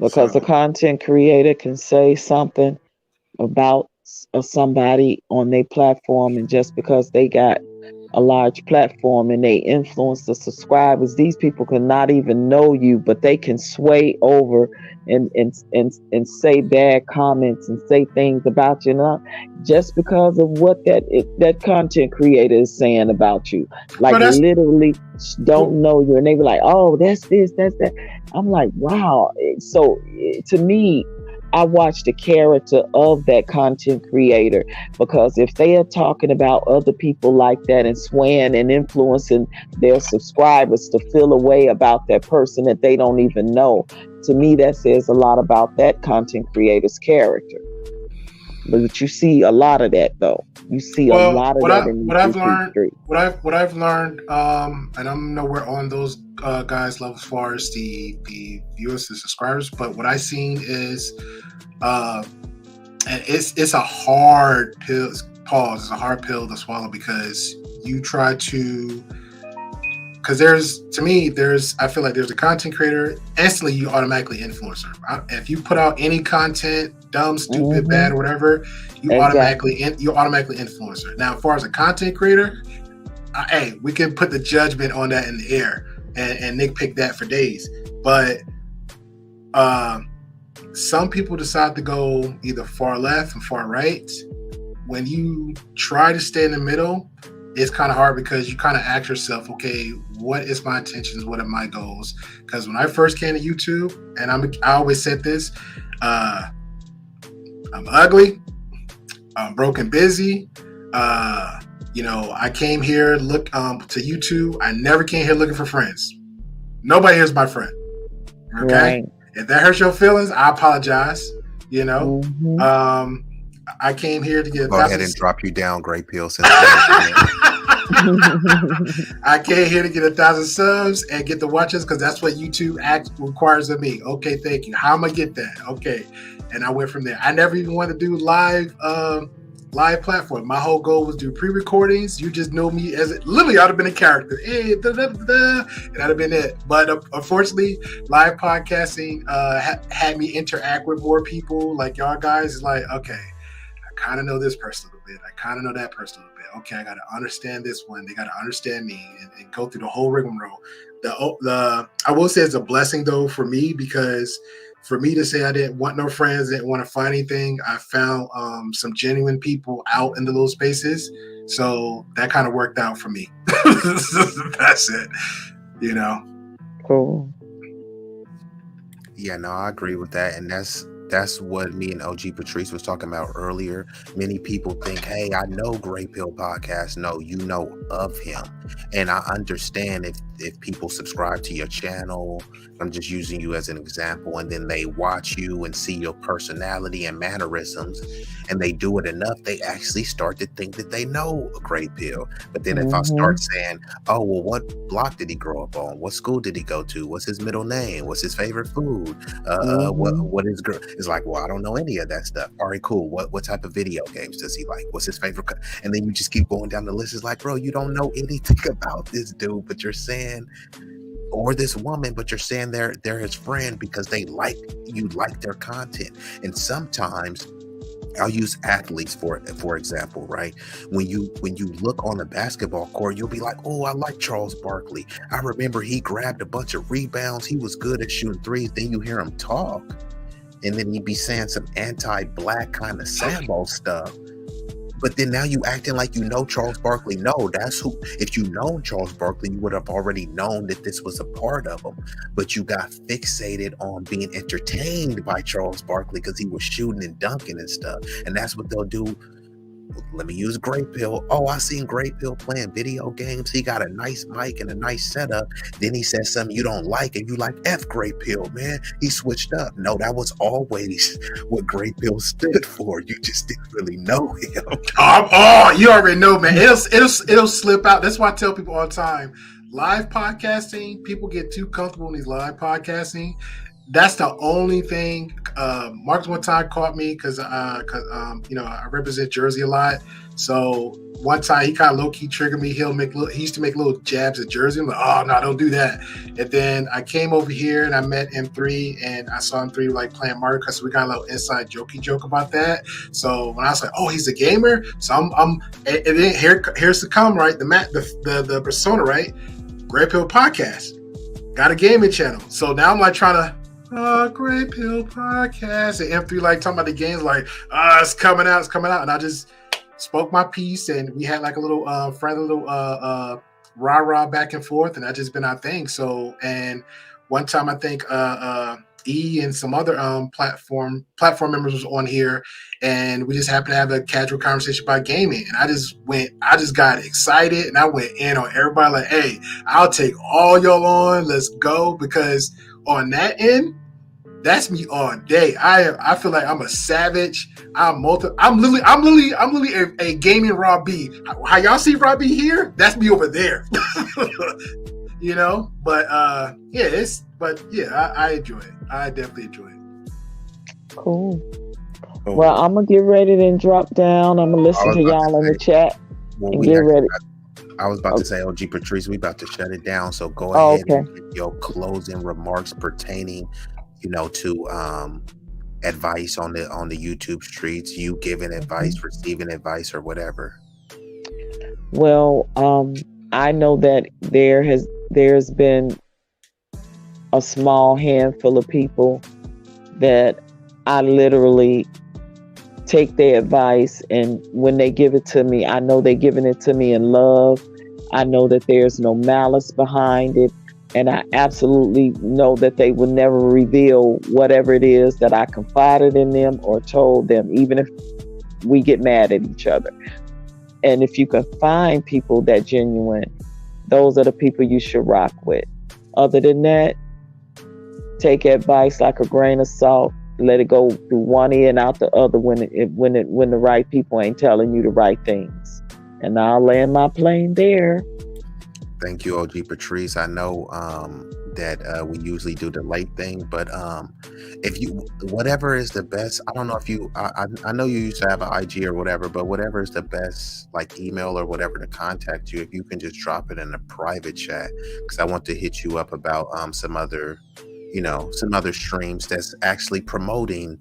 because the content creator can say something about somebody on their platform, and just because they got a large platform and they influence the subscribers, these people can not even know you, but they can sway over and say bad comments and say things about you, just because of what that content creator is saying about you. Like, literally don't know you, and they be like, oh, that's this, that's that. I'm like, wow. So to me, I watch the character of that content creator, because if they are talking about other people like that and swaying and influencing their subscribers to feel a way about that person that they don't even know, to me that says a lot about that content creator's character. But you see a lot of that, though. You see a lot of that in the street. What I've learned, and I'm nowhere on those guys' level as far as the viewers and subscribers, but what I've seen is, and it's a hard pill. It's a hard pill to swallow, because you try to. Because I feel like there's a content creator, instantly you automatically influencer. If you put out any content, dumb, stupid, bad, or whatever, you automatically influencer. Now, as far as a content creator, hey, we can put the judgment on that in the air and nitpick that for days. But some people decide to go either far left and far right. When you try to stay in the middle, it's kind of hard, because you kind of ask yourself, okay, what is my intentions? What are my goals? Because when I first came to YouTube, and I always said this, I'm ugly, I'm broke and busy, I came here to YouTube. I never came here looking for friends. Nobody here's my friend. Okay. Right. If that hurts your feelings, I apologize. Mm-hmm. I came here to get Go ahead and drop you down, Great Pill. Since I came here to get 1,000 subs and get the watches because that's what YouTube requires of me. Okay, thank you. How am I get that? Okay. And I went from there. I never even wanted to do live platform. My whole goal was to do pre-recordings. You just know me as literally I'd have been a character. Hey, and I'd have been it. But unfortunately, live podcasting had me interact with more people like y'all guys. It's like, okay, I kind of know this person a little bit. I kind of know that person a little bit. Okay, I got to understand this one. They got to understand me and go through the whole rigmarole. I will say it's a blessing though for me, because for me to say I didn't want no friends, didn't want to find anything, I found some genuine people out in the little spaces. So that kind of worked out for me. That's it, Cool. Yeah, no, I agree with that. And that's what me and OG Patrice was talking about earlier. Many people think, hey, I know Great Pill Podcast. No, you know of him. And I understand if people subscribe to your channel, I'm just using you as an example, and then they watch you and see your personality and mannerisms, and they do it enough, they actually start to think that they know a Great Pill. But then if I start saying, oh, well, what block did he grow up on? What school did he go to? What's his middle name? What's his favorite food? What is girl? It's like, well, I don't know any of that stuff. All right, cool. What type of video games does he like? What's his favorite? And then you just keep going down the list. It's like, bro, you don't know anything about this dude, but you're saying, or this woman, but you're saying they're his friend because you like their content. And sometimes I'll use athletes for example, right? When you look on the basketball court, you'll be like, oh, I like Charles Barkley. I remember he grabbed a bunch of rebounds. He was good at shooting threes. Then you hear him talk, and then he'd be saying some anti-black kind of Sambo stuff. But then now you acting like you know Charles Barkley. No, that's who. If you known Charles Barkley, you would have already known that this was a part of him. But you got fixated on being entertained by Charles Barkley because he was shooting and dunking and stuff. And that's what they'll do. Let me use Great Pill. Oh, I seen Great Pill playing video games. He got a nice mic and a nice setup. Then he says something you don't like, and you like, F Great Pill, man. He switched up. No, that was always what Great Pill stood for. You just didn't really know him. You already know, man. It'll slip out. That's why I tell people all the time. Live podcasting, people get too comfortable in these live podcasting. That's the only thing. Marcus one time caught me because I represent Jersey a lot. So one time he kind of low key triggered me. He used to make little jabs at Jersey. I'm like, oh no, don't do that. And then I came over here and I met M3 and I saw M3 like playing Mario Kart. So we got a little inside jokey joke about that. So when I was like, oh, he's a gamer. So I'm and then here's the come right the persona right. Great Pill Podcast got a gaming channel. So now I'm like trying to. Great Pill Podcast, and M3 like talking about the games like it's coming out, and I just spoke my piece, and we had like a little friendly little rah back and forth, and that just been our thing. So, and one time I think E and some other platform members was on here, and we just happened to have a casual conversation about gaming, and I just got excited, and I went in on everybody like, hey, I'll take all y'all on, let's go, because on that end, that's me all day. I feel like I'm a savage. I'm literally a gaming Raw B. How y'all see Raw B here? That's me over there. But I enjoy it. I definitely enjoy it. Cool. Well, I'm gonna get ready to drop down. I'm gonna listen to y'all in the chat and get ready. I was about to say, OG Patrice, we about to shut it down. So go ahead and give your closing remarks pertaining, to advice on the YouTube streets. You giving advice, receiving advice, or whatever. Well, I know that there's been a small handful of people that I literally take their advice, and when they give it to me, I know they're giving it to me in love. I know that there's no malice behind it, and I absolutely know that they will never reveal whatever it is that I confided in them or told them, even if we get mad at each other. And if you can find people that genuine, those are the people you should rock with. Other than that, take advice like a grain of salt. Let it go through one ear and out the other when the right people ain't telling you the right things. And I'll land my plane there. Thank you, OGPatrice. I know that we usually do the late thing, but if you, whatever is the best, I don't know if you, I know you used to have an IG or whatever, but whatever is the best, like email or whatever to contact you, if you can just drop it in a private chat, because I want to hit you up about some other streams that's actually promoting,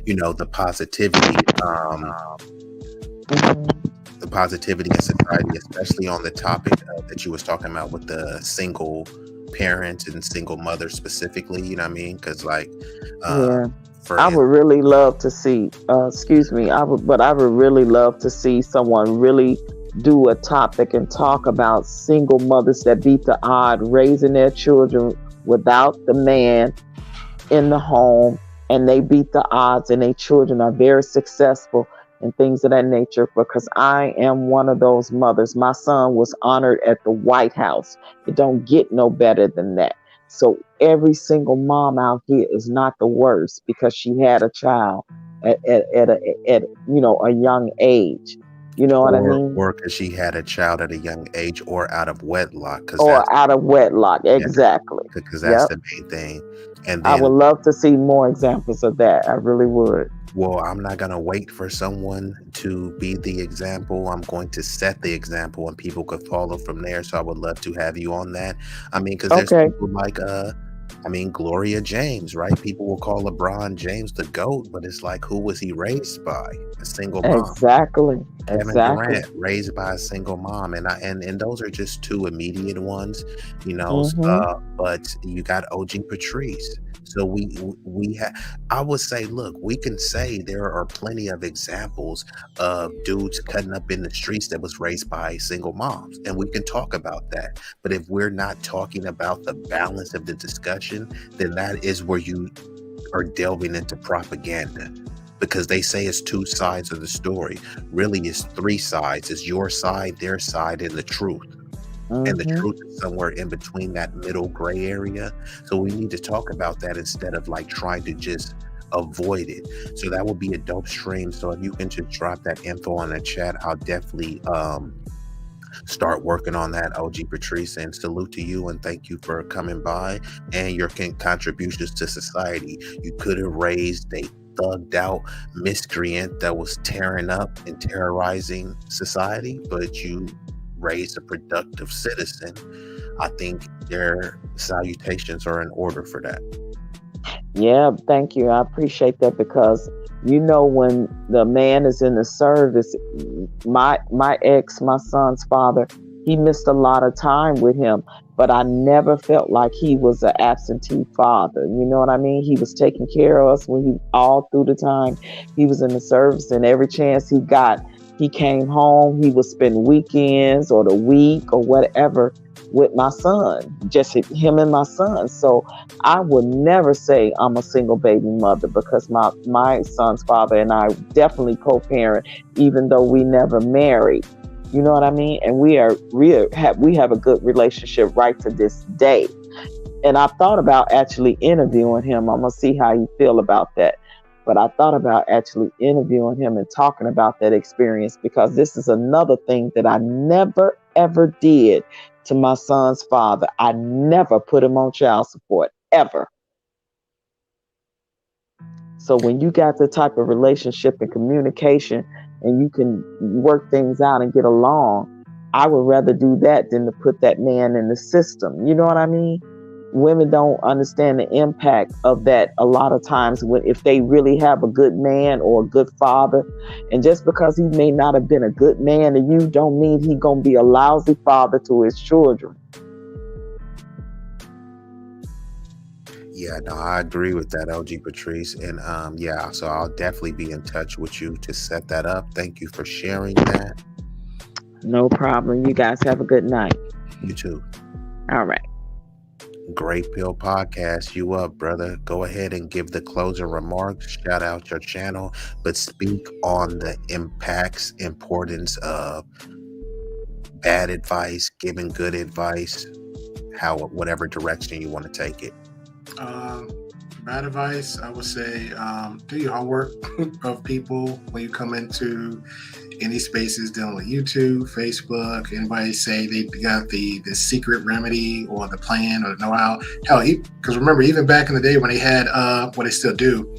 the positivity, the positivity in society, especially on the topic that you was talking about with the single parents and single mothers specifically, you know what I mean? Because I would really love to see, I would really love to see someone really do a topic and talk about single mothers that beat the odd, raising their children without the man in the home, and they beat the odds and their children are very successful and things of that nature, because I am one of those mothers. My son was honored at the White House. It don't get no better than that. So every single mom out here is not the worst because she had a child at a young age. You know what I mean? Or because she had a child at a young age, or out of wedlock. Exactly. Because that's the main thing. And then, I would love to see more examples of that. I really would. Well, I'm not going to wait for someone to be the example. I'm going to set the example and people could follow from there. So I would love to have you on that. I mean, because there's people like, Gloria James, right? People will call LeBron James the GOAT, but it's like, who was he raised by? A single mom. Exactly. Kevin Durant, raised by a single mom. And those are just two immediate ones, but you got OGPatrice. So we have, I would say, look, we can say there are plenty of examples of dudes cutting up in the streets that was raised by single moms, and we can talk about that. But if we're not talking about the balance of the discussion, then that is where you are delving into propaganda, because they say it's two sides of the story. Really, it's three sides. It's your side, their side, and the truth. And the truth is somewhere in between that middle gray area. So we need to talk about that instead of like trying to just avoid it. So that will be a dope stream. So if you can just drop that info on the chat, I'll definitely start working on that, OGPatrice. And salute to you and thank you for coming by and your contributions to society. You could have raised a thugged out miscreant that was tearing up and terrorizing society, but you raised a productive citizen. I think their salutations are in order for that. Yeah, thank you. I appreciate that, because when the man is in the service, my ex, my son's father, he missed a lot of time with him, but I never felt like he was an absentee father. You know what I mean? He was taking care of us when all through the time he was in the service, and every chance he got, he came home, he would spend weekends or the week or whatever with my son, just him and my son. So I would never say I'm a single baby mother, because my son's father and I definitely co-parent, even though we never married. You know what I mean? And we have a good relationship right to this day. And I thought about actually interviewing him. I'm gonna see how you feel about that. But I thought about actually interviewing him and talking about that experience, because this is another thing that I never, ever did to my son's father. I never put him on child support, ever. So when you got the type of relationship and communication and you can work things out and get along, I would rather do that than to put that man in the system. You know what I mean? Women don't understand the impact of that a lot of times if they really have a good man or a good father. And just because he may not have been a good man to you, don't mean he gonna be a lousy father to his children. Yeah, no, I agree with that, OGPatrice. And so I'll definitely be in touch with you to set that up. Thank you for sharing that. No problem. You guys have a good night. You too. All right. Great Pill Podcast, you up, brother. Go ahead and give the closing remarks, shout out your channel, but speak on the importance of bad advice, giving good advice, whatever direction you want to take it. Bad advice, I would say, do your homework of people when you come into any spaces dealing with YouTube, Facebook. Anybody say they got the secret remedy or the plan or the know-how? Hell, because remember, even back in the day when they had what they still do,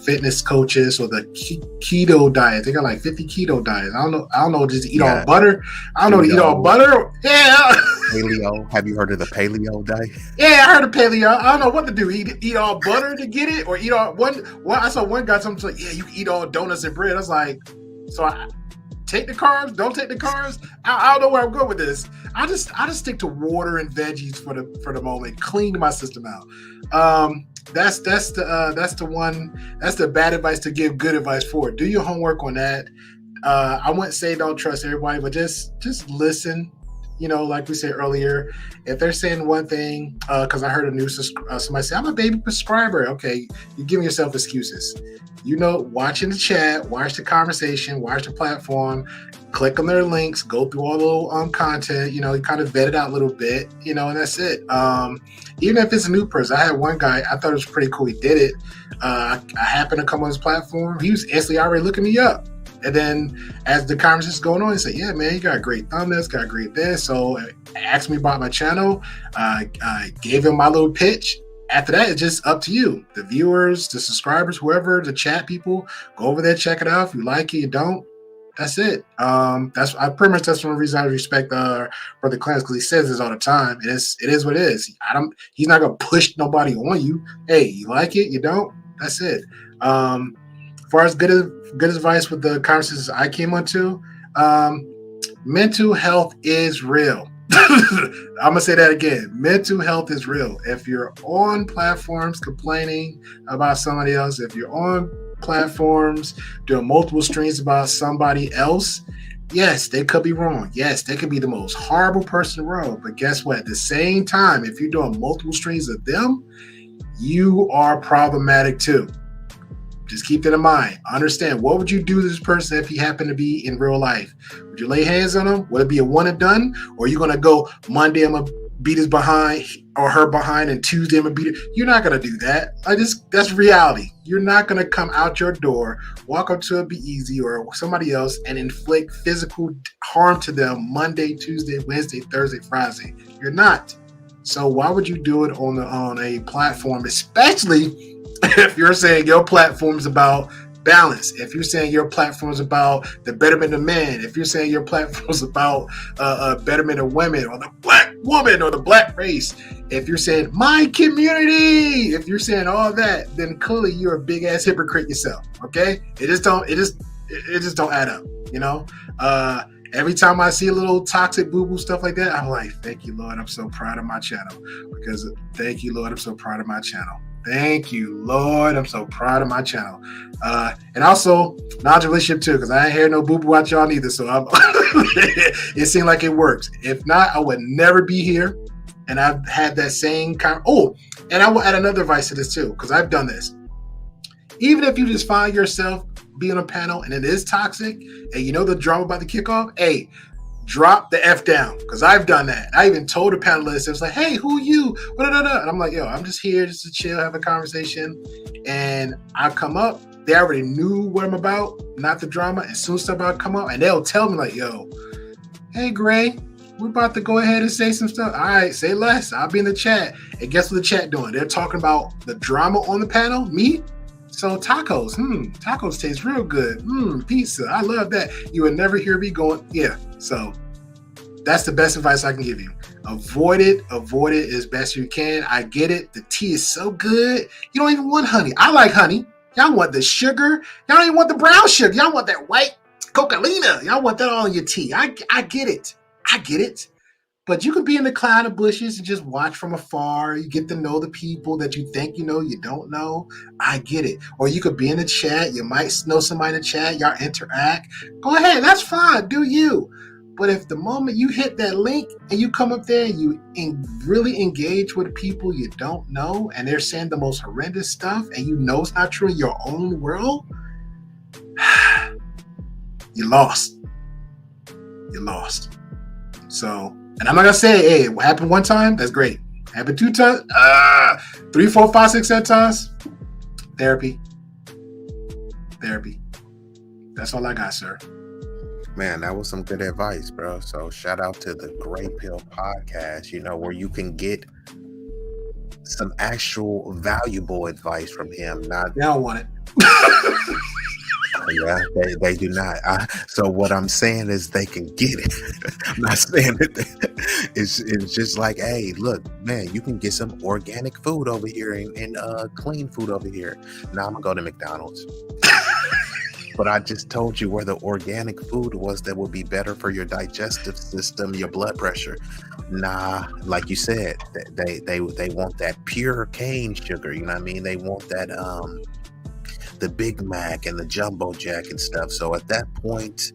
fitness coaches or the keto diet. They got like 50 keto diets. I don't know, just eat all butter. I don't know to eat all butter. Yeah. Paleo. Have you heard of the paleo diet? Yeah, I heard of paleo. I don't know what to do. Eat all butter to get it, or eat all one. I saw one guy something like, yeah, you can eat all donuts and bread. I was like, so I take the carbs, don't take the carbs. I don't know where I'm going with this. I just stick to water and veggies for the moment. Clean my system out. That's the bad advice to give good advice for. Do your homework on that. I wouldn't say don't trust everybody, but just listen. You know, like we said earlier, if they're saying one thing, because I heard a new somebody say, I'm a baby subscriber. Okay, you're giving yourself excuses. You know, watching the chat, watch the conversation, watch the platform, click on their links, go through all the little content, you know, you kind of vet it out a little bit, you know, and that's it. Even if it's a new person, I had one guy, I thought it was pretty cool. He did it. I happened to come on his platform. He was instantly already looking me up. And then as the conversation's going on, he said, yeah, man, you got great thumbnails, got great this. So asked me about my channel. I gave him my little pitch. After that, it's just up to you. The viewers, the subscribers, whoever, the chat people, go over there, check it out. If you like it, you don't. That's it. That's one reason I respect Brother Clarence, because he says this all the time. It is what it is. He's not gonna push nobody on you. Hey, you like it, you don't. That's it. As far as good advice with the conversations I came onto, mental health is real. I'm gonna say that again. Mental health is real. If you're on platforms complaining about somebody else, if you're on platforms doing multiple streams about somebody else, yes, they could be wrong. Yes, they could be the most horrible person in the world. But guess what? At the same time, if you're doing multiple streams of them, you are problematic too. Just keep that in mind. Understand, what would you do to this person if he happened to be in real life? Would you lay hands on him? Would it be a one and done? Or are you going to go Monday, I'm going to beat his behind or her behind, and Tuesday, I'm going to beat it? You're not going to do that. That's reality. You're not going to come out your door, walk up to a B-Eazy or somebody else and inflict physical harm to them Monday, Tuesday, Wednesday, Thursday, Friday. You're not. So why would you do it on a platform, especially if you're saying your platform is about balance, if you're saying your platform is about the betterment of men, if you're saying your platform is about betterment of women or the black woman or the black race, if you're saying my community, if you're saying all that, then clearly you're a big ass hypocrite yourself. Okay, it just don't add up. You know, every time I see a little toxic boo-boo stuff like that, I'm like, thank you, Lord, I'm so proud of my channel. Because thank you, Lord, I'm so proud of my channel. Thank you, Lord. I'm so proud of my channel. And also, knowledge relationship too, because I ain't hear no boo-boo out y'all neither. So it seemed like it works. If not, I would never be here. And I've had that same kind. Oh, and I will add another advice to this too, because I've done this. Even if you just find yourself being on a panel and it is toxic, and you know the drama about to kick off, hey, drop the F down, because I've done that. I even told the panelists, it was like, hey, who you? And I'm like, yo, I'm just here just to chill, have a conversation. And I come up, they already knew what I'm about, not the drama. As soon as stuff about to come up, and they'll tell me like, yo, hey, Gray, we're about to go ahead and say some stuff. All right, say less. I'll be in the chat. And guess what the chat doing? They're talking about the drama on the panel, me. So tacos, tacos taste real good. Pizza, I love that. You would never hear me going, yeah. So that's the best advice I can give you. Avoid it as best you can. I get it. The tea is so good. You don't even want honey. I like honey. Y'all want the sugar. Y'all don't even want the brown sugar. Y'all want that white Coca-Cola. Y'all want that all in your tea. I get it. I get it. But you could be in the cloud of bushes and just watch from afar. You get to know the people that you think you know, you don't know. I get it. Or you could be in the chat. You might know somebody in the chat. Y'all interact. Go ahead. That's fine. Do you. But if the moment you hit that link and you come up there and you really engage with people you don't know and they're saying the most horrendous stuff and you know it's not true in your own world, you lost. You lost. So, and I'm not gonna say, hey, what happened one time? That's great. Happened 2 times? 3, 4, 5, 6, 7 times? Therapy. That's all I got, sir. Man, that was some good advice, bro. So shout out to the Gray Pill podcast, where you can get some actual valuable advice from him. Not, they don't want it. Yeah, they do not. So what I'm saying is they can get it. I'm not saying that it's just like, hey, look, man, you can get some organic food over here and clean food over here. Now I'm gonna go to McDonald's. But I just told you where the organic food was that would be better for your digestive system, your blood pressure. Nah, like you said, they want that pure cane sugar. You know what I mean? They want that the Big Mac and the Jumbo Jack and stuff. So at that point,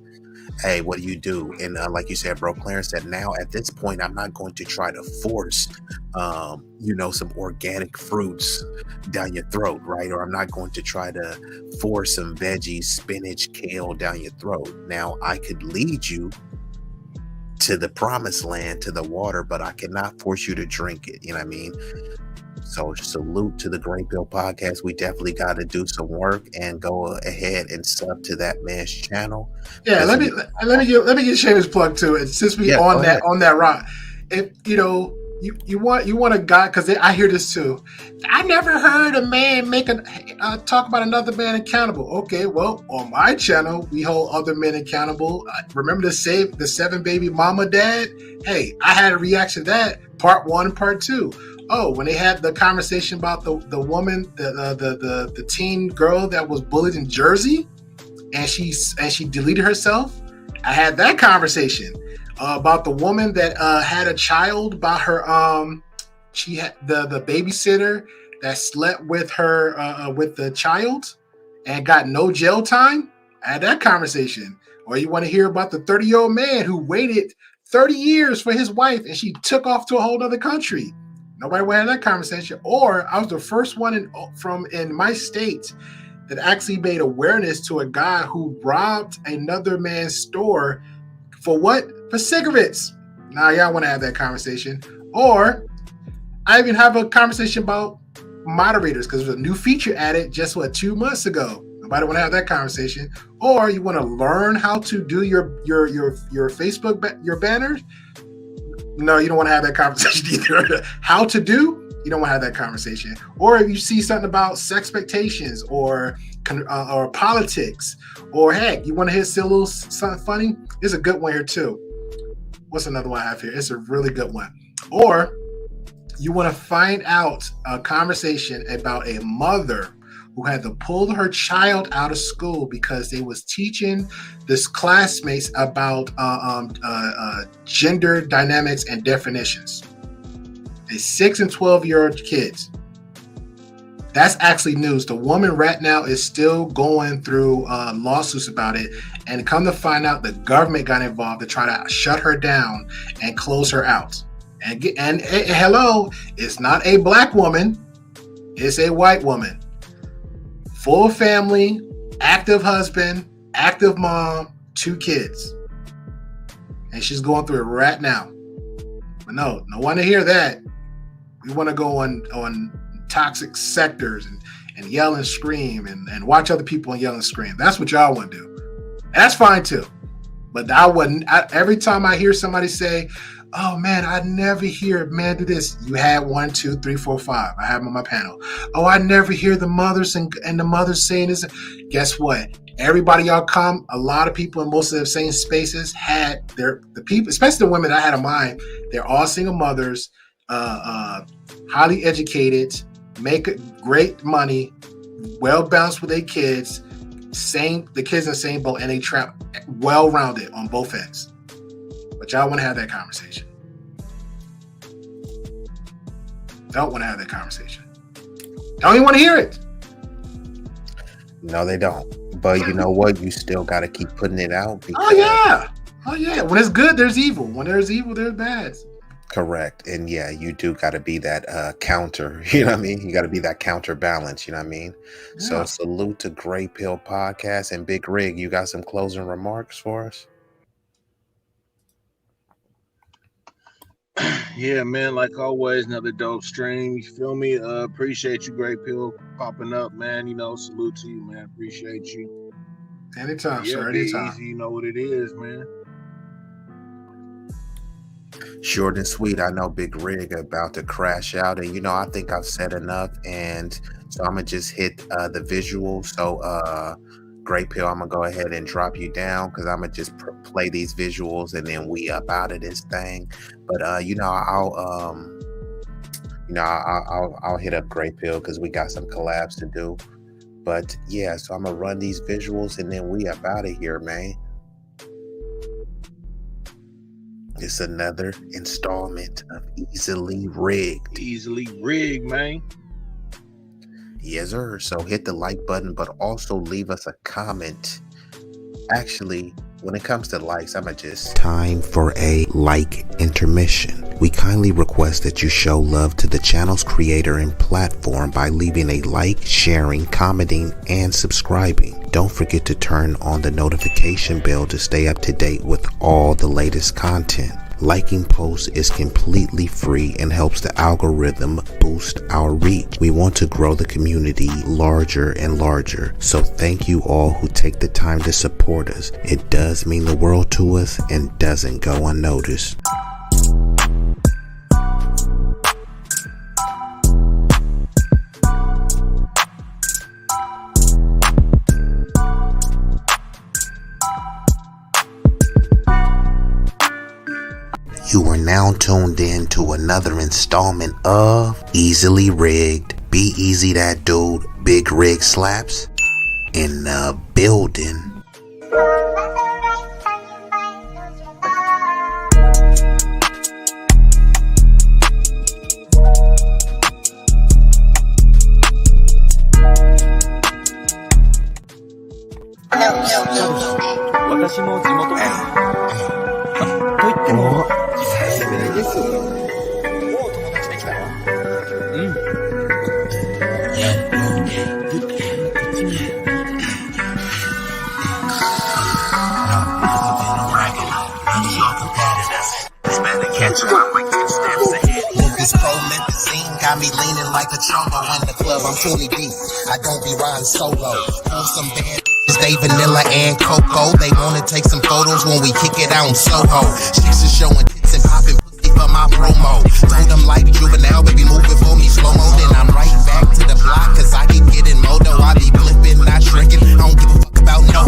hey, what do? And like you said, bro, Clarence said, now at this point, I'm not going to try to force, some organic fruits down your throat, right? Or I'm not going to try to force some veggies, spinach, kale down your throat. Now I could lead you to the promised land, to the water, but I cannot force you to drink it. You know what I mean? So salute to the Gray Pill podcast. We definitely got to do some work and go ahead and sub to that man's channel. Yeah, let me get Shameless plug too. And since we on that rock, if you want a guy, because I hear this too. I never heard a man talk about another man accountable. Okay, well, on my channel we hold other men accountable. Remember the 7 baby mama dad? Hey, I had a reaction to that. Part 1 and part 2. Oh, when they had the conversation about the woman, the teen girl that was bullied in Jersey, and she deleted herself. I had that conversation about the woman that had a child. About her, she had the babysitter that slept with her with the child and got no jail time. I had that conversation. Or you want to hear about the 30-year-old man who waited 30 years for his wife and she took off to a whole other country. Nobody would have that conversation. Or I was the first one in my state that actually made awareness to a guy who robbed another man's store for what? For cigarettes. Now y'all want to have that conversation. Or I even have a conversation about moderators because there's a new feature added just 2 months ago. Nobody want to have that conversation. Or you want to learn how to do your Facebook your banners. No, you don't want to have that conversation either. How to do? You don't want to have that conversation. Or if you see something about sex expectations or politics, or heck, you want to hear still a little something funny? There's a good one here too. What's another one I have here? It's a really good one. Or you want to find out a conversation about a mother who had to pull her child out of school because they was teaching this classmates about gender dynamics and definitions. They 6 and 12-year-old kids. That's actually news. The woman right now is still going through lawsuits about it, and come to find out, the government got involved to try to shut her down and close her out. And hello, it's not a black woman; it's a white woman. Full family, active husband, active mom, 2 kids. And she's going through it right now. But no one to hear that. We want to go on toxic sectors and yell and scream and watch other people and yell and scream. That's what y'all want to do. That's fine too. But every time I hear somebody say, oh man, I never hear a man do this. You had 1, 2, 3, 4, 5. I have them on my panel. Oh, I never hear the mothers and the mothers saying this. Guess what? Everybody y'all come, a lot of people in most of the same spaces had the people, especially the women I had in mind. They're all single mothers, highly educated, make great money, well balanced with their kids, the kids in the same boat, and they trap well rounded on both ends. But y'all want to have that conversation. Don't want to have that conversation. Don't even want to hear it. No, they don't. But you know what? You still got to keep putting it out. Oh, yeah. Oh yeah, when it's good, there's evil. When there's evil, there's bad. Correct. And yeah, you do got to be that counter, you know what I mean? You got to be that counterbalance, you know what I mean? Yeah. So salute to Gray Pill Podcast. And Big Rig, you got some closing remarks for us? Yeah, man, like always, another dope stream. You feel me? Appreciate you, Great Pill, popping up, man. You know, salute to you, man. Appreciate you. Anytime, Yeah, sir. be Anytime. easy. You know what it is, man. Short and sweet. I know Big Rig about to crash out, and you know I think I've said enough, and so I'm gonna just hit the visual. So Great Pill, I'm gonna go ahead and drop you down because I'm gonna just play these visuals, and then we up out of this thing. But you know I'll hit up Great Pill because we got some collabs to do. But yeah, so I'm gonna run these visuals, and then we up out of here, man. It's another installment of Easily Rigged. Easily rigged, man. Yes, sir. So hit the like button, but also leave us a comment. Actually, when it comes to likes, I'm just time for a like intermission. We kindly request that you show love to the channel's creator and platform by leaving a like, sharing, commenting, and subscribing. Don't forget to turn on the notification bell to stay up to date with all the latest content. Liking posts is completely free and helps the algorithm boost our reach. We want to grow the community larger and larger. So thank you all who take the time to support us. It does mean the world to us and doesn't go unnoticed. You are now tuned in to another installment of Easily Rigged. B-Eazy Dat Dude, Big Rig Slaps in the building. This promethazine got me leaning like a chumbo in the club. I'm fully deep. I don't be riding solo. Pull some bad they vanilla and cocoa. They wanna take some photos when we kick it out in Soho. Chicks is showing tits and popping pussy for my promo. Told them like juvenile, baby moving for me slow mo. Then I'm right back to the block, cause I keep getting moto. I be flipping, not shrinking. I don't give a fuck about no.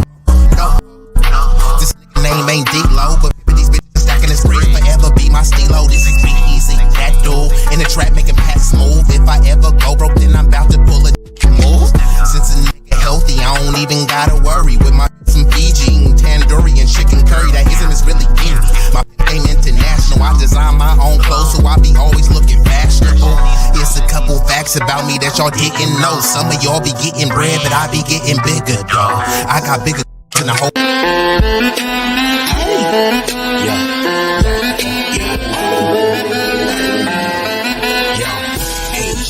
This nigga name ain't D-Lo, but these bitches stacking this bread forever be my stilo. This is B-Eazy Dat Dude in the trap making packs move. If I ever go broke, then I'm about to pull a move. Since a nigga healthy, I don't even gotta worry with my some Fiji and tandoori and chicken curry. That isn't as really in me. My game international. I design my own clothes, so I be always looking fashionable. Here's a couple facts about me that y'all didn't know. Some of y'all be getting bread, but I be getting bigger, dog. I got bigger than the whole.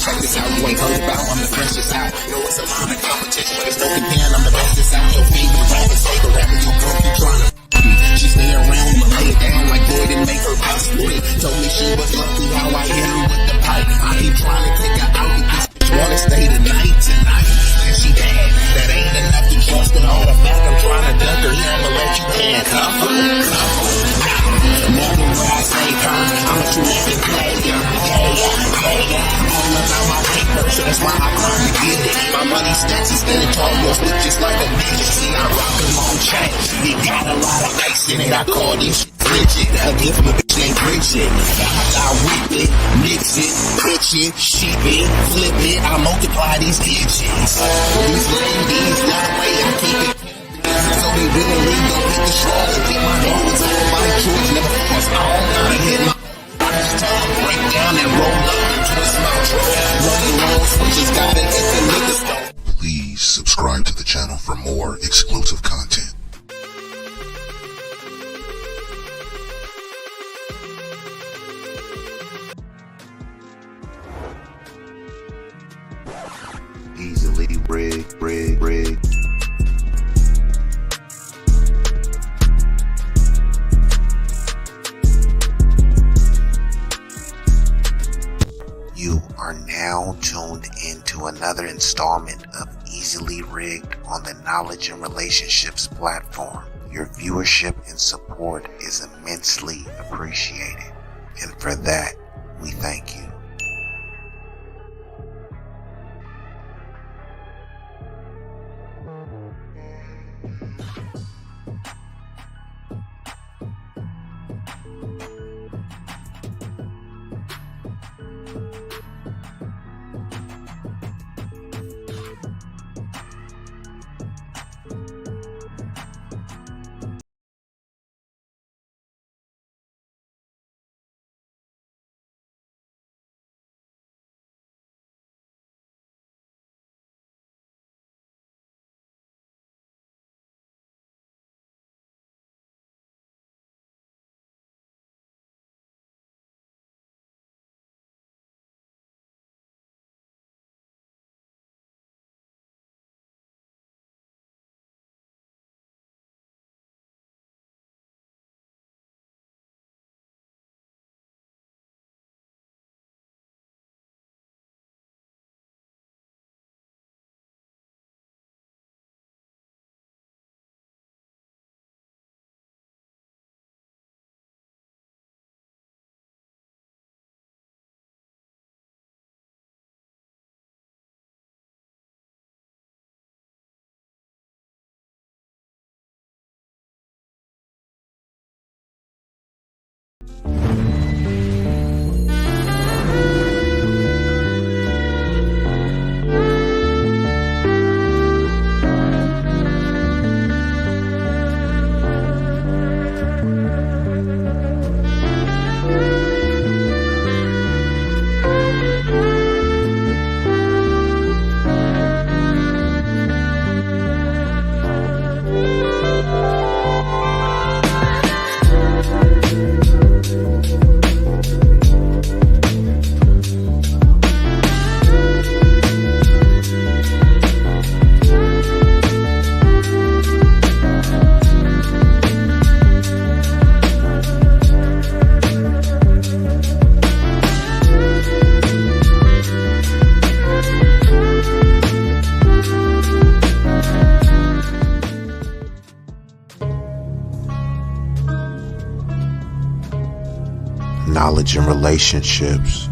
Check this out, you ain't heard about, I'm the freshest out. Know it's a lot of competition, but it's no comparing, I'm the bestest out. Your favorite rapper, you girl, you tryna she stay around, but lay it down like Lloyd and make her pass with it. Told me she was lucky how I hit her with the pipe. I keep trying to take her out, but this bitch wanna stay tonight. And she bad, that ain't enough to trust her. All the fact I'm trying to duck her, yeah, I'ma let you handcuff her. More than where I say her, I'm a true nigga player. All about my paper, so that's why I grind to get it. My money stacks is in it, almost look just like a ninja. See, I rock them on chain. It got a lot of ice in it, I call this shit frigid. A gift from a bitch named Bridget. I whip it, mix it, pitch it, ship it, flip it. I multiply these digits. These ladies love the way I keep it. So they willingly gon' hit the straw and get my hands on my choice. Never force on, I hit my tongue, break down and roll up and twist my trail. Running long switches, gotta hit the niggas though. Please subscribe to the channel for more exclusive content. tuned into another installment of Easily Rigged on the Knowledge and Relationships platform. Your viewership and support is immensely appreciated, and for that, we thank you. Knowledge and relationships